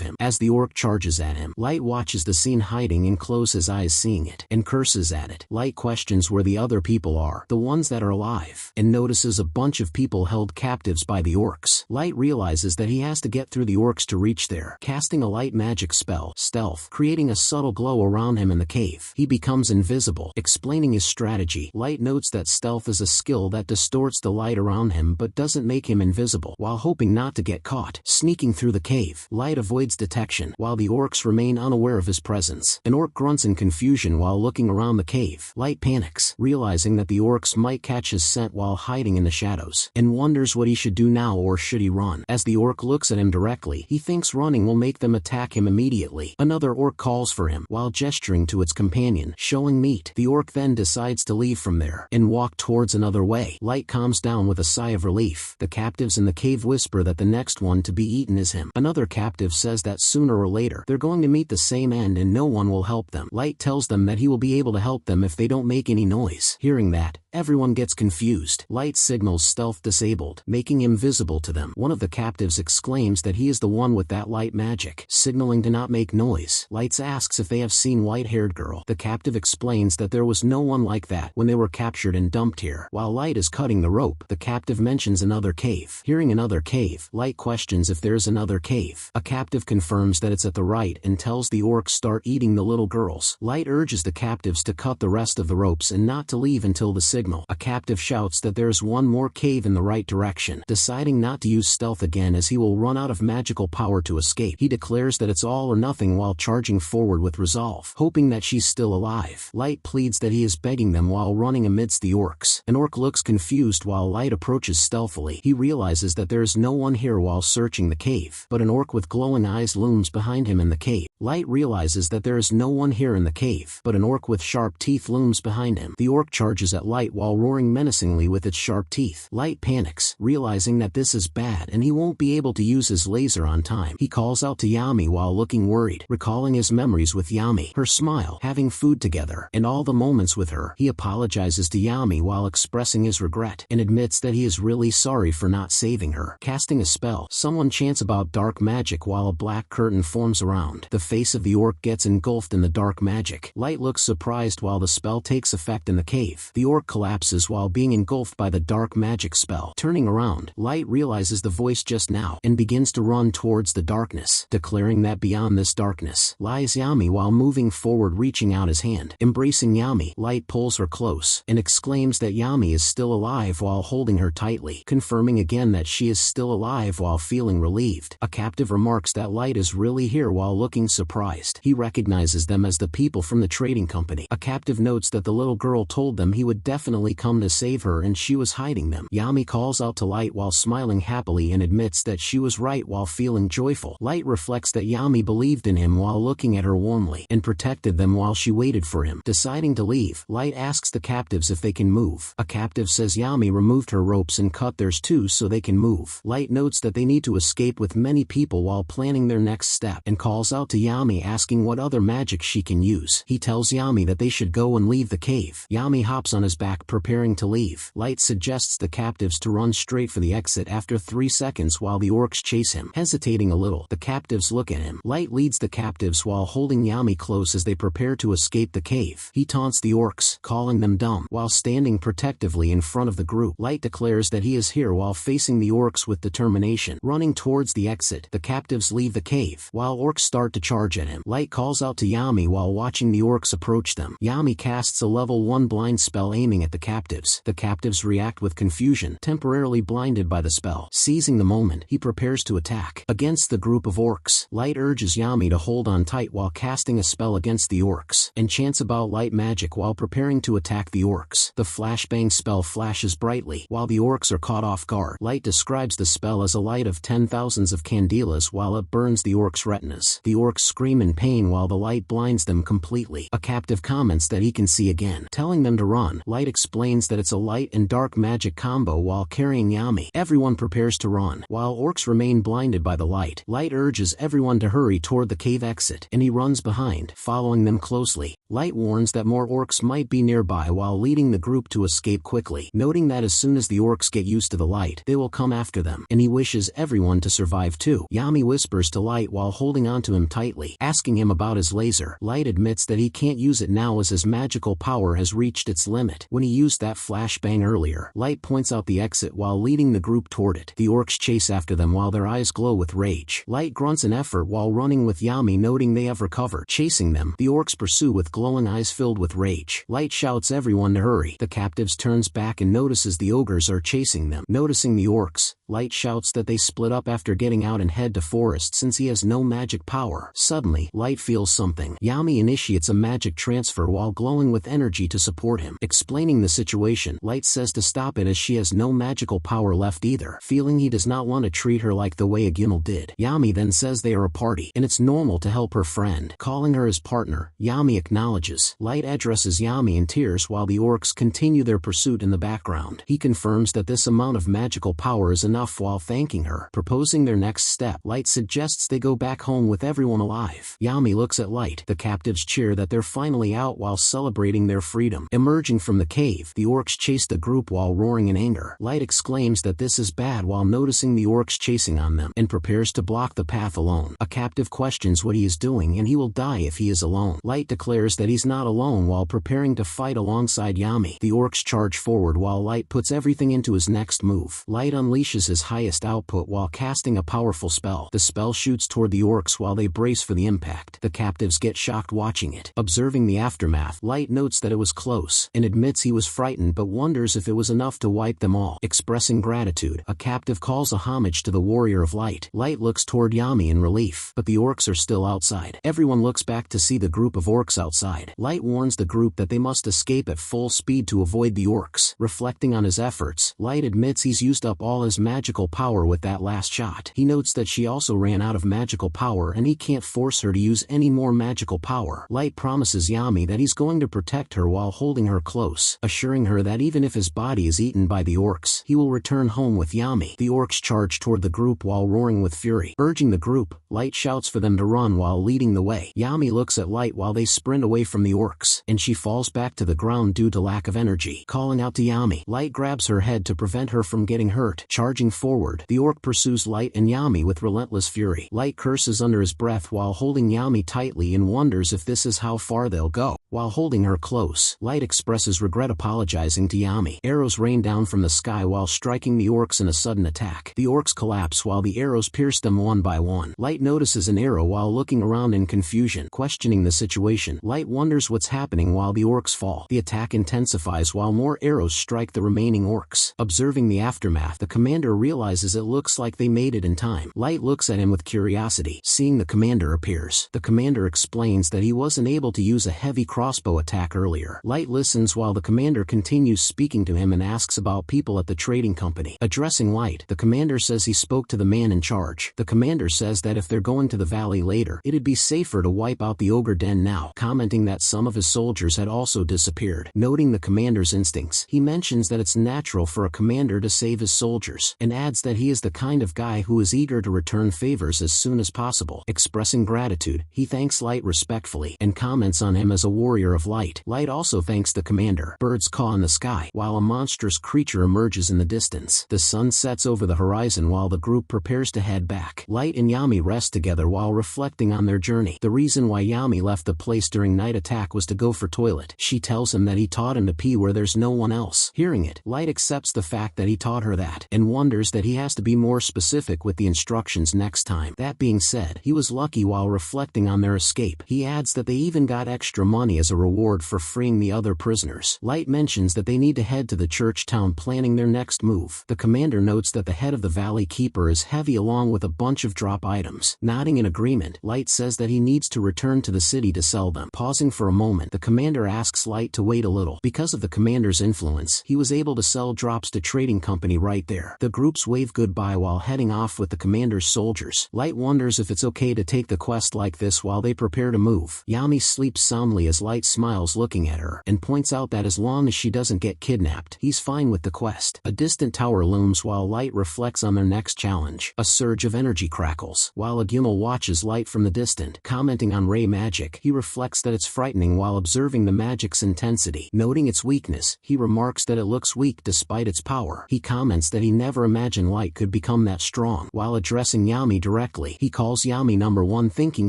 Speaker 1: him. As the orc charges at him, Light watches the scene hiding and closes his eyes seeing it, and curses at it. Light questions where the other people are, the ones that are alive, and notices a bunch of people held captives by the orcs. Light realizes that he has to get through the orcs to reach there. Casting a light magic spell, Stealth, creating a subtle glow around him in the cave, he becomes invisible. Explaining his strategy, Light notes that Stealth is a skill that distorts the light around him but doesn't make him invisible. While hoping not to get caught, sneaking through the cave, Light avoids detection, while the orcs remain unaware of his presence. An orc grunts in confusion while looking around the cave. Light panics, realizing that the orcs might catch his scent while hiding in the shadows, and wonders what he should do now or should he run. As the orc looks at him directly, he thinks running will make them attack him immediately. Another orc calls for him, while gesturing to its companion, showing meat. The orc then decides to leave from there, and walk towards another way. Light calms down with a sigh of relief. The captives in the cave whisper that the next one to be eaten is him. Another captive says that sooner or later, they're going to meet the same end and no one will help them. Light tells them that he will be able to help them if they don't make any noise. Hearing that, everyone gets confused. Light signals Stealth disabled, making him visible to them. One of the captives exclaims that he is the one with that light magic, signaling to not make noise. Light asks if they have seen white-haired girl. The captive explains that there was no one like that when they were captured and dumped here. While Light is cutting the rope, the captive mentions another cave. Hearing another cave, Light questions if there's another cave. A captive confirms that it's at the right and tells the orcs start eating the little girls. Light urges the captives to cut the rest of the ropes and not to leave until the signal. A captive shouts that there's one more cave in the right direction. Deciding not to use Stealth again as he will run out of magical power to escape, he declares that it's all or nothing while charging forward with resolve, hoping that she's still alive. Light pleads that he is begging them while running amidst the orcs. An orc looks confused while Light approaches stealthily. He realizes that there is no one here while searching the cave, but an orc with glowing eyes looms behind him in the cave. Light realizes that there is no one here in the cave, but an orc with sharp teeth looms behind him. The orc charges at Light while roaring menacingly with its sharp teeth. Light panics, realizing that this is bad and he won't be able to use his laser on time. He calls out to Yami while looking worried, recalling his memories with Yami, her smile, having food together, and all the moments with her. He apologizes to Yami while expressing his regret, and admits that he is really sorry for not saving her. Casting a spell, someone chants about dark magic while a black curtain forms around. The face of the orc gets engulfed in the dark magic. Light looks surprised while the spell takes effect in the cave. The orc collapses while being engulfed by the dark magic spell. Turning around, Light realizes the voice just now, and begins to run towards the darkness, declaring that beyond this darkness lies Yami while moving forward, reaching out his hand. Embracing Yami, Light pulls her close, and exclaims that Yami is still alive while holding her tightly, confirming again that she is still alive while feeling relieved. A captive remarks that Light is really here while looking surprised. He recognizes them as the people from the trading company. A captive notes that the little girl told them he would definitely come to save her and she was hiding them. Yami calls out to Light while smiling happily and admits that she was right while feeling joyful. Light reflects that Yami believed in him while looking at her warmly, and protected them while she waited for him. Deciding to leave, Light asks the captives if they can move. A captive says Yami removed her ropes and cut theirs too so they can move. Light notes that they need to escape with many people while planning their next step, and calls out to Yami asking what other magic she can use. He tells Yami that they should go and leave the cave. Yami hops on his back back preparing to leave. Light suggests the captives to run straight for the exit after 3 seconds while the orcs chase him. Hesitating a little, the captives look at him. Light leads the captives while holding Yami close as they prepare to escape the cave. He taunts the orcs, calling them dumb, while standing protectively in front of the group. Light declares that he is here while facing the orcs with determination. Running towards the exit, the captives leave the cave, while orcs start to charge at him. Light calls out to Yami while watching the orcs approach them. Yami casts a level 1 blind spell aiming at the captives. The captives react with confusion, temporarily blinded by the spell. Seizing the moment, he prepares to attack. Against the group of orcs, Light urges Yami to hold on tight while casting a spell against the orcs, and chants about light magic while preparing to attack the orcs. The flashbang spell flashes brightly, while the orcs are caught off guard. Light describes the spell as a light of 10,000s of candelas while it burns the orcs' retinas. The orcs scream in pain while the light blinds them completely. A captive comments that he can see again, telling them to run. Light explains that it's a light and dark magic combo while carrying Yami. Everyone prepares to run, while orcs remain blinded by the light. Light urges everyone to hurry toward the cave exit, and he runs behind, following them closely. Light warns that more orcs might be nearby while leading the group to escape quickly, noting that as soon as the orcs get used to the light, they will come after them, and he wishes everyone to survive too. Yami whispers to Light while holding onto him tightly, asking him about his laser. Light admits that he can't use it now as his magical power has reached its limit. When he used that flashbang earlier, Light points out the exit while leading the group toward it. The orcs chase after them while their eyes glow with rage. Light grunts an effort while running with Yami, noting they have recovered. Chasing them, the orcs pursue with glowing eyes filled with rage. Light shouts everyone to hurry. The captives turns back and notices the ogres are chasing them. Noticing the orcs, Light shouts that they split up after getting out and head to forest since he has no magic power. Suddenly, Light feels something. Yami initiates a magic transfer while glowing with energy to support him. Explaining the situation, Light says to stop it as she has no magical power left either, feeling he does not want to treat her like the way Agimel did. Yami then says they are a party, and it's normal to help her friend. Calling her his partner, Yami acknowledges. Light addresses Yami in tears while the orcs continue their pursuit in the background. He confirms that this amount of magical power is enough while thanking her. Proposing their next step, Light suggests they go back home with everyone alive. Yami looks at Light. The captives cheer that they're finally out while celebrating their freedom. Emerging from the cave, the orcs chase the group while roaring in anger. Light exclaims that this is bad while noticing the orcs chasing on them, and prepares to block the path alone. A captive questions what he is doing and he will die if he is alone. Light declares that he's not alone while preparing to fight alongside Yami. The orcs charge forward while Light puts everything into his next move. Light unleashes his highest output while casting a powerful spell. The spell shoots toward the orcs while they brace for the impact. The captives get shocked watching it. Observing the aftermath, Light notes that it was close, and admits he was frightened but wonders if it was enough to wipe them all. Expressing gratitude, a captive calls a homage to the warrior of light. Light looks toward Yami in relief, but the orcs are still outside. Everyone looks back to see the group of orcs outside. Light warns the group that they must escape at full speed to avoid the orcs. Reflecting on his efforts, Light admits he's used up all his magical power with that last shot. He notes that she also ran out of magical power and he can't force her to use any more magical power. Light promises Yami that he's going to protect her while holding her close, assuring her that even if his body is eaten by the orcs, he will return home with Yami. The orcs charge toward the group while roaring with fury. Urging the group, Light shouts for them to run while leading the way. Yami looks at Light while they sprint away from the orcs, and she falls back to the ground due to lack of energy. Calling out to Yami, Light grabs her head to prevent her from getting hurt. Charging forward, the orc pursues Light and Yami with relentless fury. Light curses under his breath while holding Yami tightly and wonders if this is how far they'll go. While holding her close, Light expresses regret, apologizing to Yami. Arrows rain down from the sky while striking the orcs in a sudden attack. The orcs collapse while the arrows pierce them one by one. Light notices an arrow while looking around in confusion. Questioning the situation, Light wonders what's happening while the orcs fall. The attack intensifies while more arrows strike the remaining orcs. Observing the aftermath, the commander realizes it looks like they made it in time. Light looks at him with curiosity. Seeing the commander appears, the commander explains that he wasn't able to use a heavy crossbow attack earlier. Light listens while the commander continues speaking to him and asks about people at the trading company. Addressing Light, the commander says he spoke to the man in charge. The commander says that if they're going to the valley later, it'd be safer to wipe out the ogre den now, commenting that some of his soldiers had also disappeared. Noting the commander's instincts, he mentions that it's natural for a commander to save his soldiers, and adds that he is the kind of guy who is eager to return favors as soon as possible. Expressing gratitude, he thanks Light respectfully, and comments on him as a warrior warrior of light. Light also thanks the commander. Birds caw in the sky, while a monstrous creature emerges in the distance. The sun sets over the horizon while the group prepares to head back. Light and Yami rest together while reflecting on their journey. The reason why Yami left the place during night attack was to go for toilet. She tells him that he taught him to pee where there's no one else. Hearing it, Light accepts the fact that he taught her that, and wonders that he has to be more specific with the instructions next time. That being said, he was lucky while reflecting on their escape. He adds that they even got extra money as a reward for freeing the other prisoners. Light mentions that they need to head to the church town planning their next move. The commander notes that the head of the Valley Keeper is heavy along with a bunch of drop items. Nodding in agreement, Light says that he needs to return to the city to sell them. Pausing for a moment, the commander asks Light to wait a little. Because of the commander's influence, he was able to sell drops to trading company right there. The groups wave goodbye while heading off with the commander's soldiers. Light wonders if it's okay to take the quest like this while they prepare to move. Yami sleeps soundly as Light smiles looking at her, and points out that as long as she doesn't get kidnapped, he's fine with the quest. A distant tower looms while Light reflects on their next challenge. A surge of energy crackles. While Agumel watches Light from the distant, commenting on ray magic, he reflects that it's frightening while observing the magic's intensity. Noting its weakness, he remarks that it looks weak despite its power. He comments that he never imagined Light could become that strong. While addressing Yami directly, he calls Yami number 1, thinking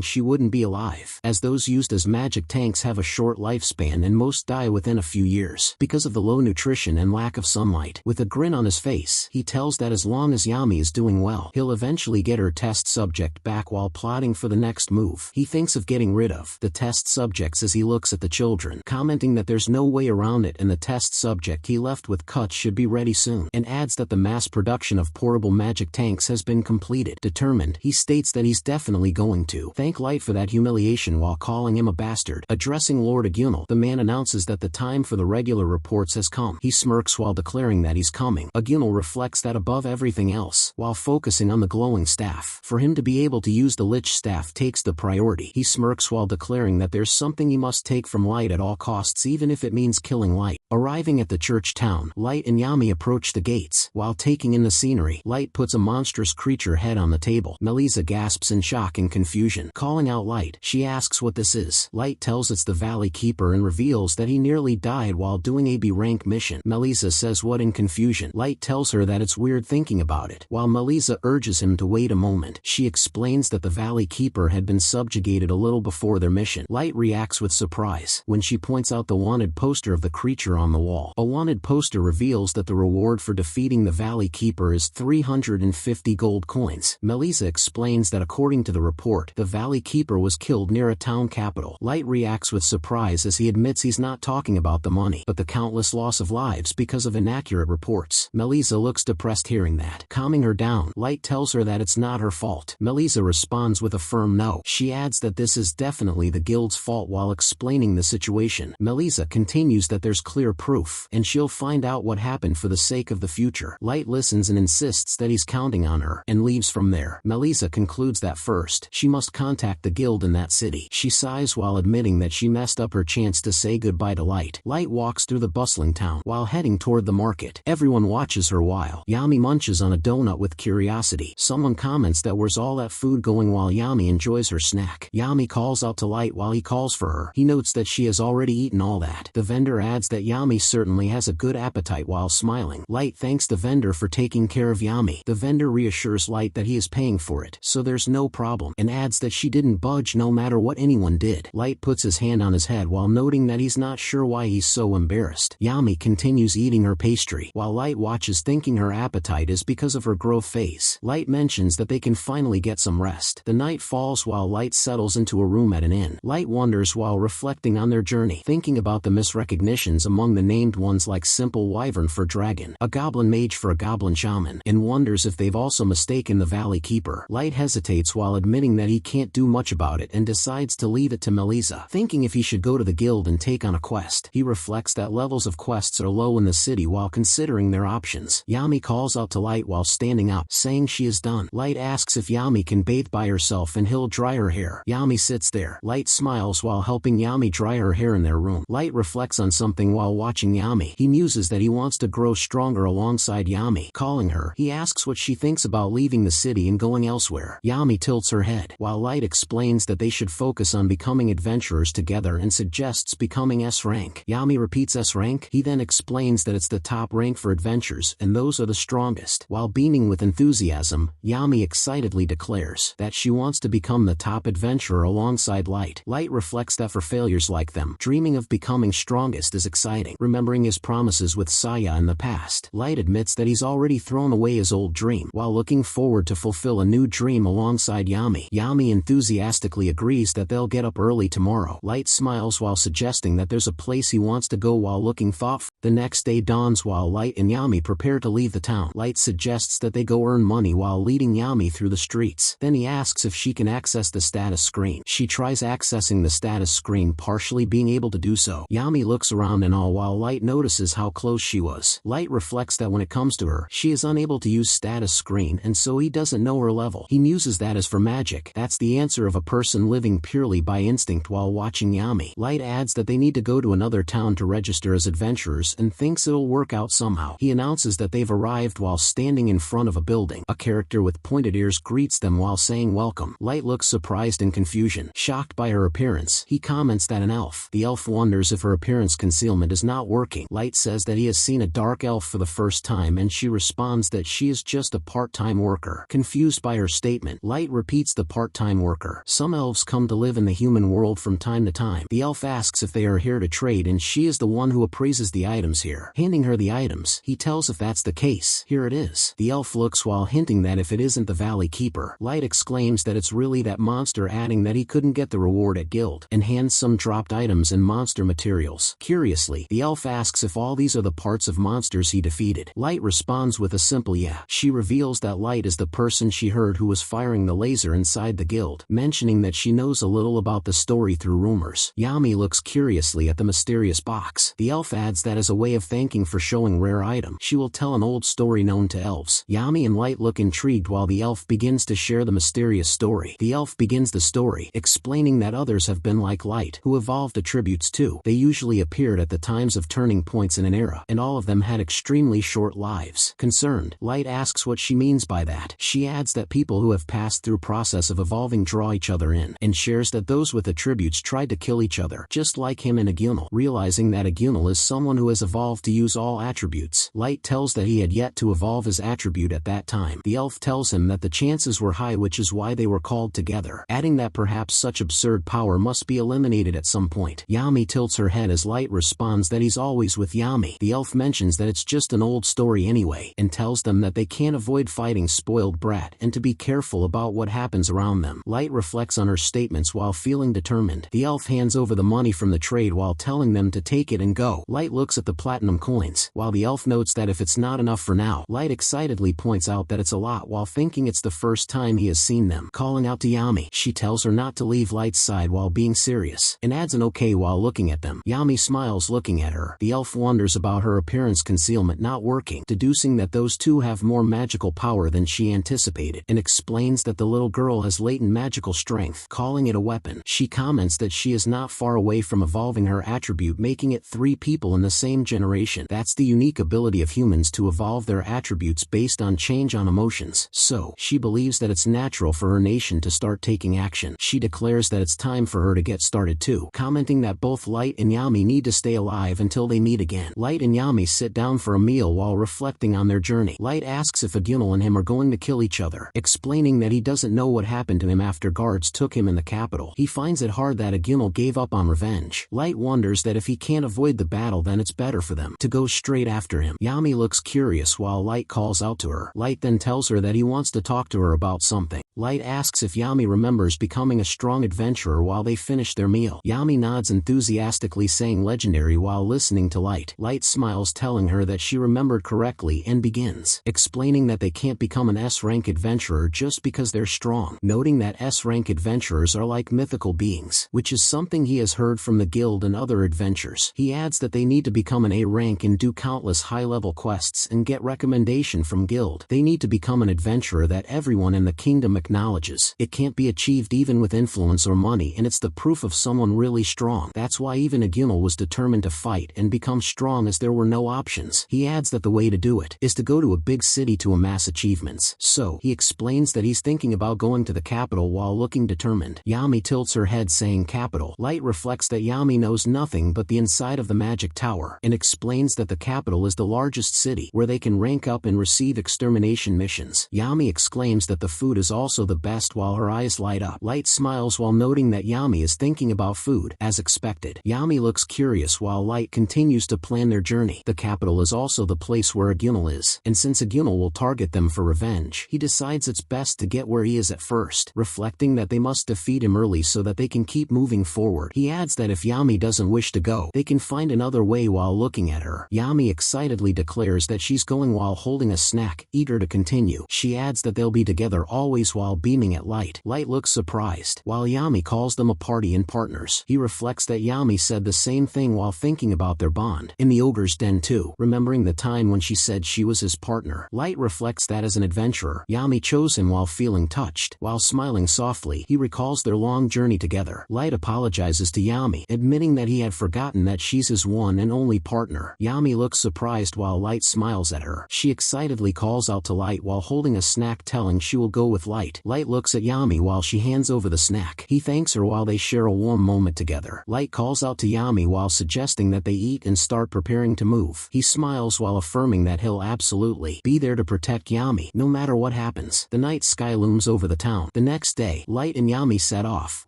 Speaker 1: she wouldn't be alive, as those used as magic tanks have a short lifespan and most die within a few years because of the low nutrition and lack of sunlight. With a grin on his face, he tells that as long as Yami is doing well, he'll eventually get her test subject back while plotting for the next move. He thinks of getting rid of the test subjects as he looks at the children, commenting that there's no way around it and the test subject he left with cuts should be ready soon, and adds that the mass production of portable magic tanks has been completed. Determined, he states that he's definitely going to thank Light for that humiliation while calling him a bastard. Addressing Lord Agumel, the man announces that the time for the regular reports has come. He smirks while declaring that he's coming. Agumel reflects that above everything else, while focusing on the glowing staff, for him to be able to use the lich staff takes the priority. He smirks while declaring that there's something he must take from Light at all costs, even if it means killing Light. Arriving at the church town, Light and Yami approach the gates. While taking in the scenery, Light puts a monstrous creature head on the table. Melissa gasps in shock and confusion. Calling out Light, she asks what this is. Light tells it's the Valley Keeper and reveals that he nearly died while doing a B-rank mission. Melissa says what in confusion. Light tells her that it's weird thinking about it. While Melissa urges him to wait a moment, she explains that the Valley Keeper had been subjugated a little before their mission. Light reacts with surprise when she points out the wanted poster of the creature on the wall. A wanted poster reveals that the reward for defeating the Valley Keeper is 350 gold coins. Melissa explains that according to the report, the Valley Keeper was killed near a town capital. Light reacts with surprise as he admits he's not talking about the money, but the countless loss of lives because of inaccurate reports. Melissa looks depressed hearing that. Calming her down, Light tells her that it's not her fault. Melissa responds with a firm no. She adds that this is definitely the guild's fault while explaining the situation. Melissa continues that there's clear proof, and she'll find out what happened for the sake of the future. Light listens and insists that he's counting on her, and leaves from there. Melissa concludes that first, she must contact the guild in that city. She sighs while admitting that she messed up her chance to say goodbye to Light. Light walks through the bustling town while heading toward the market. Everyone watches her while Yami munches on a donut with curiosity. Someone comments that where's all that food going while Yami enjoys her snack. Yami calls out to Light while he calls for her. He notes that she has already eaten all that. The vendor adds that Yami certainly has a good appetite while smiling. Light thanks the vendor for taking care of Yami. The vendor reassures Light that he is paying for it, so there's no problem, and adds that she didn't budge no matter what anyone did. Light puts his hand on his head while noting that he's not sure why he's so embarrassed. Yami continues eating her pastry, while Light watches thinking her appetite is because of her growth phase. Light mentions that they can finally get some rest. The night falls while Light settles into a room at an inn. Light wonders while reflecting on their journey, thinking about the misrecognitions among the named ones like Simple Wyvern for Dragon, a Goblin Mage for a Goblin Shaman, and wonders if they've also mistaken the Valley Keeper. Light hesitates while admitting that he can't do much about it and decides to leave it to Melissa, thinking if he should go to the guild and take on a quest. He reflects that levels of quests are low in the city while considering their options. Yami calls out to Light while standing up, saying she is done. Light asks if Yami can bathe by herself and he'll dry her hair. Yami sits there. Light smiles while helping Yami dry her hair in their room. Light reflects on something while watching Yami. He muses that he wants to grow stronger alongside Yami. Calling her, he asks what she thinks about leaving the city and going elsewhere. Yami tilts her head, while Light explains that they should focus on becoming adventurers together together and suggests becoming S rank. Yami repeats S rank. He then explains that it's the top rank for adventures and those are the strongest. While beaming with enthusiasm, Yami excitedly declares that she wants to become the top adventurer alongside Light. Light reflects that for failures like them, dreaming of becoming strongest is exciting. Remembering his promises with Saya in the past, Light admits that he's already thrown away his old dream while looking forward to fulfill a new dream alongside Yami. Yami enthusiastically agrees that they'll get up early tomorrow. Light smiles while suggesting that there's a place he wants to go while looking thoughtful. The next day dawns while Light and Yami prepare to leave the town. Light suggests that they go earn money while leading Yami through the streets. Then he asks if she can access the status screen. She tries accessing the status screen, partially being able to do so. Yami looks around in awe while Light notices how close she was. Light reflects that when it comes to her, she is unable to use status screen and so he doesn't know her level. He muses that as for magic, that's the answer of a person living purely by instinct while watching Yami. Light adds that they need to go to another town to register as adventurers and thinks it'll work out somehow. He announces that they've arrived while standing in front of a building. A character with pointed ears greets them while saying welcome. Light looks surprised in confusion. Shocked by her appearance, he comments that an elf. The elf wonders if her appearance concealment is not working. Light says that he has seen a dark elf for the first time and she responds that she is just a part-time worker. Confused by her statement, Light repeats the part-time worker. Some elves come to live in the human world from time to time. The elf asks if they are here to trade and she is the one who appraises the items here. Handing her the items, he tells if that's the case. Here it is. The elf looks while hinting that if it isn't the Valley Keeper. Light exclaims that it's really that monster, adding that he couldn't get the reward at guild, and hands some dropped items and monster materials. Curiously, the elf asks if all these are the parts of monsters he defeated. Light responds with a simple yeah. She reveals that Light is the person she heard who was firing the laser inside the guild, mentioning that she knows a little about the story through rumors. Yami looks curiously at the mysterious box. The elf adds that as a way of thanking for showing rare item, she will tell an old story known to elves. Yami and Light look intrigued while the elf begins to share the mysterious story. The elf begins the story, explaining that others have been like Light, who evolved attributes too. They usually appeared at the times of turning points in an era, and all of them had extremely short lives. Concerned, Light asks what she means by that. She adds that people who have passed through process of evolving draw each other in, and shares that those with attributes tried to kill each other, just like him and Agunal. Realizing that Agunal is someone who has evolved to use all attributes, Light tells that he had yet to evolve his attribute at that time. The elf tells him that the chances were high, which is why they were called together, adding that perhaps such absurd power must be eliminated at some point. Yami tilts her head as Light responds that he's always with Yami. The elf mentions that it's just an old story anyway, and tells them that they can't avoid fighting spoiled brat and to be careful about what happens around them. Light reflects on her statements while feeling determined. The elf hands over the money from the trade while telling them to take it and go. Light looks at the platinum coins, while the elf notes that if it's not enough for now. Light excitedly points out that it's a lot while thinking it's the first time he has seen them. Calling out to Yami, she tells her not to leave Light's side while being serious, and adds an okay while looking at them. Yami smiles looking at her. The elf wonders about her appearance concealment not working, deducing that those two have more magical power than she anticipated, and explains that the little girl has latent magical strength, calling it a weapon. She comments that she is not far away from evolving her attribute, making it 3 people in the same generation. That's the unique ability of humans to evolve their attributes based on change on emotions. So, she believes that it's natural for her nation to start taking action. She declares that it's time for her to get started too, commenting that both Light and Yami need to stay alive until they meet again. Light and Yami sit down for a meal while reflecting on their journey. Light asks if Agunal and him are going to kill each other, explaining that he doesn't know what happened to him after guards took him in the capital. He finds it hard that Agunal gave up on revenge. Light wonders that if he can't avoid the battle, then it's better for them to go straight after him. Yami looks curious while Light calls out to her. Light then tells her that he wants to talk to her about something. Light asks if Yami remembers becoming a strong adventurer while they finish their meal. Yami nods enthusiastically, saying legendary while listening to Light. Light smiles, telling her that she remembered correctly, and begins explaining that they can't become an S-rank adventurer just because they're strong, noting that S-rank adventurers are like mythical beings, which is something he has heard from the guild and other adventures. He adds that they need to become an A rank and do countless high-level quests and get recommendation from guild. They need to become an adventurer that everyone in the kingdom acknowledges. It can't be achieved even with influence or money, and it's the proof of someone really strong. That's why even Agunal was determined to fight and become strong, as there were no options. He adds that the way to do it is to go to a big city to amass achievements. So, he explains that he's thinking about going to the capital while looking determined. Yami tilts her head, saying capital. capital. Light reflects that Yami knows nothing but the inside of the magic tower, and explains that the capital is the largest city where they can rank up and receive extermination missions. Yami exclaims that the food is also the best while her eyes light up. Light smiles while noting that Yami is thinking about food, as expected. Yami looks curious while Light continues to plan their journey. The capital is also the place where Agunal is, and since Agunal will target them for revenge, he decides it's best to get where he is at first, reflecting that they must defeat him early so that they can keep moving forward. He adds that if Yami doesn't wish to go, they can find another way while looking at her. Yami excitedly declares that she's going while holding a snack, eager to continue. She adds that they'll be together always while beaming at Light. Light looks surprised, while Yami calls them a party and partners. He reflects that Yami said the same thing while thinking about their bond in the ogre's den too, remembering the time when she said she was his partner. Light reflects that as an adventurer, Yami chose him while feeling touched. While smiling softly, he recalls their long journey together. Light apologizes to Yami, admitting that he had forgotten that she's his one and only partner. Yami looks surprised while Light smiles at her. She excitedly calls out to Light while holding a snack, telling she will go with Light. Light looks at Yami while she hands over the snack. He thanks her while they share a warm moment together. Light calls out to Yami while suggesting that they eat and start preparing to move. He smiles while affirming that he'll absolutely be there to protect Yami, no matter what happens. The night sky looms over the town. The next day, Light and Yami set off,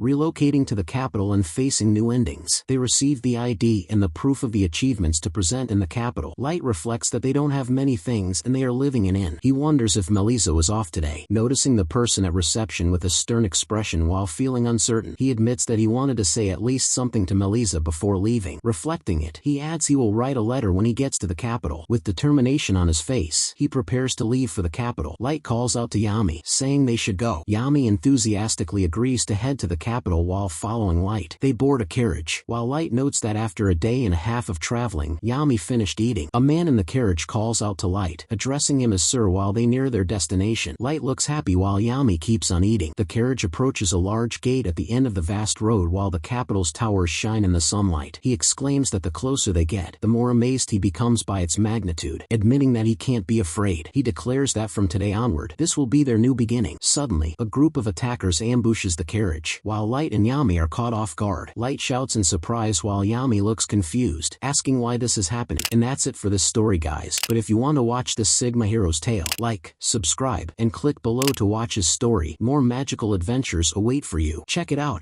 Speaker 1: relocating to the capital and facing new endings. They receive the ID and the proof of the achievements to present in the capital. Light reflects that they don't have many things and they are living in an inn. He wonders if Melissa was off today, noticing the person at reception with a stern expression while feeling uncertain. He admits that he wanted to say at least something to Melissa before leaving. Reflecting it, he adds he will write a letter when he gets to the capital. With determination on his face, he prepares to leave for the capital. Light calls out to Yami, saying they should go. Yami enthusiastically agrees to head to the capital while following Light. They board a carriage, while Light notes that after a day and a half of traveling, Yami finished eating. A man in the carriage calls out to Light, addressing him as Sir while they near their destination. Light looks happy while Yami keeps on eating. The carriage approaches a large gate at the end of the vast road while the capital's towers shine in the sunlight. He exclaims that the closer they get, the more amazed he becomes by its magnitude, admitting that he can't be afraid. He declares that from today onward, this will be their new beginning. Suddenly, a group of attackers ambushes the carriage, while Light and Yami are caught off guard. Light shouts in surprise while Yami looks confused, asking why this is happening. And that's it for this story, guys. But if you want to watch this Sigma Hero's tale, like, subscribe, and click below to watch his story. More magical adventures await for you. Check it out.